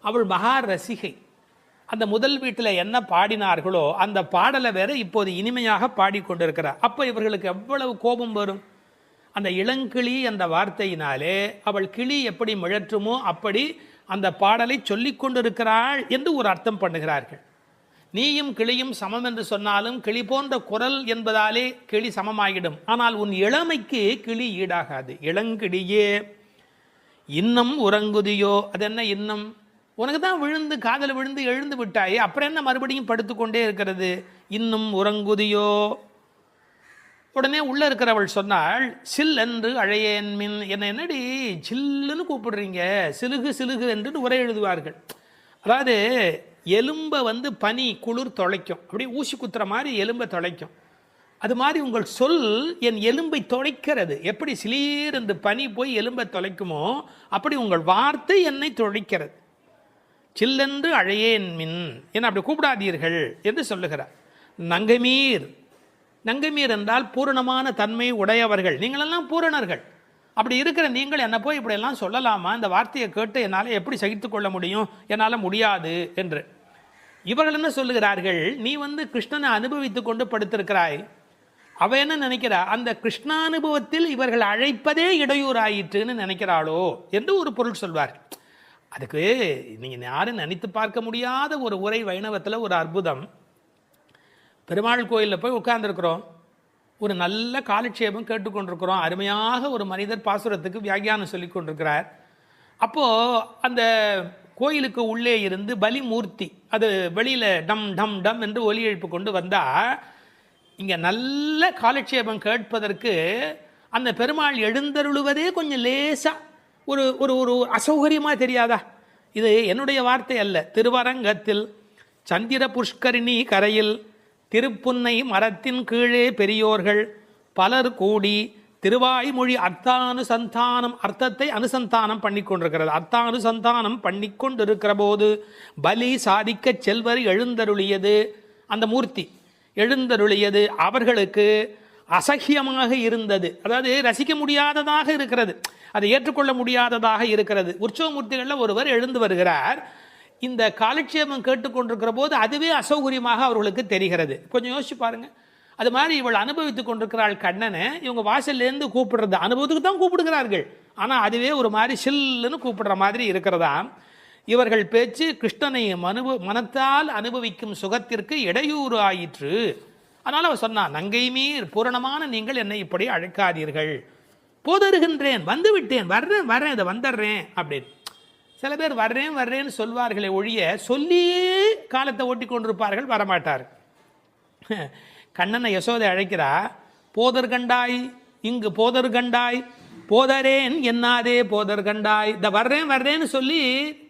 அவள் மகா ரசிகை. அந்த முதல் வீட்டில் என்ன பாடினார்களோ அந்த பாடலை வேற இப்போது இனிமையாக பாடிக்கொண்டிருக்கிறார். அப்போ இவர்களுக்கு எவ்வளவு கோபம் வரும். அந்த இளங்கிளி என்ற வார்த்தையினாலே அவள் கிளி எப்படி மிழற்றுமோ அப்படி அந்த பாடலை சொல்லிக் கொண்டிருக்கிறாள் என்று ஒரு அர்த்தம் பண்ணுகிறார்கள். நீயும் கிளியும் சமம் என்று சொன்னாலும் கிளி போன்ற குரல் என்பதாலே கிளி சமமாகிடும். ஆனால் உன் இளமைக்கு கிளி ஈடாகாது. இளங்கிளியே இன்னும் உறங்குதியோ, அது என்ன இன்னும்? உனக்கு தான் விழுந்து காதல் விழுந்து எழுந்து விட்டாயே, அப்புறம் என்ன மறுபடியும் படுத்துக்கொண்டே இருக்கிறது? இன்னும் உறங்குதியோ. உடனே உள்ள இருக்கிறவள் சொன்னாள், சில் என்று அழையேன் மின். என்னடி சில்லுன்னு கூப்பிடுறீங்க, சிலுகு சிலுகு என்று உரை எழுதுவார்கள். அதாவது எலும்பை பனி குளிர் தொலைக்கும், அப்படியே ஊசி குத்துற மாதிரி எலும்பை தொலைக்கும். அது மாதிரி உங்கள் சொல் என் எலும்பை தொலைக்கிறது. எப்படி சிலீர் என்று பனி போய் எலும்பை தொலைக்குமோ அப்படி உங்கள் வார்த்தை என்னை தொலைக்கிறது. சில்லென்று அழையேன் மின், என்ன அப்படி கூப்பிடாதீர்கள் என்று சொல்லுகிறார். நங்கைமீர் நங்கைமீர் என்றால் பூரணமான தன்மை உடையவர்கள், நீங்களெல்லாம் பூரணர்கள். அப்படி இருக்கிற நீங்கள் என்ன போய் இப்படியெல்லாம் சொல்லலாமா? இந்த வார்த்தையை கேட்டு என்னால் எப்படி சகித்து கொள்ள முடியும்? என்னால் முடியாது என்று. இவர்கள் என்ன சொல்லுகிறார்கள், நீ கிருஷ்ணனை அனுபவித்து கொண்டு படுத்திருக்கிறாய். அவ என்ன நினைக்கிறா, அந்த கிருஷ்ணானுபவத்தில் இவர்கள் அழைப்பதே இடையூறாயிற்றுன்னு நினைக்கிறாளோ என்று ஒரு பொருள் சொல்வார். அதுக்கு நீங்கள் யாரும் நினைத்து பார்க்க முடியாத ஒரு உரை வைணவத்தில் ஒரு அற்புதம். பெருமாள் கோயிலில் போய் உட்கார்ந்துருக்கிறோம், ஒரு நல்ல காலட்சேபம் கேட்டுக்கொண்டிருக்கிறோம். அருமையாக ஒரு மனிதர் பாசுரத்துக்கு வியாக்கியானம் சொல்லி கொண்டிருக்கிறார். அப்போது அந்த கோயிலுக்கு உள்ளே இருந்து பலிமூர்த்தி அது வெளியில் டம் டம் டம் என்று ஒலி எழுப்பு கொண்டு வந்தால், இங்கே நல்ல காலட்சேபம் கேட்பதற்கு அந்த பெருமாள் எழுந்தருளுவதே கொஞ்சம் லேசாக ஒரு ஒரு ஒரு அசௌகரியமாக தெரியாதா? இது என்னுடைய வார்த்தை அல்ல. திருவரங்கத்தில் சந்திர புஷ்கரிணி கரையில் திருப்புன்னை மரத்தின் கீழே பெரியோர்கள் பலர் கூடி திருவாய்மொழி அர்த்தானுசந்தானம், அர்த்தத்தை அனுசந்தானம் பண்ணி கொண்டிருக்கிறது. அர்த்தானுசந்தானம் பண்ணி கொண்டிருக்கிற போது பலி சாதிக்க செல்வர் எழுந்தருளியது, அந்த மூர்த்தி எழுந்தருளியது அவர்களுக்கு அசகியமாக இருந்தது. அதாவது ரசிக்க முடியாததாக இருக்கிறது, அதை ஏற்றுக்கொள்ள முடியாததாக இருக்கிறது. உற்சவமூர்த்திகளில் ஒருவர் எழுந்து வருகிறார். இந்த காலட்சேபம் கேட்டுக்கொண்டிருக்கிற போது அதுவே அசௌகரியமாக அவர்களுக்கு தெரிகிறது. கொஞ்சம் யோசிச்சு பாருங்க. அது மாதிரி இவள் அனுபவித்து கொண்டிருக்கிறாள் கண்ணனை. இவங்க வாசல்லேருந்து கூப்பிடுறது அனுபவத்துக்கு தான் கூப்பிடுகிறார்கள், ஆனால் அதுவே ஒரு மாதிரி சில்லுன்னு கூப்பிடுற மாதிரி இருக்கிறதா. இவர்கள் பேச்சு கிருஷ்ணனை மனத்தால் அனுபவிக்கும் சுகத்திற்கு இடையூறு ஆயிற்று. அதனால் அவள் சொன்னான், நங்கை மீர் பூரணமான நீங்கள் என்னை இப்படி அழைக்காதீர்கள். போதருகின்றேன், வந்து விட்டேன், வர்றேன் வர்றேன், இதை வந்துடுறேன் அப்படின்னு. சில பேர் வர்றேன் வர்றேன்னு சொல்வார்களே ஒழிய சொல்லியே காலத்தை ஓட்டி கொண்டிருப்பார்கள், வரமாட்டார். கண்ணனை யசோதை அழைக்கிறா, போதர் கண்டாய் இங்கு போதர் கண்டாய், போதரேன் என்னாதே போதர் கண்டாய். இந்த வர்றேன் வர்றேன்னு சொல்லி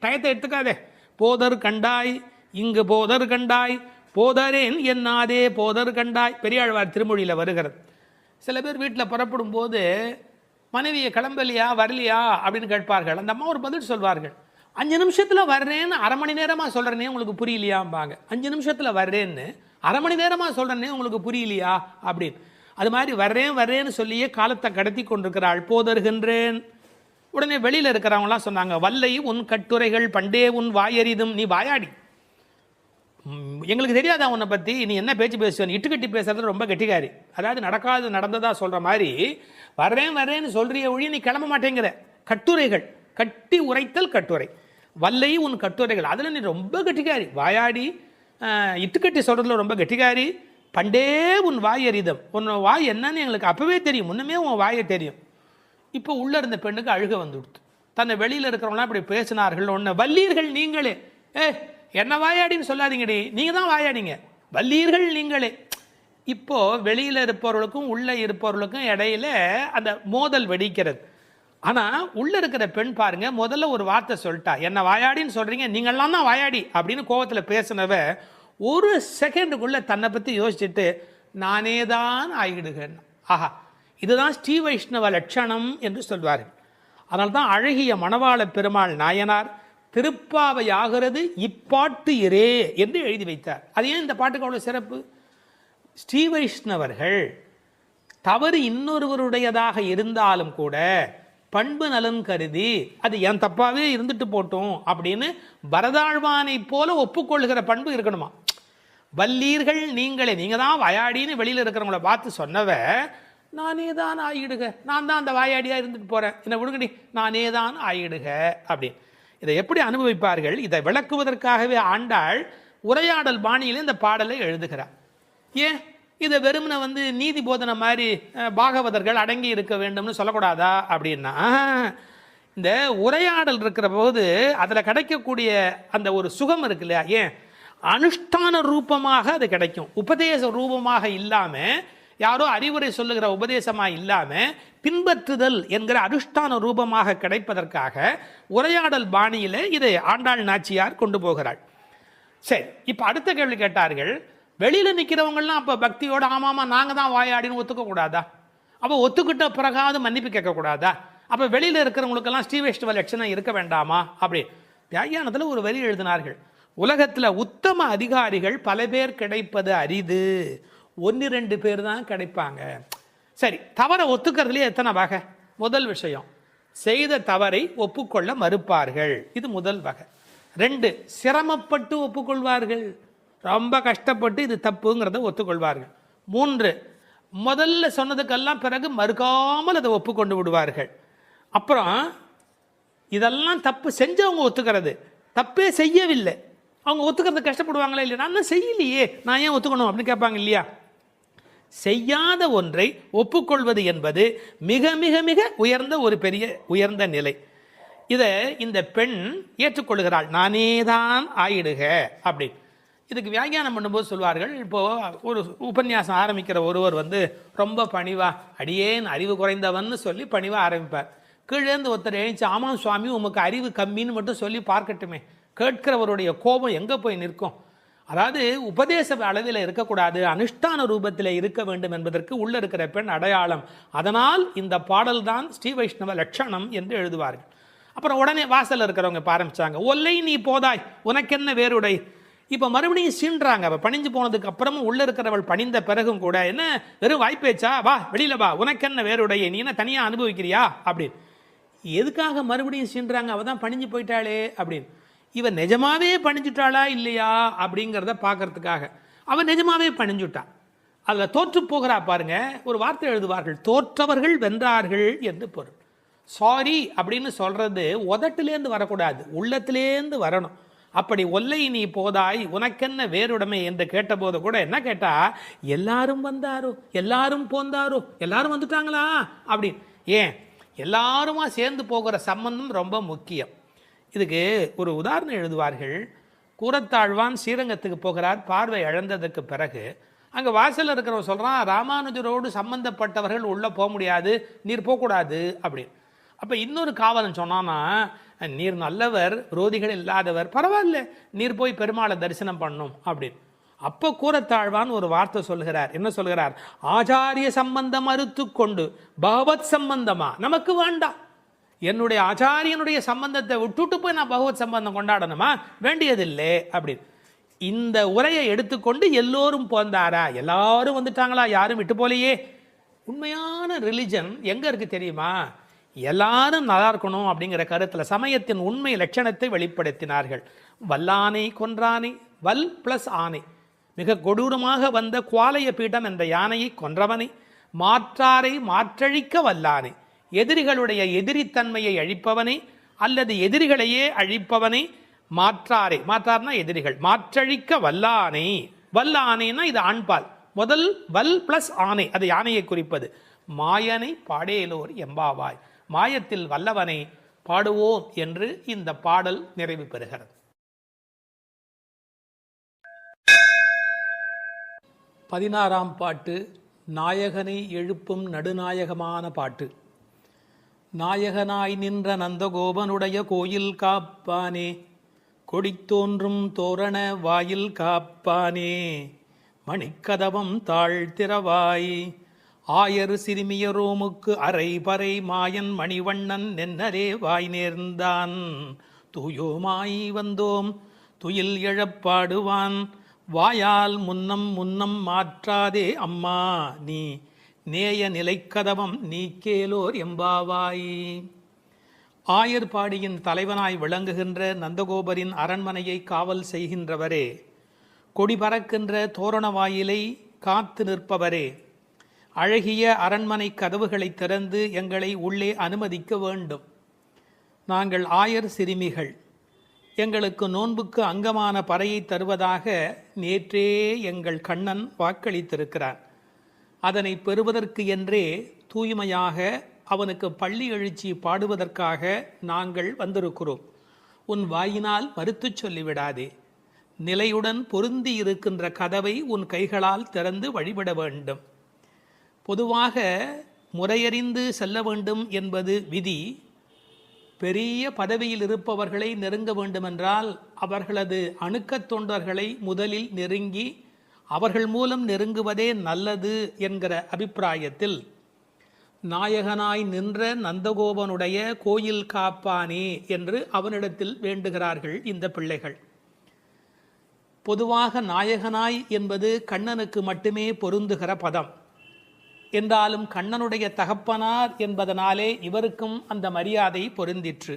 டயத்தை எடுத்துக்காதே. போதர் கண்டாய் இங்கு போதர் கண்டாய், போதரேன் என்னாதே போதர் கண்டாய். பெரியாழ்வார் திருமொழியில் வருகிறது. சில பேர் வீட்டில் புறப்படும் போது மனைவியை கிளம்பலையா வரலையா அப்படின்னு கேட்பார்கள். அந்த அம்மா ஒரு பதில் சொல்வார்கள், 5 நிமிஷத்தில் வர்றேன்னு அரை மணி நேரமாக சொல்கிறேனே உங்களுக்கு புரியலையாம்பாங்க. 5 நிமிஷத்தில் வர்றேன்னு அரை மணி நேரமாக சொல்கிறேனே உங்களுக்கு புரியலையா அப்படின்னு. அது மாதிரி வர்றேன் வர்றேன்னு சொல்லியே காலத்தை கடத்தி கொண்டிருக்கிறாள். போதருகின்றேன். உடனே வெளியில் இருக்கிறவங்களாம் சொன்னாங்க, வல்லை உன் கட்டுரைகள் பண்டே உன் வாயறிதும், நீ வாயாடி, எங்களுக்கு தெரியாதா உன்னை பற்றி, நீ என்ன பேச்சு பேசுவேன், இட்டுக்கட்டி பேசுறது ரொம்ப கெட்டிக்காரி. அதாவது நடக்காது நடந்ததா சொல்கிற மாதிரி வர்றேன் வர்றேன்னு சொல்கிறிய ஒழி நீ கிளம்ப மாட்டேங்கிற. கட்டுரைகள், கட்டி உரைத்தல் கட்டுரை, வல்லை உன் கட்டுரைகள், அதில் நீ ரொம்ப கெட்டிக்காரி, வாயாடி இட்டுக்கட்டி சொல்கிறதுல ரொம்ப கெட்டிக்காரி. பண்டே உன் வாய் அறிதம், உன் வாய் என்னன்னு எங்களுக்கு அப்போவே தெரியும், முன்னமே உன் வாயை தெரியும். இப்போ உள்ளே இருந்த பெண்ணுக்கு அழுக வந்துடுத்து. தன்னை வெளியில் இருக்கிறவங்களாம் இப்படி பேசினார்கள். ஒன்று வல்லீர்கள் நீங்களே, என்ன வாயாடின்னு சொல்லாதீங்கடி, நீங்கள் தான் வாயாடிங்க, வல்லீர்கள் நீங்களே. இப்போது வெளியில் இருப்பவர்களுக்கும் உள்ளே இருப்பவர்களுக்கும் இடையில அந்த மோதல் வெடிக்கிறது. ஆனால் உள்ளே இருக்கிற பெண் பாருங்க, முதல்ல ஒரு வார்த்தை சொல்லிட்டா, என்ன வாயாடின்னு சொல்கிறீங்க, நீங்கள்லாம் தான் வாயாடி அப்படின்னு கோவத்தில் பேசினவ ஒரு செகண்டுக்குள்ளே தன்னை பற்றி யோசிச்சுட்டு நானே தான் ஆகிடுகிறேன். ஆஹா, இதுதான் ஸ்ரீ வைஷ்ணவ லட்சணம் என்று சொல்வார்கள். அதனால தான் அழகிய மணவாள பெருமாள் நாயனார் திருப்பாவை ஆகிறது இப்பாட்டு இரே என்று எழுதி வைத்தார். அது ஏன் இந்த பாட்டுக்கு அவ்வளோ சிறப்பு? ஸ்ரீ வைஷ்ணவர்கள் தவறு இன்னொருவருடையதாக இருந்தாலும் கூட பண்பு நலன் கருதி அது என் தப்பாவே இருந்துட்டு போட்டோம் அப்படின்னு பரதாழ்வானை போல ஒப்புக்கொள்கிற பண்பு இருக்கணுமா. வல்லீர்கள் நீங்களே, நீங்கள் தான் வாயாடின்னு வெளியில் இருக்கிறவங்கள பார்த்து சொன்னவ நானே தான் ஆயிடுக, நான் தான் அந்த வாயாடியாக இருந்துட்டு போகிறேன், என்னை விடுங்கடி, நானே தான் ஆயிடுக அப்படின்னு. இதை எப்படி அனுபவிப்பார்கள்? இதை விளக்குவதற்காகவே ஆண்டாள் உரையாடல் பாணியிலே இந்த பாடலை எழுதுகிறார். ஏன் இதை வெறுமனை நீதி போதனை மாதிரி பாகவதர்கள் அடங்கி இருக்க வேண்டும்னு சொல்லக்கூடாதா அப்படின்னா, இந்த உரையாடல் இருக்கிற போது அதில் கிடைக்கக்கூடிய அந்த ஒரு சுகம் இருக்கு இல்லையா, ஏன் அனுஷ்டான ரூபமாக அது கிடைக்கும், உபதேச ரூபமாக இல்லாமல், யாரோ அறிவுரை சொல்லுகிற உபதேசமாக இல்லாமல் பின்பற்றுதல் என்கிற அனுஷ்டான ரூபமாக கிடைப்பதற்காக உரையாடல் பாணியில் இதை ஆண்டாள் நாச்சியார் கொண்டு போகிறாள். சரி, இப்போ அடுத்த கேள்வி கேட்டார்கள், வெளியில் நிற்கிறவங்கலாம் அப்போ பக்தியோட ஆமாமா நாங்கள் தான் வாயாடின்னு ஒத்துக்கக்கூடாதா? அப்போ ஒத்துக்கிட்ட பிறகாவது மன்னிப்பு கேட்கக்கூடாதா? அப்போ வெளியில் இருக்கிறவங்களுக்கெல்லாம் ஸ்ரீ வைஷ்ணவ லட்சணம் இருக்க வேண்டாமா? அப்படி வியாக்கியானத்தில் ஒரு வரி எழுதினார்கள், உலகத்தில் உத்தம அதிகாரிகள் பல பேர் கிடைப்பது அரிது, 1-2 பேர் தான் கிடைப்பாங்க. சரி, தவறை ஒத்துக்கிறதுலேயே எத்தனை வகை? முதல் விஷயம், செய்த தவறை ஒப்புக்கொள்ள மறுப்பார்கள், இது முதல் வகை. 2, சிரமப்பட்டு ஒப்புக்கொள்வார்கள், ரொம்ப கஷ்டப்பட்டு இது தப்புங்கிறத ஒத்துக்கொள்வார்கள். 3, முதல்ல சொன்னதுக்கெல்லாம் பிறகு மறுக்காமல் அதை ஒப்புக்கொண்டு விடுவார்கள். அப்புறம் இதெல்லாம் தப்பு செஞ்சவங்க ஒத்துக்கிறது, தப்பே செய்யவில்லை அவங்க ஒத்துக்கிறது கஷ்டப்படுவாங்களா இல்லையா? நான் செய்யலையே, நான் ஏன் ஒத்துக்கணும் அப்படின்னு கேட்பாங்க இல்லையா? செய்யாத ஒன்றை ஒப்புக்கொள்வது என்பது மிக மிக மிக உயர்ந்த ஒரு பெரிய உயர்ந்த நிலை. இதை இந்த பெண் ஏற்றுக்கொள்கிறாள், நானே தான் ஆயிடுக அப்படின்னு. இதுக்கு வியாக்கியானம் பண்ணும்போது சொல்வார்கள், இப்போது ஒரு உபன்யாசம் ஆரம்பிக்கிற ஒருவர் ரொம்ப பணிவா, அடியேன் அறிவு குறைந்தவன்னு சொல்லி பணிவாக ஆரம்பிப்பார். கீழேந்து ஒருத்தர் எழுச்சி, ஆமாம் சுவாமி உமக்கு அறிவு கம்மின்னு மட்டும் சொல்லி பார்க்கட்டுமே, கேட்கிறவருடைய கோபம் எங்கே போய் நிற்கும்? அதாவது உபதேச அளவில் இருக்கக்கூடாது, அனுஷ்டான ரூபத்தில் இருக்க வேண்டும் என்பதற்கு உள்ள இருக்கிற பெண் அடையாளம். அதனால் இந்த பாடல் தான் ஸ்ரீ வைஷ்ணவ லட்சணம் என்று எழுதுவார்கள். அப்புறம் உடனே வாசல் இருக்கிறவங்க ஆரம்பிச்சாங்க, ஒல்லை நீ போதாய் உனக்கென்ன வேறுடை. இப்போ மறுபடியும் சீன்றாங்க. அவள் பணிஞ்சு போனதுக்கு அப்புறமும் உள்ள இருக்கிறவள் பணிந்த பிறகும் கூட, என்ன வெறும் வாய்ப்பேச்சா, வா வெளியில வா, உனக்கென்ன வேறுடைய, நீ என்ன தனியாக அனுபவிக்கிறியா அப்படின்னு. எதுக்காக மறுபடியும் சீன்றாங்க? அவள் தான் பணிஞ்சு போயிட்டாளே அப்படின்னு. இவன் நிஜமாவே பணிஞ்சுட்டாளா இல்லையா அப்படிங்கிறத பார்க்கறதுக்காக. அவன் நிஜமாவே பணிஞ்சுட்டான், அதில் தோற்று போகிறா பாருங்க. ஒரு வார்த்தை எழுதுவார்கள், தோற்றவர்கள் வென்றார்கள் என்று பொருள். சாரி அப்படின்னு சொல்றது உதட்டிலேருந்து வரக்கூடாது, உள்ளத்திலேருந்து வரணும். அப்படி ஒல்லை நீ போதாய் உனக்கென்ன வேறுடைமை என்று கேட்டபோது கூட என்ன கேட்டா, எல்லாரும் வந்தாரோ, எல்லாரும் போந்தாரோ, எல்லாரும் வந்துட்டாங்களா அப்படின்னு. ஏன் எல்லாருமா சேர்ந்து போகிற சம்பந்தம் ரொம்ப முக்கியம். இதுக்கு ஒரு உதாரணம் எழுதுவார்கள். கூரத்தாழ்வான் ஸ்ரீரங்கத்துக்கு போகிறார், பார்வை இழந்ததுக்கு பிறகு அங்கே வாசலில் இருக்கிறவன் சொல்கிறான், ராமானுஜரோடு சம்பந்தப்பட்டவர்கள் உள்ளே போக முடியாது, நீர் போகக்கூடாது அப்படின்னு. அப்போ இன்னொரு காவலன் சொன்னான்னா, நீர் நல்லவர், விரோதிகள் இல்லாதவர், பரவாயில்ல, நீர் போய் பெருமாளை தரிசனம் பண்ணும் அப்படின்னு. அப்போ கூரத்தாழ்வான் ஒரு வார்த்தை சொல்கிறார். என்ன சொல்கிறார்? ஆச்சாரிய சம்பந்தம் அறுத்து கொண்டு பகவத் சம்பந்தமா நமக்கு வேண்டாம். என்னுடைய ஆச்சாரியனுடைய சம்பந்தத்தை விட்டுட்டு போய் நான் பகவத் சம்பந்தம் கொண்டாடணுமா? வேண்டியதில்லை அப்படின்னு. இந்த உரையை எடுத்துக்கொண்டு எல்லோரும் போந்தாரா, எல்லாரும் வந்துட்டாங்களா, யாரும் விட்டு போலையே. உண்மையான ரிலிஜன் எங்க இருக்கு தெரியுமா? எல்லாரும் நல்லா இருக்கணும் அப்படிங்கிற கருத்தில் சமயத்தின் உண்மை லட்சணத்தை வெளிப்படுத்தினார்கள். வல்லானை கொன்றானை, வல் பிளஸ் ஆனை, மிக கொடூரமாக வந்த குவாலய பீடம் என்ற யானையை கொன்றவனை, மாற்றாரை மாற்றழிக்க வல்லானை, எதிரிகளுடைய எதிரித்தன்மையை அழிப்பவனை அல்லது எதிரிகளையே அழிப்பவனை, மாற்றாரை, மாற்றார்னா எதிரிகள், மாற்றழிக்க வல்லானை. வல்லானைனா இது ஆண்பால், முதல் வல் பிளஸ் ஆனை, அது யானையை குறிப்பது. மாயனை பாடேலோர் எம்பாவாய், மாயத்தில் வல்லவனை பாடுவோம் என்று இந்த பாடல் நிறைவு பெறுகிறது. 16ஆம் பாட்டு நாயகனை எழுப்பும் நடுநாயகமான பாட்டு. நாயகனாய் நின்ற நந்தகோபனுடைய கோயில் காப்பானே, கொடித்தோன்றும் தோரண வாயில் காப்பானே, மணிக்கதவம் தாழ்த்திரவாய், ஆயர் சிறுமியரோமுக்கு அரை பறை மாயன் மணிவண்ணன் நென்னரே வாய் நேர்ந்தான், தூயோமாய் வந்தோம் துயில் எழப்பாடுவான், வாயால் முன்னம் முன்னம் மாற்றாதே அம்மா நீ, நேய நிலைக்கதவம் நீக்கேலோர் எம்பாவாய். ஆயர்பாடியின் தலைவனாய் விளங்குகின்ற நந்தகோபரின் அரண்மனையை காவல் செய்கின்றவரே, கொடி பறக்கின்ற தோரண வாயிலை காத்து நிற்பவரே, அழகிய அரண்மனை கதவுகளை திறந்து எங்களை உள்ளே அனுமதிக்க வேண்டும். நாங்கள் ஆயர் சிறுமிகள், எங்களுக்கு நோன்புக்கு அங்கமான பறையை தருவதாக நேற்றே எங்கள் கண்ணன் வாக்களித்திருக்கிறார். அதனை பெறுவதற்கு என்றே தூய்மையாக அவனுக்கு பள்ளி எழுச்சி பாடுவதற்காக நாங்கள் வந்திருக்கிறோம். உன் வாயினால் மறுத்துச் சொல்லிவிடாதே. நிலையுடன் பொருந்தி இருக்கின்ற கதவை உன் கைகளால் திறந்து வழிபட வேண்டும். பொதுவாக முறையறிந்து செல்ல வேண்டும் என்பது விதி. பெரிய பதவியில் இருப்பவர்களை நெருங்க வேண்டுமென்றால் அவர்களது அணுக்கத் தொண்டர்களை முதலில் நெருங்கி அவர்கள் மூலம் நெருங்குவதே நல்லது என்கிற அபிப்பிராயத்தில் நாயகனாய் நின்ற நந்தகோபனுடைய கோயில் காப்பானே என்று அவனிடத்தில் வேண்டுகிறார்கள் இந்த பிள்ளைகள். பொதுவாக நாயகனாய் என்பது கண்ணனுக்கு மட்டுமே பொருந்துகிற பதம். என்றாலும் கண்ணனுடைய தகப்பனார் என்பதனாலே இவருக்கும் அந்த மரியாதை பொருந்திற்று.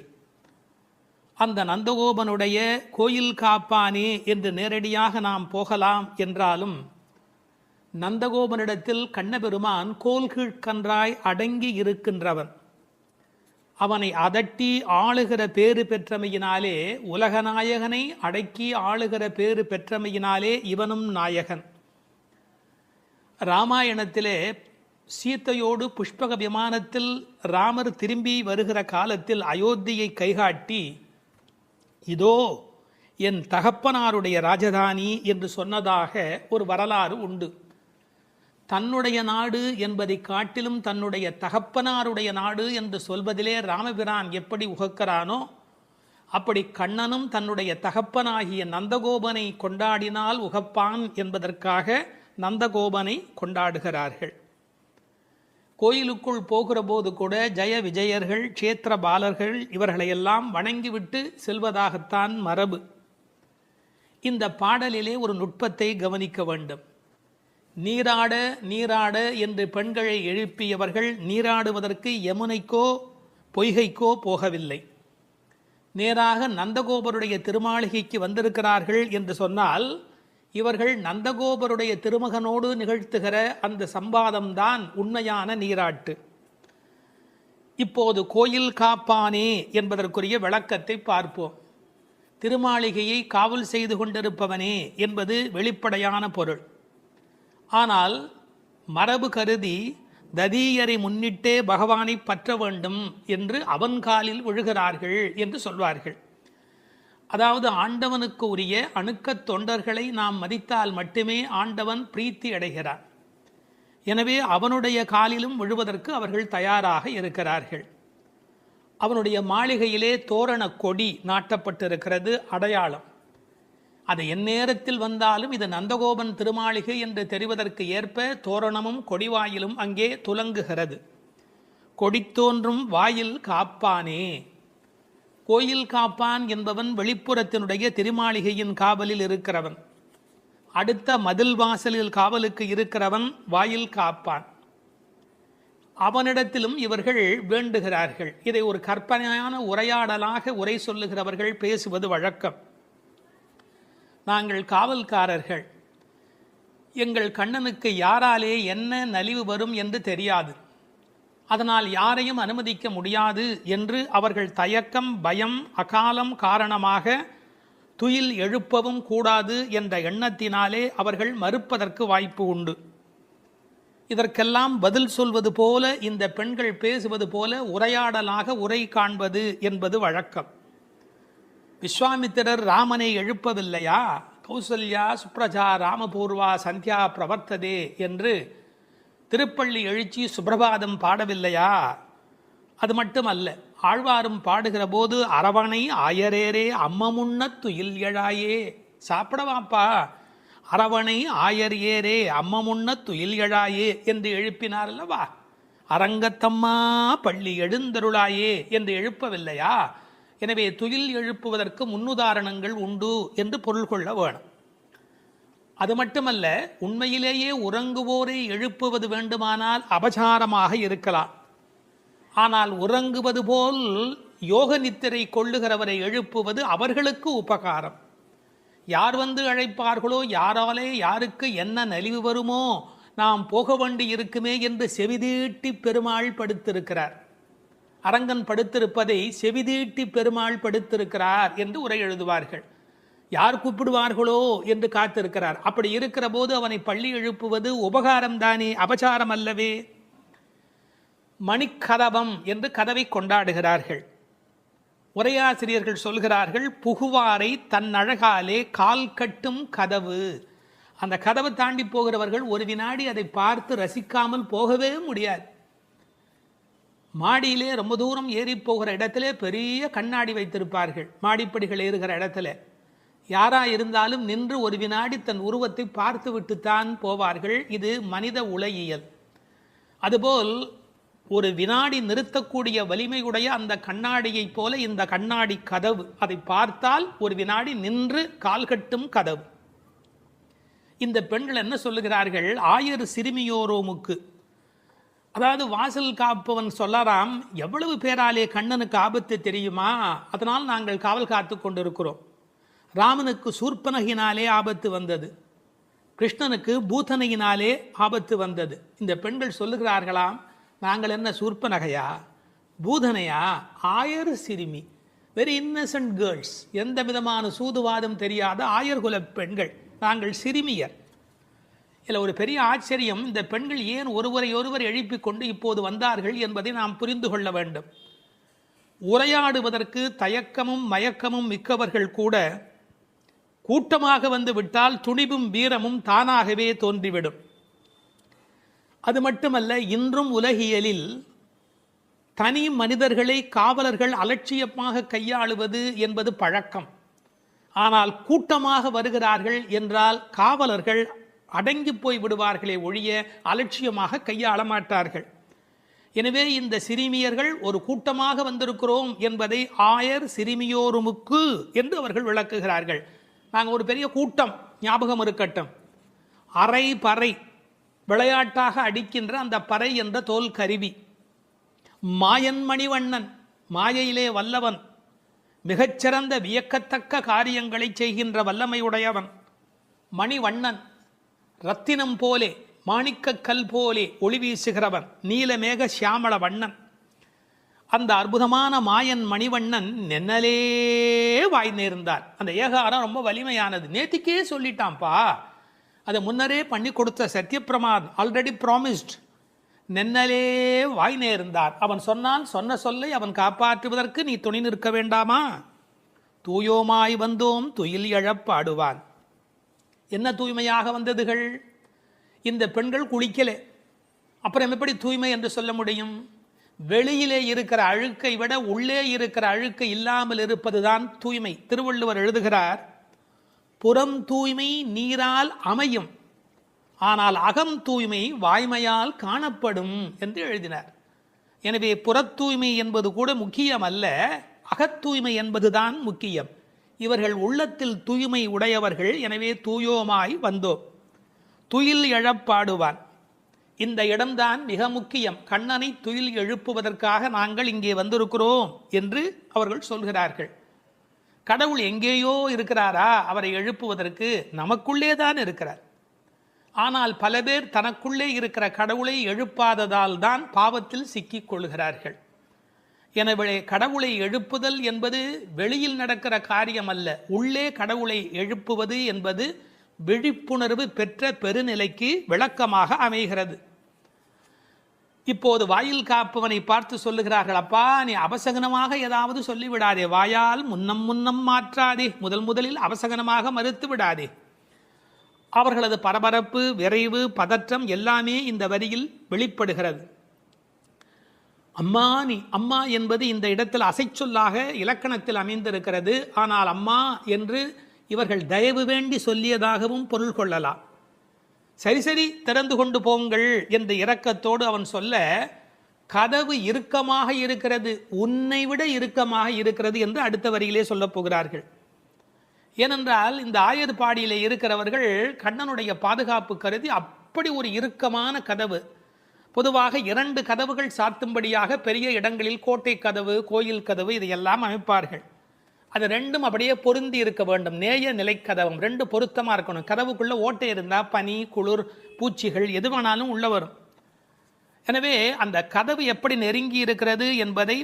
அந்த நந்தகோபனுடைய கோயில் காப்பானே என்று நேரடியாக நாம் போகலாம் என்றாலும், நந்தகோபனிடத்தில் கண்ணபெருமான் கோல்கீழ்கன்றாய் அடங்கி இருக்கின்றவன். அவனை அதட்டி ஆளுகிற பேறு பெற்றமையினாலே, உலகநாயகனை அடக்கி ஆளுகிற பேறு பெற்றமையினாலே இவனும் நாயகன். ராமாயணத்திலே சீத்தையோடு புஷ்பக விமானத்தில் ராமர் திரும்பி வருகிற காலத்தில் அயோத்தியை கைகாட்டி, இதோ என் தகப்பனாருடைய ராஜதானி என்று சொன்னதாக ஒரு வரலாறு உண்டு. தன்னுடைய நாடு என்பதை காட்டிலும் தன்னுடைய தகப்பனாருடைய நாடு என்று சொல்வதிலே ராமபிரான் எப்படி உகக்கிறானோ, அப்படி கண்ணனும் தன்னுடைய தகப்பனாகிய நந்தகோபனை கொண்டாடினால் உகப்பான் என்பதற்காக நந்தகோபனை கொண்டாடுகிறார்கள். கோயிலுக்குள் போகிற போது கூட ஜெய விஜயர்கள், க்ஷேத்திர பாலர்கள் இவர்களையெல்லாம் வணங்கிவிட்டு செல்வதாகத்தான் மரபு. இந்த பாடலிலே ஒரு நுட்பத்தை கவனிக்க வேண்டும். நீராட நீராட என்று பெண்களை எழுப்பியவர்கள் நீராடுவதற்கு யமுனைக்கோ பொய்கைக்கோ போகவில்லை. நேராக நந்தகோபருடைய திருமாளிகைக்கு வந்திருக்கிறார்கள் என்று சொன்னால், இவர்கள் நந்தகோபருடைய திருமகனோடு நிகழ்த்துகிற அந்த சம்பாதம்தான் உண்மையான நீராட்டு. இப்போது கோயில் காப்பானே என்பதற்குரிய விளக்கத்தை பார்ப்போம். திருமாளிகையை காவல் செய்து கொண்டிருப்பவனே என்பது வெளிப்படையான பொருள். ஆனால் மரபு கருதி ததீயரை முன்னிட்டே பகவானை பற்ற வேண்டும் என்று அவன் காலில் விழுகிறார்கள் என்று சொல்வார்கள். அதாவது ஆண்டவனுக்கு உரிய அணுக்கத் தொண்டர்களை நாம் மதித்தால் மட்டுமே ஆண்டவன் பிரீத்தி அடைகிறார். எனவே அவனுடைய காலிலும் விழுவதற்கு அவர்கள் தயாராக இருக்கிறார்கள். அவனுடைய மாளிகையிலே தோரண கொடி நாட்டப்பட்டிருக்கிறது, அடையாளம். அது எந்நேரத்தில் வந்தாலும் இது நந்தகோபன் திருமாளிகை என்று தெரிவதற்கு ஏற்ப தோரணமும் கொடிவாயிலும் அங்கே துலங்குகிறது. கொடி தோன்றும் வாயில் காப்பானே. கோயில் காப்பான் என்பவன் வெளிப்புறத்தினுடைய திருமாளிகையின் காவலில் இருக்கிறவன். அடுத்த மதில் வாசலில் காவலுக்கு இருக்கிறவன் வாயில் காப்பான். அவனிடத்திலும் இவர்கள் வேண்டுகிறார்கள். இதை ஒரு கற்பனையான உரையாடலாக உரை சொல்லுகிறவர்கள் பேசுவது வழக்கம். நாங்கள் காவல்காரர்கள், எங்கள் கண்ணனுக்கு யாராலே என்ன நலிவு வரும் என்று தெரியாது, அதனால் யாரையும் அனுமதிக்க முடியாது என்று அவர்கள் தயக்கம், பயம், அகாலம் காரணமாக துயில் எழுப்பவும் கூடாது என்ற எண்ணத்தினாலே அவர்கள் மறுப்பதற்கு வாய்ப்பு உண்டு. இதற்கெல்லாம் பதில் சொல்வது போல இந்த பெண்கள் பேசுவது போல உரையாடலாக உரை காண்பது என்பது வழக்கம். விஸ்வாமித்திரர் ராமனை எழுப்பவில்லையா? கௌசல்யா சுப்ரஜா ராமபூர்வா சந்தியா பிரவர்த்ததே என்று திருப்பள்ளி எழுச்சி சுப்பிரபாதம் பாடவில்லையா? அது மட்டுமல்ல, ஆழ்வாரும் பாடுகிற போது அரவணை ஆயரேரே அம்மமுன்ன துயில் எழாயே, சாப்பிடவாப்பா, அரவணை ஆயர் ஏரே அம்மமுன்ன துயில் எழாயே என்று எழுப்பினார் அல்லவா? அரங்கத்தம்மா பள்ளி எழுந்தருளாயே என்று எழுப்பவில்லையா? எனவே துயில் எழுப்புவதற்கு முன்னுதாரணங்கள் உண்டு என்று பொருள் கொள்ள வேணும். அது மட்டுமல்ல, உண்மையிலேயே உறங்குவோரை எழுப்புவது வேண்டுமானால் அபசாரமாக இருக்கலாம். ஆனால் உறங்குவது போல் யோக நித்திரை கொள்ளுகிறவரை எழுப்புவது அவர்களுக்கு உபகாரம். யார் வந்து அழைப்பார்களோ, யாராலே யாருக்கு என்ன நலிவு வருமோ, நாம் போக வேண்டி இருக்குமே என்று செவிதீட்டி பெருமாள் படுத்திருக்கிறார். அரங்கன் படுத்திருப்பதை செவிதீட்டி பெருமாள் படுத்திருக்கிறார் என்று உரை எழுதுவார்கள். யார் கூப்பிடுவார்களோ என்று காத்திருக்கிறார். அப்படி இருக்கிற போது அவனை பள்ளி எழுப்புவது உபகாரம்தானே, அபசாரம் அல்லவே. மணிக்கதவம் என்று கதவை கொண்டாடுகிறார்கள். உரையாசிரியர்கள் சொல்கிறார்கள், புகுவாரை தன் அழகாலே கால் கட்டும் கதவு. அந்த கதவை தாண்டி போகிறவர்கள் ஒரு வினாடி அதை பார்த்து ரசிக்காமல் போகவே முடியாது. மாடியிலே ரொம்ப தூரம் ஏறி போகிற இடத்திலே பெரிய கண்ணாடி வைத்திருப்பார்கள். மாடிப்படிகள் ஏறுகிற இடத்துல யாரா இருந்தாலும் நின்று ஒரு வினாடி தன் உருவத்தை பார்த்து விட்டுத்தான் போவார்கள். இது மனித உலகியல். அதுபோல் ஒரு வினாடி நிறுத்தக்கூடிய வலிமையுடைய அந்த கண்ணாடியை போல இந்த கண்ணாடி கதவு, அதை பார்த்தால் ஒரு வினாடி நின்று கால் கட்டும் கதவு. இந்த பெண்கள் என்ன சொல்லுகிறார்கள்? ஆயர் சிறுமியோரோமுக்கு, அதாவது வாசல் காப்பவன் சொல்லலாம், எவ்வளவு பேராலே கண்ணனுக்கு ஆபத்து தெரியுமா, அதனால் நாங்கள் காவல் காத்து கொண்டிருக்கிறோம். ராமனுக்கு சூர்பனகினாலே ஆபத்து வந்தது, கிருஷ்ணனுக்கு பூதனையினாலே ஆபத்து வந்தது. இந்த பெண்கள் சொல்லுகிறார்களாம், நாங்கள் என்ன சூர்பனகையா, பூதனையா? ஆயர் சிறுமி, வெரி இன்னசென்ட் கேர்ள்ஸ், எந்த விதமான சூதுவாதம் தெரியாத ஆயர்குல பெண்கள், நாங்கள் சிறுமியர். இதில் ஒரு பெரிய ஆச்சரியம், இந்த பெண்கள் ஏன் ஒருவரை எழுப்பிக் கொண்டு இப்போது வந்தார்கள் என்பதை நாம் புரிந்து கொள்ள வேண்டும். உரையாடுவதற்கு தயக்கமும் மயக்கமும் மிக்கவர்கள் கூட கூட்டமாக வந்து விட்டால் துணிவும் வீரமும் தானாகவே தோன்றிவிடும். அது மட்டுமல்ல, இன்றும் உலகியலில் தனி மனிதர்களை காவலர்கள் அலட்சியமாக கையாளுவது என்பது பழக்கம். ஆனால் கூட்டமாக வருகிறார்கள் என்றால் காவலர்கள் அடங்கி போய் விடுவார்களே ஒழிய அலட்சியமாக கையாள மாட்டார்கள். எனவே இந்த சிறுமியர்கள் ஒரு கூட்டமாக வந்திருக்கிறோம் என்பதை ஆயர் சிறுமியோருமுக்கு என்று அவர்கள் விளக்குகிறார்கள். நாங்கள் ஒரு பெரிய கூட்டம், ஞாபகம் இருக்கட்டும். அரை பறை, விளையாட்டாக அடிக்கின்ற அந்த பறை என்ற தோல் கருவி. மாயன் மணிவண்ணன், மாயையிலே வல்லவன், மிகச்சிறந்த வியக்கத்தக்க காரியங்களை செய்கின்ற வல்லமையுடையவன். மணிவண்ணன், ரத்தினம் போலே மாணிக்கக் கல் போலே ஒளி வீசுகிறவன், நீலமேக சியாமள வண்ணன். அந்த அற்புதமான மாயன் மணிவண்ணன் நென்னலே வாய் நேர்ந்தார். அந்த ஏகாரம் ரொம்ப வலிமையானது, நேத்திக்கே சொல்லிட்டான்ப்பா, அதை முன்னரே பண்ணி கொடுத்த சத்யபிரமாத், ஆல்ரெடி ப்ராமிஸ்ட். நென்னலே வாய் நேர்ந்தார். அவன் சொன்னான், சொன்ன சொல்லை அவன் காப்பாற்றுவதற்கு நீ துணை நிற்க வேண்டாமா? தூயோமாய் வந்தோம் துயில் எழப்பாடுவான். என்ன தூய்மையாக வந்ததுகள்? இந்த பெண்கள் குளிக்கலே, அப்புறம் எப்படி தூய்மை என்று சொல்ல முடியும்? வெளியிலே இருக்கிற அழுக்கை விட உள்ளே இருக்கிற அழுக்கை இல்லாமல் இருப்பதுதான் தூய்மை. திருவள்ளுவர் எழுதுகிறார், புறம் தூய்மை நீரால் அமையும், ஆனால் அகம் தூய்மை வாய்மையால் காணப்படும் என்று எழுதினார். எனவே புறத் தூய்மை என்பது கூட முக்கியம் அல்ல, அகத்தூய்மை என்பதுதான் முக்கியம். இவர்கள் உள்ளத்தில் தூய்மை உடையவர்கள். எனவே தூயோமாய் வந்தோம், துயில் எழப்பாடுவான். இந்த இடம்தான் மிக முக்கியம். கண்ணனை துயில் எழுப்புவதற்காக நாங்கள் இங்கே வந்திருக்கிறோம் என்று அவர்கள் சொல்கிறார்கள். கடவுள் எங்கேயோ இருக்கிறாரா அவரை எழுப்புவதற்கு? நமக்குள்ளே தான் இருக்கிறார். ஆனால் பல பேர் தனக்குள்ளே இருக்கிற கடவுளை எழுப்பாததால் தான் பாவத்தில் சிக்கிக் கொள்கிறார்கள். எனவே கடவுளை எழுப்புதல் என்பது வெளியில் நடக்கிற காரியம் அல்ல, உள்ளே கடவுளை எழுப்புவது என்பது விழிப்புணர்வு பெற்ற பெருநிலைக்கு விளக்கமாக அமைகிறது. இப்போது வாயில் காப்பவனை பார்த்து சொல்லுகிறார்கள், அப்பா நீ அபசகனமாக ஏதாவது சொல்லிவிடாதே, வாயால் முன்னம் மாற்றாதே, முதலில் அபசகனமாக மறுத்து விடாதே. அவர்களது பரபரப்பு, விரைவு, பதற்றம் எல்லாமே இந்த வரியில் வெளிப்படுகிறது. அம்மா நீ, அம்மா என்பது இந்த இடத்தில் அசைச்சொல்லாக இலக்கணத்தில் அமைந்திருக்கிறது. ஆனால் அம்மா என்று இவர்கள் தயவு வேண்டி சொல்லியதாகவும் பொருள் கொள்ளலாம். சரி திறந்து கொண்டு போங்கள் என்ற இரக்கத்தோடு அவன் சொல்ல, கதவு இறுக்கமாக இருக்கிறது, உன்னை விட இறுக்கமாக இருக்கிறது என்று அடுத்த வரியிலே சொல்லப் போகிறார்கள். ஏனென்றால் இந்த ஆயர்பாடியிலே இருக்கிறவர்கள் கண்ணனுடைய பாதுகாப்பு கருதி அப்படி ஒரு இறுக்கமான கதவு, பொதுவாக 2 கதவுகள் சாத்தும்படியாக பெரிய இடங்களில் கோட்டை கதவு, கோயில் கதவு இதையெல்லாம் அமைப்பார்கள். அது 2ம் அப்படியே பொருந்தி இருக்க வேண்டும். நேய நிலைக்கதவம் 2 பொருத்தமாக இருக்கணும். கதவுக்குள்ளே ஓட்டை இருந்தால் பனி, குளிர், பூச்சிகள் எது வேணாலும் உள்ள வரும். எனவே அந்த கதவு எப்படி நெருங்கி இருக்கிறது என்பதை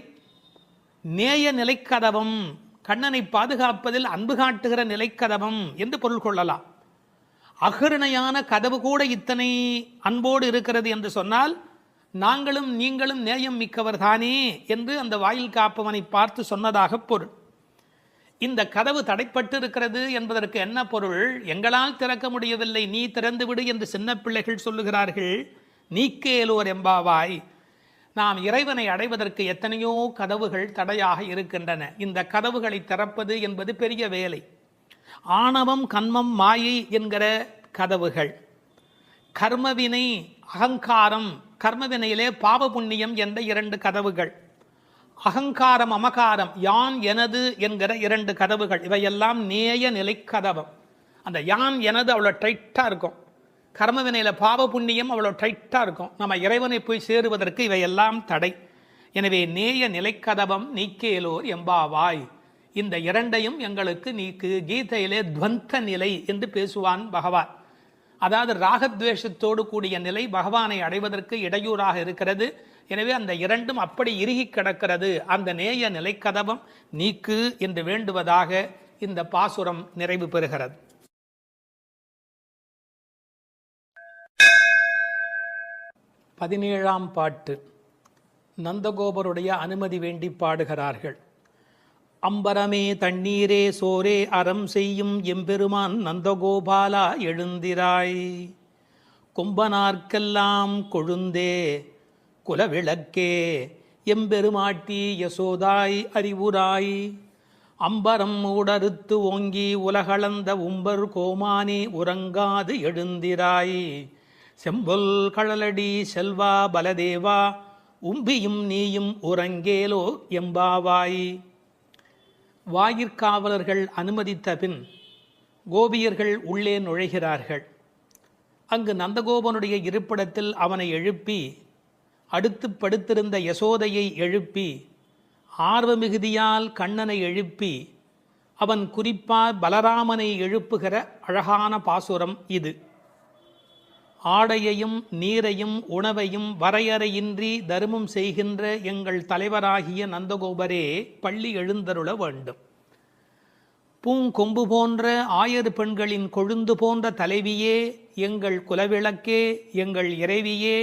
நேய நிலைக்கதவம், கண்ணனை பாதுகாப்பதில் அன்பு காட்டுகிற நிலைக்கதவம் என்று பொருள் கொள்ளலாம். அகருணையான கதவு கூட இத்தனை அன்போடு இருக்கிறது என்று சொன்னால் நாங்களும் நீங்களும் நேயம் மிக்கவர் தானே என்று அந்த வாயில் காப்பவனை பார்த்து சொன்னதாக பொருள். இந்த கதவு தடைப்பட்டு இருக்கிறது என்பதற்கு என்ன பொருள்? எங்களால் திறக்க முடியவில்லை, நீ திறந்து விடு என்று சின்ன பிள்ளைகள் சொல்லுகிறார்கள். நீக்கேலோர் எம்பாவாய். நாம் இறைவனை அடைவதற்கு எத்தனையோ கதவுகள் தடையாக இருக்கின்றன. இந்த கதவுகளை திறப்பது என்பது பெரிய வேலை. ஆணவம், கண்மம், மாயை என்கிற கதவுகள், கர்மவினை, அகங்காரம், கர்மவினையிலே பாவ புண்ணியம் என்ற 2 கதவுகள், அகங்காரம், அமகாரம், யான் எனது என்கிற 2 கதவுகள், இவையெல்லாம் நேய நிலை கதவம். அந்த யான் எனது அவ்வளோ டைட்டாக இருக்கும். கர்மவினையில் பாவ புண்ணியம் அவ்வளோ டைட்டாக இருக்கும். நம்ம இறைவனை போய் சேருவதற்கு இவையெல்லாம் தடை. எனவே நேய நிலைக்கதவம் நீக்கேலோர் எம்பாவாய், இந்த இரண்டையும் எங்களுக்கு நீக்கு. கீதையிலே துவந்த நிலை என்று பேசுவான் பகவான். அதாவது ராகத்வேஷத்தோடு கூடிய நிலை பகவானை அடைவதற்கு இடையூறாக இருக்கிறது. எனவே அந்த இரண்டும் அப்படி இறுகி கிடக்கிறது. அந்த நேய நிலைக்கதவம் நீக்கு என்று வேண்டுவதாக இந்த பாசுரம் நிறைவு பெறுகிறது. 17ஆம் பாட்டு. நந்தகோபருடைய அனுமதி வேண்டி பாடுகிறார்கள். அம்பரமே தண்ணீரே சோரே அறம் செய்யும் எம்பெருமான் நந்தகோபாலா எழுந்திராய், கும்பனார்க்கெல்லாம் கொழுந்தே குலவிளக்கே எம்பெருமாட்டி யசோதாய் அறிவுராய், அம்பரம் ஊடறுத்து ஓங்கி உலகளந்த உம்பர் கோமானே உறங்காது எழுந்திராய், செம்பொல் கழலடி செல்வா பலதேவா உம்பியும் நீயும் உறங்கேலோ எம்பாவாய். வாயிற்காவலர்கள் அனுமதித்த பின் கோபியர்கள் உள்ளே நுழைகிறார்கள். அங்கு நந்தகோபனுடைய இருப்பிடத்தில் அவனை எழுப்பி, அடுத்து படுத்திருந்த யசோதையை எழுப்பி, ஆர்வமிகுதியால் கண்ணனை எழுப்பி, அவன் குறிப்பாக பலராமனை எழுப்புகிற அழகான பாசுரம் இது. ஆடையையும் நீரையும் உணவையும் வரையறையின்றி தருமம் செய்கின்ற எங்கள் தலைவராகிய நந்தகோபரே பள்ளி எழுந்தருள வேண்டும். பூங்கொம்பு போன்ற ஆயர் பெண்களின் கொழுந்து போன்ற தலைவியே, எங்கள் குலவிளக்கே, எங்கள் இறைவியே,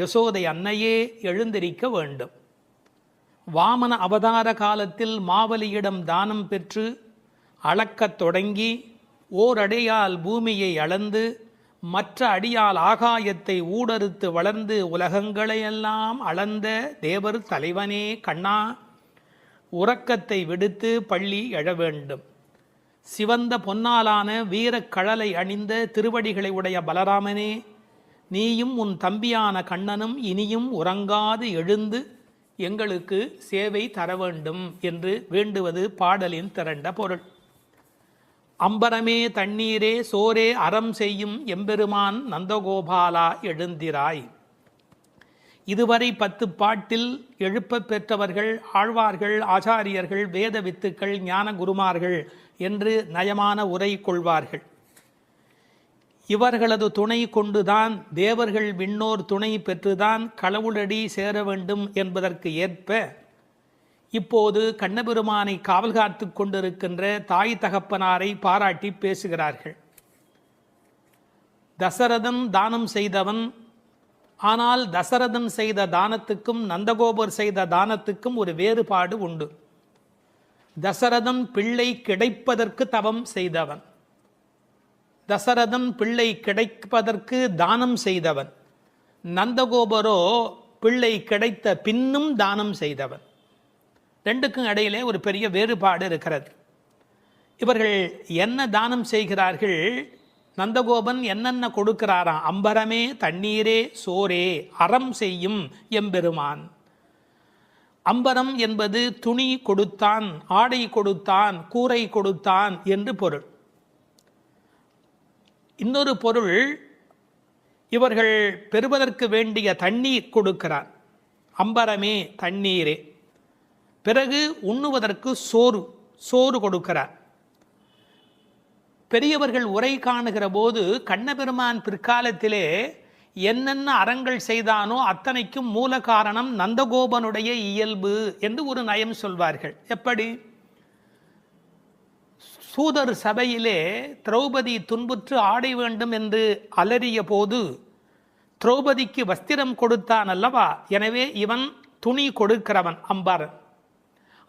யசோதை அன்னையே எழுந்திருக்க வேண்டும். வாமன அவதார காலத்தில் மாவலியிடம் தானம் பெற்று அளக்கத் தொடங்கி ஓரடியால் பூமியை அளந்து மற்ற அடியால் ஆகாயத்தை ஊடறுத்து வளர்ந்து உலகங்களையெல்லாம் அளந்த தேவர் தலைவனே கண்ணா, உறக்கத்தை விடுத்து பள்ளி எழ வேண்டும். சிவந்த பொன்னாலான வீரக்கழலை அணிந்த திருவடிகளை உடைய பலராமனே, நீயும் உன் தம்பியான கண்ணனும் இனியும் உறங்காது எழுந்து எங்களுக்கு சேவை தர வேண்டும் என்று வேண்டுவது பாடலின் திரண்ட பொருள். அம்பரமே தண்ணீரே சோரே அறம் செய்யும் எம்பெருமான் நந்தகோபாலா எழுந்திராய். இதுவரை 10 பாட்டில் எழுப்ப பெற்றவர்கள் ஆழ்வார்கள், ஆச்சாரியர்கள், வேத வித்துக்கள், ஞான குருமார்கள் என்று நயமான உரை கொள்வார்கள். இவர்களது துணை கொண்டுதான் தேவர்கள் விண்ணோர் துணை பெற்றுதான் கடவுளடி சேர வேண்டும் என்பதற்கு ஏற்ப இப்போது கண்ணபெருமானை காவல் காத்து கொண்டிருக்கின்ற தாய் தகப்பனாரை பாராட்டி பேசுகிறார்கள். தசரதன் தானம் செய்தவன். ஆனால் தசரதன் செய்த தானத்துக்கும் நந்தகோபர் செய்த தானத்துக்கும் ஒரு வேறுபாடு உண்டு. தசரதன் பிள்ளை கிடைப்பதற்கு தவம் செய்தவன். தசரதன் பிள்ளை கிடைப்பதற்கு தானம் செய்தவன். நந்தகோபரோ பிள்ளை கிடைத்த பின்னும் தானம் செய்தவன். ரெண்டுக்கும் இடையிலே ஒரு பெரிய வேறுபாடு இருக்கிறது. இவர்கள் என்ன தானம் செய்கிறார்கள்? நந்தகோபன் என்னென்ன கொடுக்கிறாராம்? அம்பரமே தண்ணீரே சோரே அறம் செய்யும் எம்பெருமான். அம்பரம் என்பது துணி கொடுத்தான், ஆடை கொடுத்தான், கூரை கொடுத்தான் என்று பொருள். இன்னொரு பொருள், இவர்கள் பெறுவதற்கு வேண்டிய தண்ணீர் கொடுக்கிறார். அம்பரமே தண்ணீரே. பிறகு உண்ணுவதற்கு சோறு கொடுக்கிறார். பெரியவர்கள் உரை காணுகிற போது கண்ணபெருமான் பிற்காலத்திலே என்னென்ன அறங்கள் செய்தானோ அத்தனைக்கும் மூல காரணம் நந்தகோபனுடைய இயல்பு என்று ஒரு நயம் சொல்வார்கள். எப்படி? சூதர் சபையிலே திரௌபதி துன்புற்று ஆடை வேண்டும் என்று அலறிய போது திரௌபதிக்கு வஸ்திரம் கொடுத்தான் அல்லவா? எனவே இவன் துணி கொடுக்கிறவன் அம்பரன்.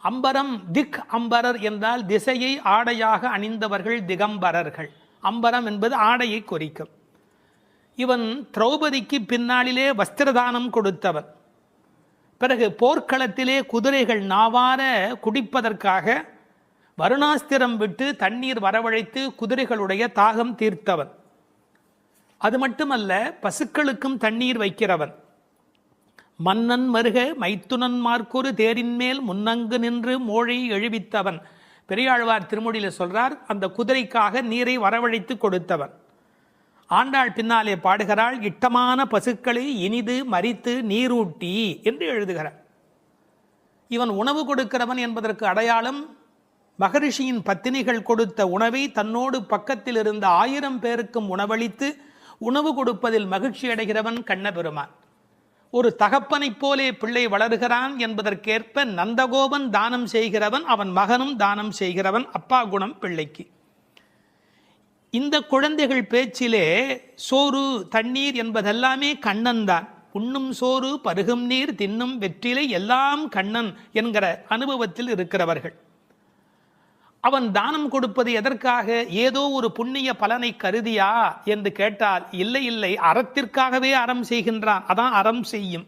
அம்பரம் திக் அம்பரர் என்றால் திசையை ஆடையாக அணிந்தவர்கள் திகம்பரர்கள். அம்பரம் என்பது ஆடையை குறிக்கும். இவன் திரௌபதிக்கு பின்னாளிலே வஸ்திரதானம் கொடுத்தவன். பிறகு போர்க்களத்திலே குதிரைகள் நாவார குடிப்பதற்காக வருணாஸ்திரம் விட்டு தண்ணீர் வரவழைத்து குதிரைகளுடைய தாகம் தீர்த்தவன். அது மட்டுமல்ல, பசுக்களுக்கும் தண்ணீர் வைக்கிறவன். மன்னன் மருக மைத்துனன் மார்க்கொரு தேரின் மேல் முன்னங்கு நின்று மோழை எழுவித்தவன். பெரியாழ்வார் திருமொழியில சொல்றார், அந்த குதிரைக்காக நீரை வரவழைத்து கொடுத்தவன். ஆண்டாள் பின்னாலே பாடுகிறாள், இட்டமான பசுக்களை இனிது மரித்து நீரூட்டி என்று எழுதுகிறார். இவன் உணவு கொடுக்கிறவன் என்பதற்கு அடையாளம் மகரிஷியின் பத்தினிகள் கொடுத்த உணவை தன்னோடு பக்கத்தில் இருந்த 1000 பேருக்கும் உணவளித்து உணவு கொடுப்பதில் மகிழ்ச்சி அடைகிறவன் கண்ணபெருமான். ஒரு தகப்பனைப் போலே பிள்ளை வளர்கிறான் என்பதற்கேற்ப நந்தகோபன் தானம் செய்கிறவன், அவன் மகனும் தானம் செய்கிறவன். அப்பா குணம் பிள்ளைக்கு. இந்த குழந்தைகள் பேச்சிலே சோறு தண்ணீர் என்பதெல்லாமே கண்ணன் தான். உண்ணும் சோறு பருகும் நீர் தின்னும் வெற்றிலை எல்லாம் கண்ணன் என்கிற அனுபவத்தில் இருக்கிறவர்கள். அவன் தானம் கொடுப்பது எதற்காக? ஏதோ ஒரு புண்ணிய பலனை கருதியா என்று கேட்டால் இல்லை இல்லை, அறத்திற்காகவே அறம் செய்கின்றான். அதான் அறம் செய்யும்.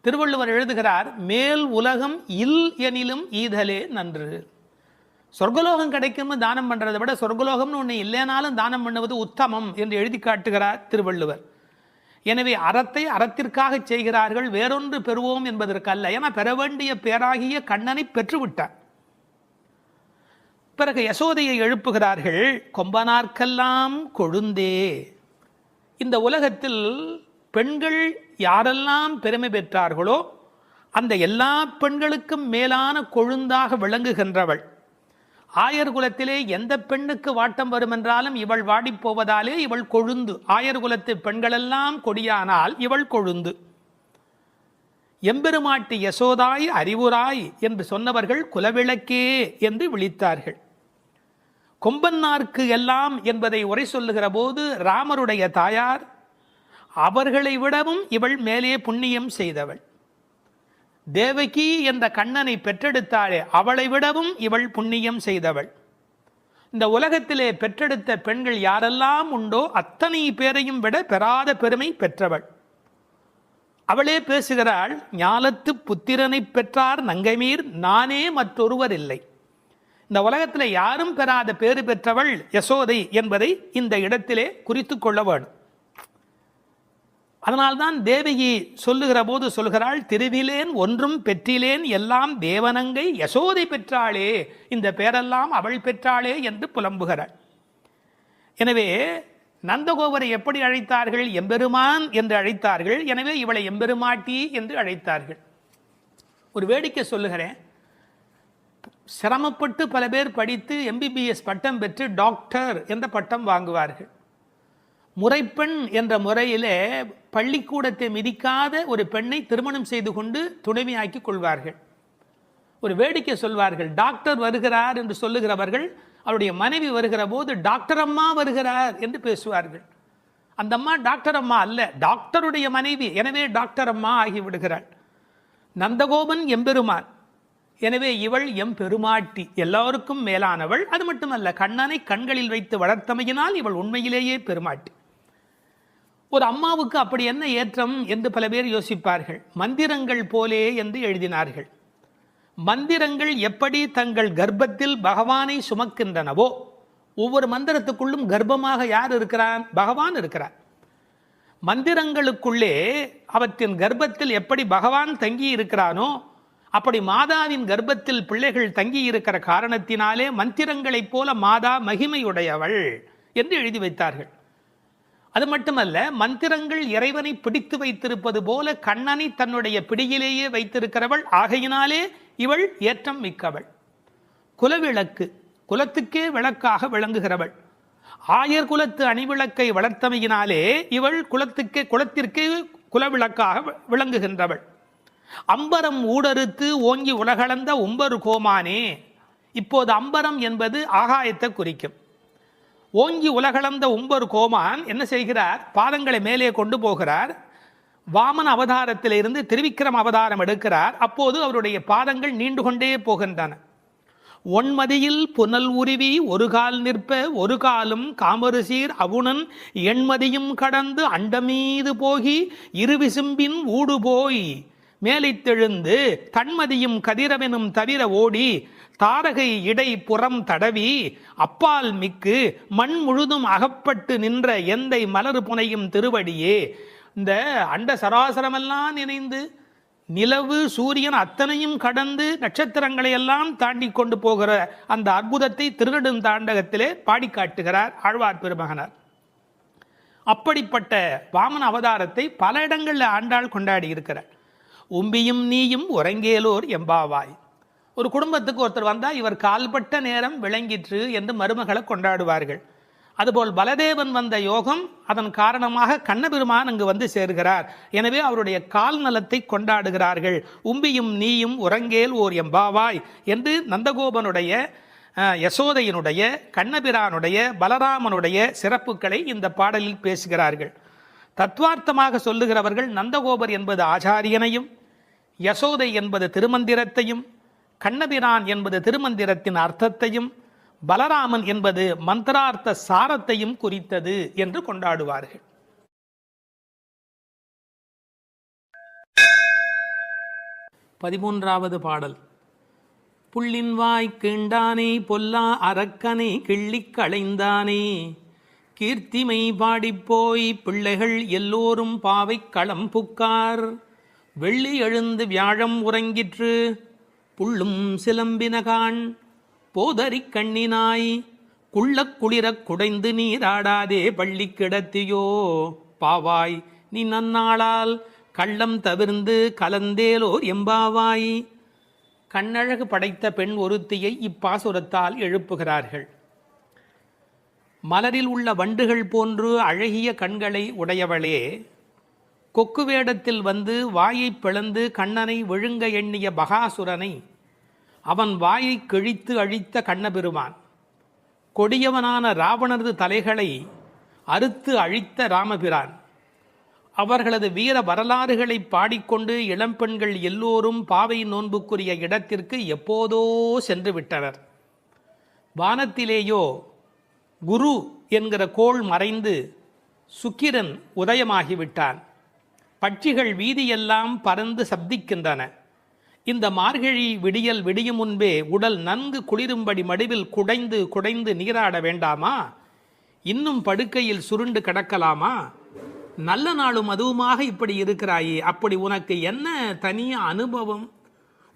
திருவள்ளுவர் எழுதுகிறார், மேல் உலகம் இல் எனிலும் ஈதலே நன்று. சொர்க்கலோகம் கிடைக்கும்னு தானம் பண்றதை விட சொர்க்கலோகம்னு ஒன்று இல்லைனாலும் தானம் பண்ணுவது உத்தமம் என்று எழுதி காட்டுகிறார் திருவள்ளுவர். எனவே அறத்தை அறத்திற்காக செய்கிறார்கள், வேறொன்று பெறுவோம் என்பதற்கல்ல. ஏன்னா பெற வேண்டிய பேராகிய கண்ணனை பெற்றுவிட்டார். பிறகு யசோதையை எழுப்புகிறார்கள், கொம்பனார்க்கெல்லாம் கொழுந்தே. இந்த உலகத்தில் பெண்கள் யாரெல்லாம் பெருமை பெற்றார்களோ அந்த எல்லா பெண்களுக்கும் மேலான கொழுந்தாக விளங்குகின்றவள். ஆயர் குலத்திலே எந்த பெண்ணுக்கு வாட்டம் வரும் என்றாலும் இவள் வாடிப்போவதாலே இவள் கொழுந்து. ஆயர் குலத்து பெண்களெல்லாம் கொடியானால் இவள் கொழுந்து. எம்பெருமாட்டி யசோதாய் அறிவுராய் என்று சொன்னவர்கள் குலவிளக்கே என்று விழித்தார்கள். கொம்பன்னார்க்கு எல்லாம் என்பதை உரை சொல்லுகிற போது ராமருடைய தாயார், அவர்களை விடவும் இவள் மேலே புண்ணியம் செய்தவள். தேவகி என்ற கண்ணனை பெற்றெடுத்தாளே, அவளை விடவும் இவள் புண்ணியம் செய்தவள். இந்த உலகத்திலே பெற்றெடுத்த பெண்கள் யாரெல்லாம் உண்டோ அத்தனை பேரையும் விட பெறாத பெருமை பெற்றவள். அவளே பேசுகிறாள், ஞாலத்து புத்திரனை பெற்றார் நங்கைமீர் நானே மற்றொருவர் இல்லை. இந்த உலகத்தில் யாரும் பெறாத பேறு பெற்றவள் யசோதை என்பதை இந்த இடத்திலே குறித்து கொள்ள வேண்டும். அதனால்தான் தேவகி சொல்லுகிற போது சொல்கிறாள், திருவிலேன் ஒன்றும் பெற்றிலேன் எல்லாம் தேவனங்கை யசோதை பெற்றாளே, இந்த பேரெல்லாம் அவள் பெற்றாளே என்று புலம்புகிறாள். எனவே நந்தகோபரை எப்படி அழைத்தார்கள்? எம்பெருமான் என்று அழைத்தார்கள். எனவே இவளை எம்பெருமாட்டி என்று அழைத்தார்கள். ஒரு வேடிக்கை சொல்லுகிறேன். சிரமப்பட்டு பல பேர் படித்து MBBS பட்டம் பெற்று டாக்டர் என்ற பட்டம் வாங்குவார்கள். முறைப்பெண் என்ற முறையிலே பள்ளிக்கூடத்தை மிதிக்காத ஒரு பெண்ணை திருமணம் செய்து கொண்டு துணைவியாக்கி கொள்வார்கள். ஒரு வேடிக்கை சொல்வார்கள், டாக்டர் வருகிறார் என்று சொல்லுகிறவர்கள் அவருடைய மனைவி வருகிற போது டாக்டர் அம்மா வருகிறார் என்று பேசுவார்கள். அந்த அம்மா டாக்டர் அம்மா அல்ல, டாக்டருடைய மனைவி. எனவே டாக்டர் அம்மா ஆகிவிடுகிறாள். நந்தகோபன் எம்பெருமான், எனவே இவள் எம்பெருமாட்டி, எல்லோருக்கும் மேலானவள். அது மட்டுமல்ல, கண்ணனை கண்களில் வைத்து வளர்த்தமையினால் இவள் உண்மையிலேயே பெருமாட்டி. ஒரு அம்மாவுக்கு அப்படி என்ன ஏற்றம் என்று பல பேர் யோசிப்பார்கள். மந்திரங்கள் போலே என்று எழுதினார்கள். மந்திரங்கள் எப்படி தங்கள் கர்ப்பத்தில் பகவானை சுமக்கின்றனவோ, ஒவ்வொரு மந்திரத்துக்குள்ளும் கர்ப்பமாக யார் இருக்கிறான்? பகவான் இருக்கிறார். மந்திரங்களுக்குள்ளே அவற்றின் கர்ப்பத்தில் எப்படி பகவான் தங்கி இருக்கிறானோ, அப்படி மாதாவின் கர்ப்பத்தில் பிள்ளைகள் தங்கி இருக்கிற காரணத்தினாலே மந்திரங்களைப் போல மாதா மகிமையுடையவள் என்று எழுதி வைத்தார்கள். அது மட்டுமல்ல, மந்திரங்கள் இறைவனை பிடித்து வைத்திருப்பது போல கண்ணனை தன்னுடைய பிடியிலேயே வைத்திருக்கிறவள். ஆகையினாலே இவள் ஏற்றம் மிக்கவள். குலவிளக்கு, குலத்துக்கே விளக்காக விளங்குகிறவள். ஆயர் குலத்து அணிவிளக்கை வளர்த்தமையினாலே இவள் குலத்திற்கே குலவிளக்காக விளங்குகின்றவள். அம்பரம் ஊடறுத்து ஓங்கி உலகளந்த உம்பரு கோமானே. இப்போது அம்பரம் என்பது ஆகாயத்தை குறிக்கும். ஓங்கி உலகளந்த உம்பரு கோமான் என்ன செய்கிறார்? பாதங்களை மேலே கொண்டு போகிறார். வாமன அவதாரத்திலிருந்து திருவிக்கிரம அவதாரம் எடுக்கிறார். அப்போது அவருடைய பாதங்கள் நீண்டு கொண்டே போகின்றன. ஒன்மதியில் புனல் உருவி ஒரு கால் நிற்ப ஒரு காலும் காமருசீர் அவுணன் எண்மதியும் கடந்து அண்டமீது போகி இருவிசும்பின் ஊடு போய் மேலைத்தெழுந்து தன்மதியும் கதிரவெனும் தவிர ஓடி தாரகை இடை புறம் தடவி அப்பால் மிக்கு மண் முழுதும் அகப்பட்டு நின்ற எந்தை மலர் புனையும் திருவடியே. இந்த அண்ட சராசரமெல்லாம் நினைந்து நிலவு சூரியன் அத்தனையும் கடந்து நட்சத்திரங்களை எல்லாம் தாண்டி கொண்டு போகிற அந்த அற்புதத்தை திருநெடுந்தாண்டகத்திலே பாடி காட்டுகிறார் ஆழ்வார் பெருமகனார். அப்படிப்பட்ட வாமன அவதாரத்தை பல இடங்களில் ஆண்டாள் கொண்டாடி இருக்கிறார். உம்பியும் நீயும் உறங்கேலோர் எம்பாவாய். ஒரு குடும்பத்துக்கு ஒருத்தர் வந்தால் இவர் கால்பட்ட நேரம் விளங்கிற்று என்று மருமகளை கொண்டாடுவார்கள். அதுபோல் பலதேவன் வந்த யோகம், அதன் காரணமாக கண்ணபெருமான் அங்கு வந்து சேர்கிறார். எனவே அவருடைய கால் நலத்தை கொண்டாடுகிறார்கள். உம்பியும் நீயும் உறங்கேல் ஓர் எம்பாவாய் என்று நந்தகோபனுடைய, யசோதையினுடைய, கண்ணபிரானுடைய, பலராமனுடைய சிறப்புகளை இந்த பாடலில் பேசுகிறார்கள். தத்துவார்த்தமாக சொல்லுகிறவர்கள் நந்தகோபர் என்பது ஆச்சாரியனையும், யசோதை என்பது திருமந்திரத்தையும், கண்ணபிரான் என்பது திருமந்திரத்தின் அர்த்தத்தையும், பலராமன் என்பது மந்திரார்த்த சாரத்தையும் குறித்தது என்று கொண்டாடுவார்கள். 13வது பாடல். புள்ளின்வாய் கீண்டானே பொல்லா அரக்கனை கிள்ளிக் களைந்தானே, கீர்த்திமை பாடிப்போய் பிள்ளைகள் எல்லோரும் பாவை களம் புக்கார், வெள்ளி எழுந்து வியாழம் உறங்கிற்று புள்ளும் சிலம்பினகான், போதறிக் கண்ணினாய் குள்ளக் குளிரக் குடைந்து நீராடாதே பள்ளி கிடத்தியோ, பாவாய் நீ நன்னாளால் கள்ளம் தவிர்ந்து கலந்தேலோர் எம்பாவாய். கண்ணழகு படைத்த பெண் ஒருத்தியை இப்பாசுரத்தால் எழுப்புகிறார்கள். மலரில் உள்ள வண்டுகள் போன்று அழகிய கண்களை உடையவளே, கொக்கு வேடத்தில் வந்து வாயை பிளந்து கண்ணனை விழுங்க எண்ணிய பகாசுரனை அவன் வாயை கிழித்து அழித்த கண்ணபெருமான், கொடியவனான ராவணரது தலைகளை அறுத்து அழித்த ராமபிரான், அவர்களது வீர வரலாறுகளை பாடிக்கொண்டு இளம்பெண்கள் எல்லோரும் பாவை நோன்புக்குரிய இடத்திற்கு எப்போதோ சென்று விட்டனர். வானத்திலேயோ குரு என்கிற கோள் மறைந்து சுக்கிரன் உதயமாகிவிட்டான். பட்சிகள் வீதியெல்லாம் பறந்து சப்திக்கின்றன. இந்த மார்கழி விடியல் விடியும் முன்பே உடல் நன்கு குளிரும்படி மடுவில் குடைந்து குடைந்து நீராட வேண்டாமா? இன்னும் படுக்கையில் சுருண்டு கிடக்கலாமா? நல்ல நாளும் அதுவுமாக இப்படி இருக்கிறாயே, அப்படி உனக்கு என்ன தனிய அனுபவம்?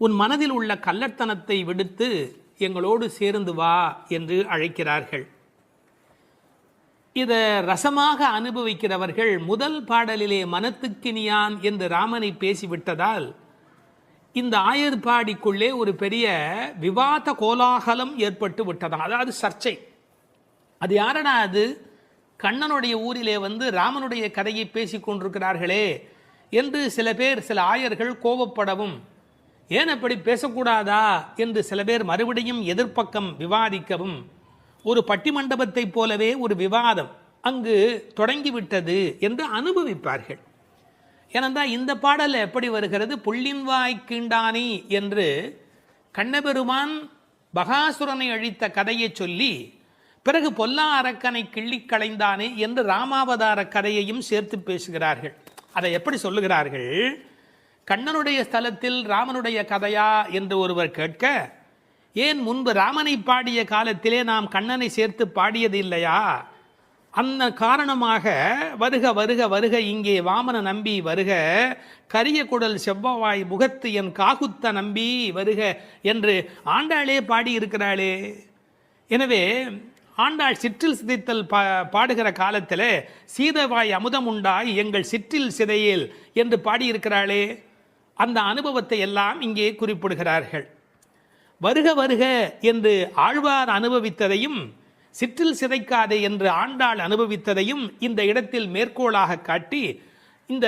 உன் மனதில் உள்ள கள்ளத்தனத்தை விடுத்து எங்களோடு சேர்ந்து வா என்று அழைக்கிறார்கள். இதை ரசமாக அனுபவிக்கிறவர்கள் முதல் பாடலிலே மனத்துக்கினியான் என்று ராமனை பேசிவிட்டதால் இந்த ஆயர்பாடிக்குள்ளே ஒரு பெரிய விவாத கோலாகலம் ஏற்பட்டு விட்டதாம். அதாவது சர்ச்சை. அது யாரடா அது? கண்ணனுடைய ஊரிலே வந்து ராமனுடைய கதையை பேசி கொண்டிருக்கிறார்களே என்று சில பேர், சில ஆயர்கள் கோபப்படவும், ஏன் அப்படி பேசக்கூடாதா என்று சில பேர் மறுபடியும் எதிர்ப்பக்கம் விவாதிக்கவும், ஒரு பட்டிமண்டபத்தை போலவே ஒரு விவாதம் அங்கு தொடங்கிவிட்டது என்று அனுபவிப்பார்கள். ஏனென்றால் இந்த பாடல் எப்படி வருகிறது? புள்ளின்வாய் கீண்டானி என்று கண்ணபெருமான் பகாசுரனை அழித்த கதையை சொல்லி, பிறகு பொல்லா அரக்கனை கிள்ளிக் களைந்தானே என்று ராமாவதார கதையையும் சேர்த்து பேசுகிறார்கள். அதை எப்படி சொல்லுகிறார்கள்? கண்ணனுடைய ஸ்தலத்தில் ராமனுடைய கதையா என்று ஒருவர் கேட்க, ஏன் முன்பு ராமனை பாடிய காலத்திலே நாம் கண்ணனை சேர்த்து பாடியது இல்லையா? அந்த காரணமாக வருக வருக வருக இங்கே வாமன நம்பி வருக, கரிய குடல் செவ்வவாய் முகத்து என் காகுத்த நம்பி வருக என்று ஆண்டாளே பாடியிருக்கிறாளே. எனவே ஆண்டாள் சிற்றில் சிதைத்தல் பாடுகிற காலத்தில் சீதவாய் அமுதம் உண்டாய் எங்கள் சிற்றில் சிதையேல் என்று பாடியிருக்கிறாளே. அந்த அனுபவத்தை எல்லாம் இங்கே குறிப்பிடுகிறார்கள். வருக வருக என்று ஆழ்வார் அனுபவித்ததையும், சிற்றில் சிதைக்காதே என்று ஆண்டாள் அனுபவித்ததையும் இந்த இடத்தில் மேற்கோளாக காட்டி, இந்த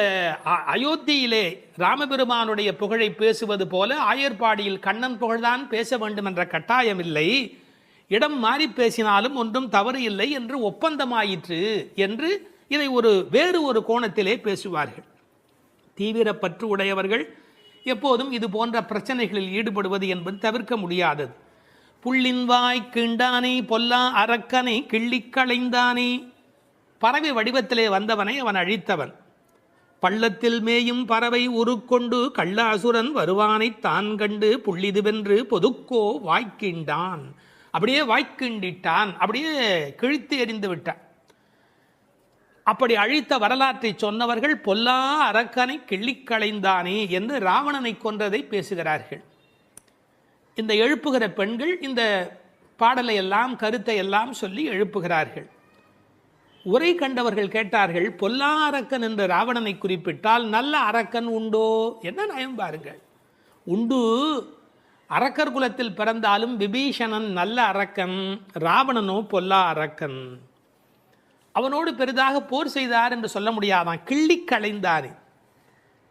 அயோத்தியிலே ராமபெருமானுடைய புகழை பேசுவது போல ஆயர்பாடியில் கண்ணன் புகழ்தான் பேச வேண்டும் என்ற கட்டாயமில்லை, இடம் மாறி பேசினாலும் ஒன்றும் தவறு இல்லை என்று ஒப்பந்தமாயிற்று என்று இதை வேறு ஒரு கோணத்திலே பேசுவார்கள். தீவிர பற்று உடையவர்கள் எப்போதும் இது போன்ற பிரச்சனைகளில் ஈடுபடுவது என்பது தவிர்க்க முடியாதது. புள்ளின்வாய் கீண்டானே பொல்லா அரக்கனை கிள்ளிக் களைந்தானே. பறவை வடிவத்திலே வந்தவனை அவன் அழித்தவன். பள்ளத்தில் மேயும் பறவை உருக்கொண்டு கள்ளாசுரன் வருவானை தான் கண்டு புள்ளிதுவென்று பொதுக்கோ வாய்க்கிண்டான். அப்படியே வாய்க்கிண்டிட்டான், அப்படியே கிழித்து எறிந்து விட்டான். அப்படி அழித்த வரலாற்றை சொன்னவர்கள் பொல்லா அரக்கனை கிள்ளிக் களைந்தானே என்று ராவணனை கொன்றதை பேசுகிறார்கள். இந்த எழுப்புகிற பெண்கள் இந்த பாடலை எல்லாம் கருத்தை எல்லாம் சொல்லி எழுப்புகிறார்கள். உரை கண்டவர்கள் கேட்டார்கள், பொல்லா அரக்கன் என்று ராவணனை குறிப்பிட்டால் நல்ல அரக்கன் உண்டோ? என்ன நயம் பாருங்கள். உண்டு. அரக்கர் குலத்தில் பிறந்தாலும் விபீஷணன் நல்ல அரக்கன், ராவணனோ பொல்லா அரக்கன். அவனோடு பெரிதாக போர் செய்தார் என்று சொல்ல முடியாதான், கிள்ளி களைந்தார்.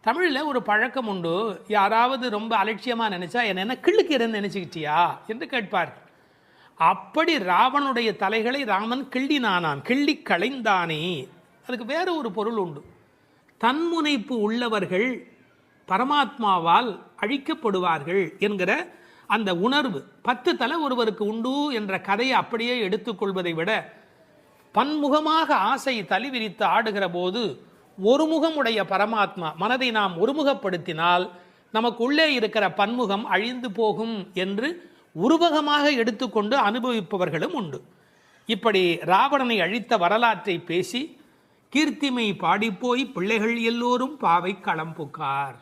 தமிழில் ஒரு பழக்கம் உண்டு, யாராவது ரொம்ப அலட்சியமாக நினைச்சா என்ன கிள்ளுக்கிறேன்னு நினைச்சுக்கிட்டியா என்று கேட்பார். அப்படி ராவனுடைய தலைகளை ராமன் கிள்ளினானான், கிள்ளி களைந்தானே. அதுக்கு வேற ஒரு பொருள் உண்டு. தன்முனைப்பு உள்ளவர்கள் பரமாத்மாவால் அழிக்கப்படுவார்கள் என்கிற அந்த உணர்வு 10 தலை ஒருவருக்கு உண்டு என்ற கதையை அப்படியே எடுத்துக்கொள்வதை விட, பன்முகமாக ஆசை தலி விரித்து ஆடுகிற போது ஒருமுகமுடைய பரமாத்மா மனதை நாம் ஒருமுகப்படுத்தினால் நமக்கு உள்ளே இருக்கிற பன்முகம் அழிந்து போகும் என்று உருவகமாக எடுத்துக்கொண்டு அனுபவிப்பவர்களும் உண்டு. இப்படி ராவணனை அழித்த வரலாற்றை பேசி கீர்த்திமை பாடிப்போய் பிள்ளைகள் எல்லோரும் பாவை களம் புக்கார்.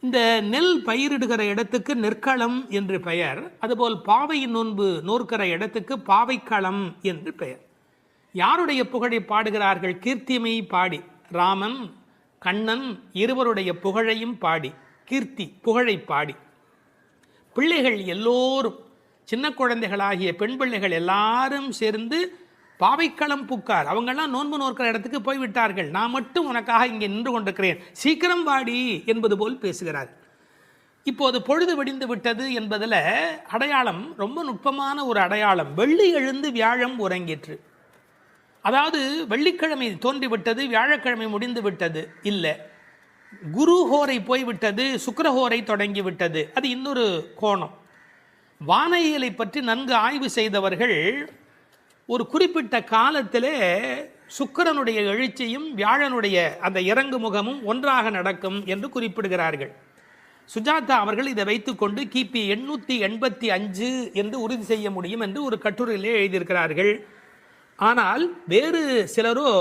இந்த நெல் பயிரிடுகிற இடத்துக்கு நெற்களம் என்று பெயர். அதுபோல் பாவையின் நோன்பு நோற்கிற இடத்துக்கு பாவைக்களம் என்று பெயர். யாருடைய புகழை பாடுகிறார்கள்? கீர்த்திமை பாடி, ராமன் கண்ணன் இருவருடைய புகழையும் பாடி, கீர்த்தி புகழை பாடி, பிள்ளைகள் எல்லோரும் சின்ன குழந்தைகளாகிய பெண் பிள்ளைகள் எல்லாரும் சேர்ந்து பாவைக்களம் புக்கார். அவங்கெல்லாம் நோன்பு நோக்கிற இடத்துக்கு போய்விட்டார்கள், நான் மட்டும் உனக்காக இங்கே நின்று கொண்டிருக்கிறேன், சீக்கிரம் வாடி என்பது போல் பேசுகிறார். இப்போது பொழுது வெடிந்து விட்டது என்பதில் அடையாளம் ரொம்ப நுட்பமான ஒரு அடையாளம். வெள்ளி எழுந்து வியாழம் உறங்கிற்று. அதாவது வெள்ளிக்கிழமை தோன்றிவிட்டது, வியாழக்கிழமை முடிந்து விட்டது இல்லை, குரு ஹோரை போய்விட்டது, சுக்கிரஹோரை தொடங்கிவிட்டது. அது இன்னொரு கோணம். வானியலை பற்றி நன்கு ஆய்வு செய்தவர்கள் ஒரு குறிப்பிட்ட காலத்திலே சுக்கிரனுடைய எழுச்சியும் வியாழனுடைய அந்த இறங்கு முகமும் ஒன்றாக நடக்கும் என்று குறிப்பிடுகிறார்கள். சுஜாதா அவர்கள் இதை வைத்துக்கொண்டு கிபி 885 என்று உறுதி செய்ய முடியும் என்று ஒரு கட்டுரையிலே எழுதியிருக்கிறார்கள். ஆனால் வேறு சிலரோ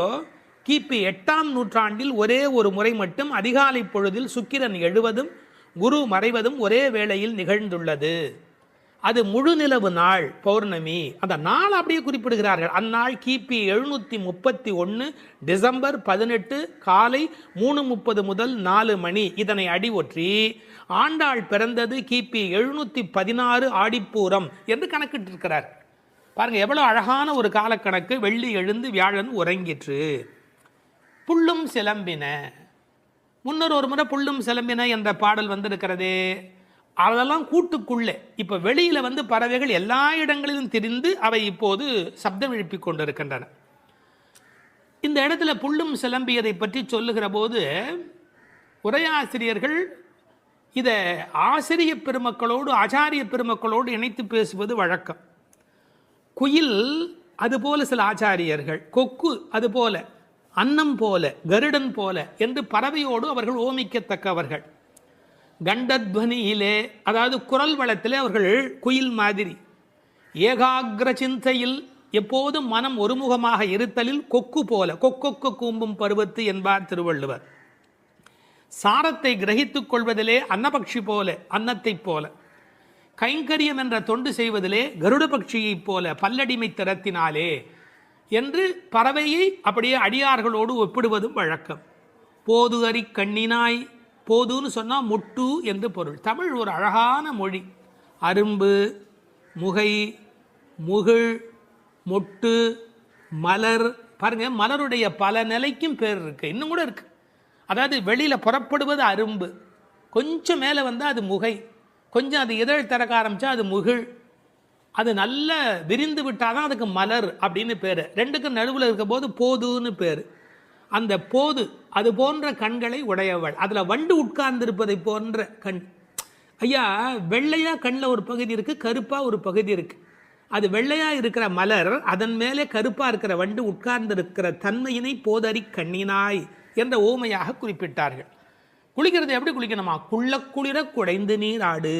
கிபி 8ஆம் நூற்றாண்டில் ஒரே ஒரு முறை மட்டும் அதிகாலை பொழுதில் சுக்கிரன் எழுவதும் குரு மறைவதும் ஒரே வேளையில் நிகழ்ந்துள்ளது. அது முழு நிலவு நாள், பௌர்ணமி. அந்த நாள் அப்படியே குறிப்பிடுகிறார்கள். அந்நாள் கிபி 731 டிசம்பர் 18 காலை 3:30 முதல் 4 மணி. இதனை அடி ஒற்றி ஆண்டாள் பிறந்தது கிபி 716 ஆடிப்பூரம் என்று கணக்கிட்டிருக்கிறார். பாருங்க, எவ்வளவு அழகான ஒரு காலக்கணக்கு. வெள்ளி எழுந்து வியாழன் உறங்கிற்று. புள்ளும் சிலம்பின. முன்னர் ஒரு முறை புள்ளும் சிலம்பின என்ற பாடல் வந்திருக்கிறதே, அதெல்லாம் கூட்டுக்குள்ளே. இப்போ வெளியில் பறவைகள் எல்லா இடங்களிலும் திரிந்து அவை இப்போது சப்தம் எழுப்பிக் கொண்டிருக்கின்றன. இந்த இடத்துல புள்ளும் சிலம்பியதை பற்றி சொல்லுகிற போது உரையாசிரியர்கள் இதை ஆசிரிய பெருமக்களோடு ஆச்சாரிய பெருமக்களோடு இணைத்து பேசுவது வழக்கம். குயில் அதுபோல சில ஆச்சாரியர்கள், கொக்கு அதுபோல, அன்னம் போல, கருடன் போல என்று பறவையோடு அவர்கள் ஓமிக்கத்தக்கவர்கள். கண்டத்வனியிலே, அதாவது குரல் வளத்திலே அவர்கள் குயில் மாதிரி. ஏகாகிர சிந்தையில், எப்போதும் மனம் ஒருமுகமாக இருத்தலில் கொக்கு போல, கொக்கொக்க கூம்பும் பருவத்து என்பார் திருவள்ளுவர். சாரத்தை கிரகித்துக் கொள்வதிலே அன்னபக்ஷி போல, அன்னத்தைப் போல. கைங்கரியம் என்ற தொண்டு செய்வதிலே கருட பட்சியைப் போல, பல்லடிமை திறத்தினாலே என்று பறவையை அப்படியே அடியார்களோடு ஒப்பிடுவதும் வழக்கம். போது அறி கண்ணினாய், போதுன்னு சொன்னால் மொட்டு என்று பொருள். தமிழ் ஒரு அழகான மொழி. அரும்பு, முகை, முகிழ், மொட்டு, மலர். பாருங்க, மலருடைய பல நிலைக்கும் பேர் இருக்கு, இன்னும் கூட இருக்கு. அதாவது வெளியில் புறப்படுவது அரும்பு, கொஞ்சம் மேலே வந்தால் அது முகை, கொஞ்சம் அது இதழ் திறக்க ஆரம்பித்தா அது முகிழ், அது நல்ல விரிந்து விட்டால் தான் அதுக்கு மலர் அப்படின்னு பேர். ரெண்டுக்கும் நடுவில் இருக்க போது போதுன்னு பேர். அந்த போது அது போன்ற கண்களை உடையவள். அதில் வண்டு உட்கார்ந்திருப்பதை போன்ற கண். ஐயா, வெள்ளையாக கண்ணில் ஒரு பகுதி இருக்குது, கருப்பாக ஒரு பகுதி இருக்குது. அது வெள்ளையாக இருக்கிற மலர், அதன் மேலே கருப்பாக இருக்கிற வண்டு உட்கார்ந்திருக்கிற தன்மையினை போதறி கண்ணினாய் என்ற ஓமையாக குறிப்பிட்டார்கள். குளிக்கிறது எப்படி குளிக்கணுமா? குள்ள குளிர குடைந்து நீர் ஆடு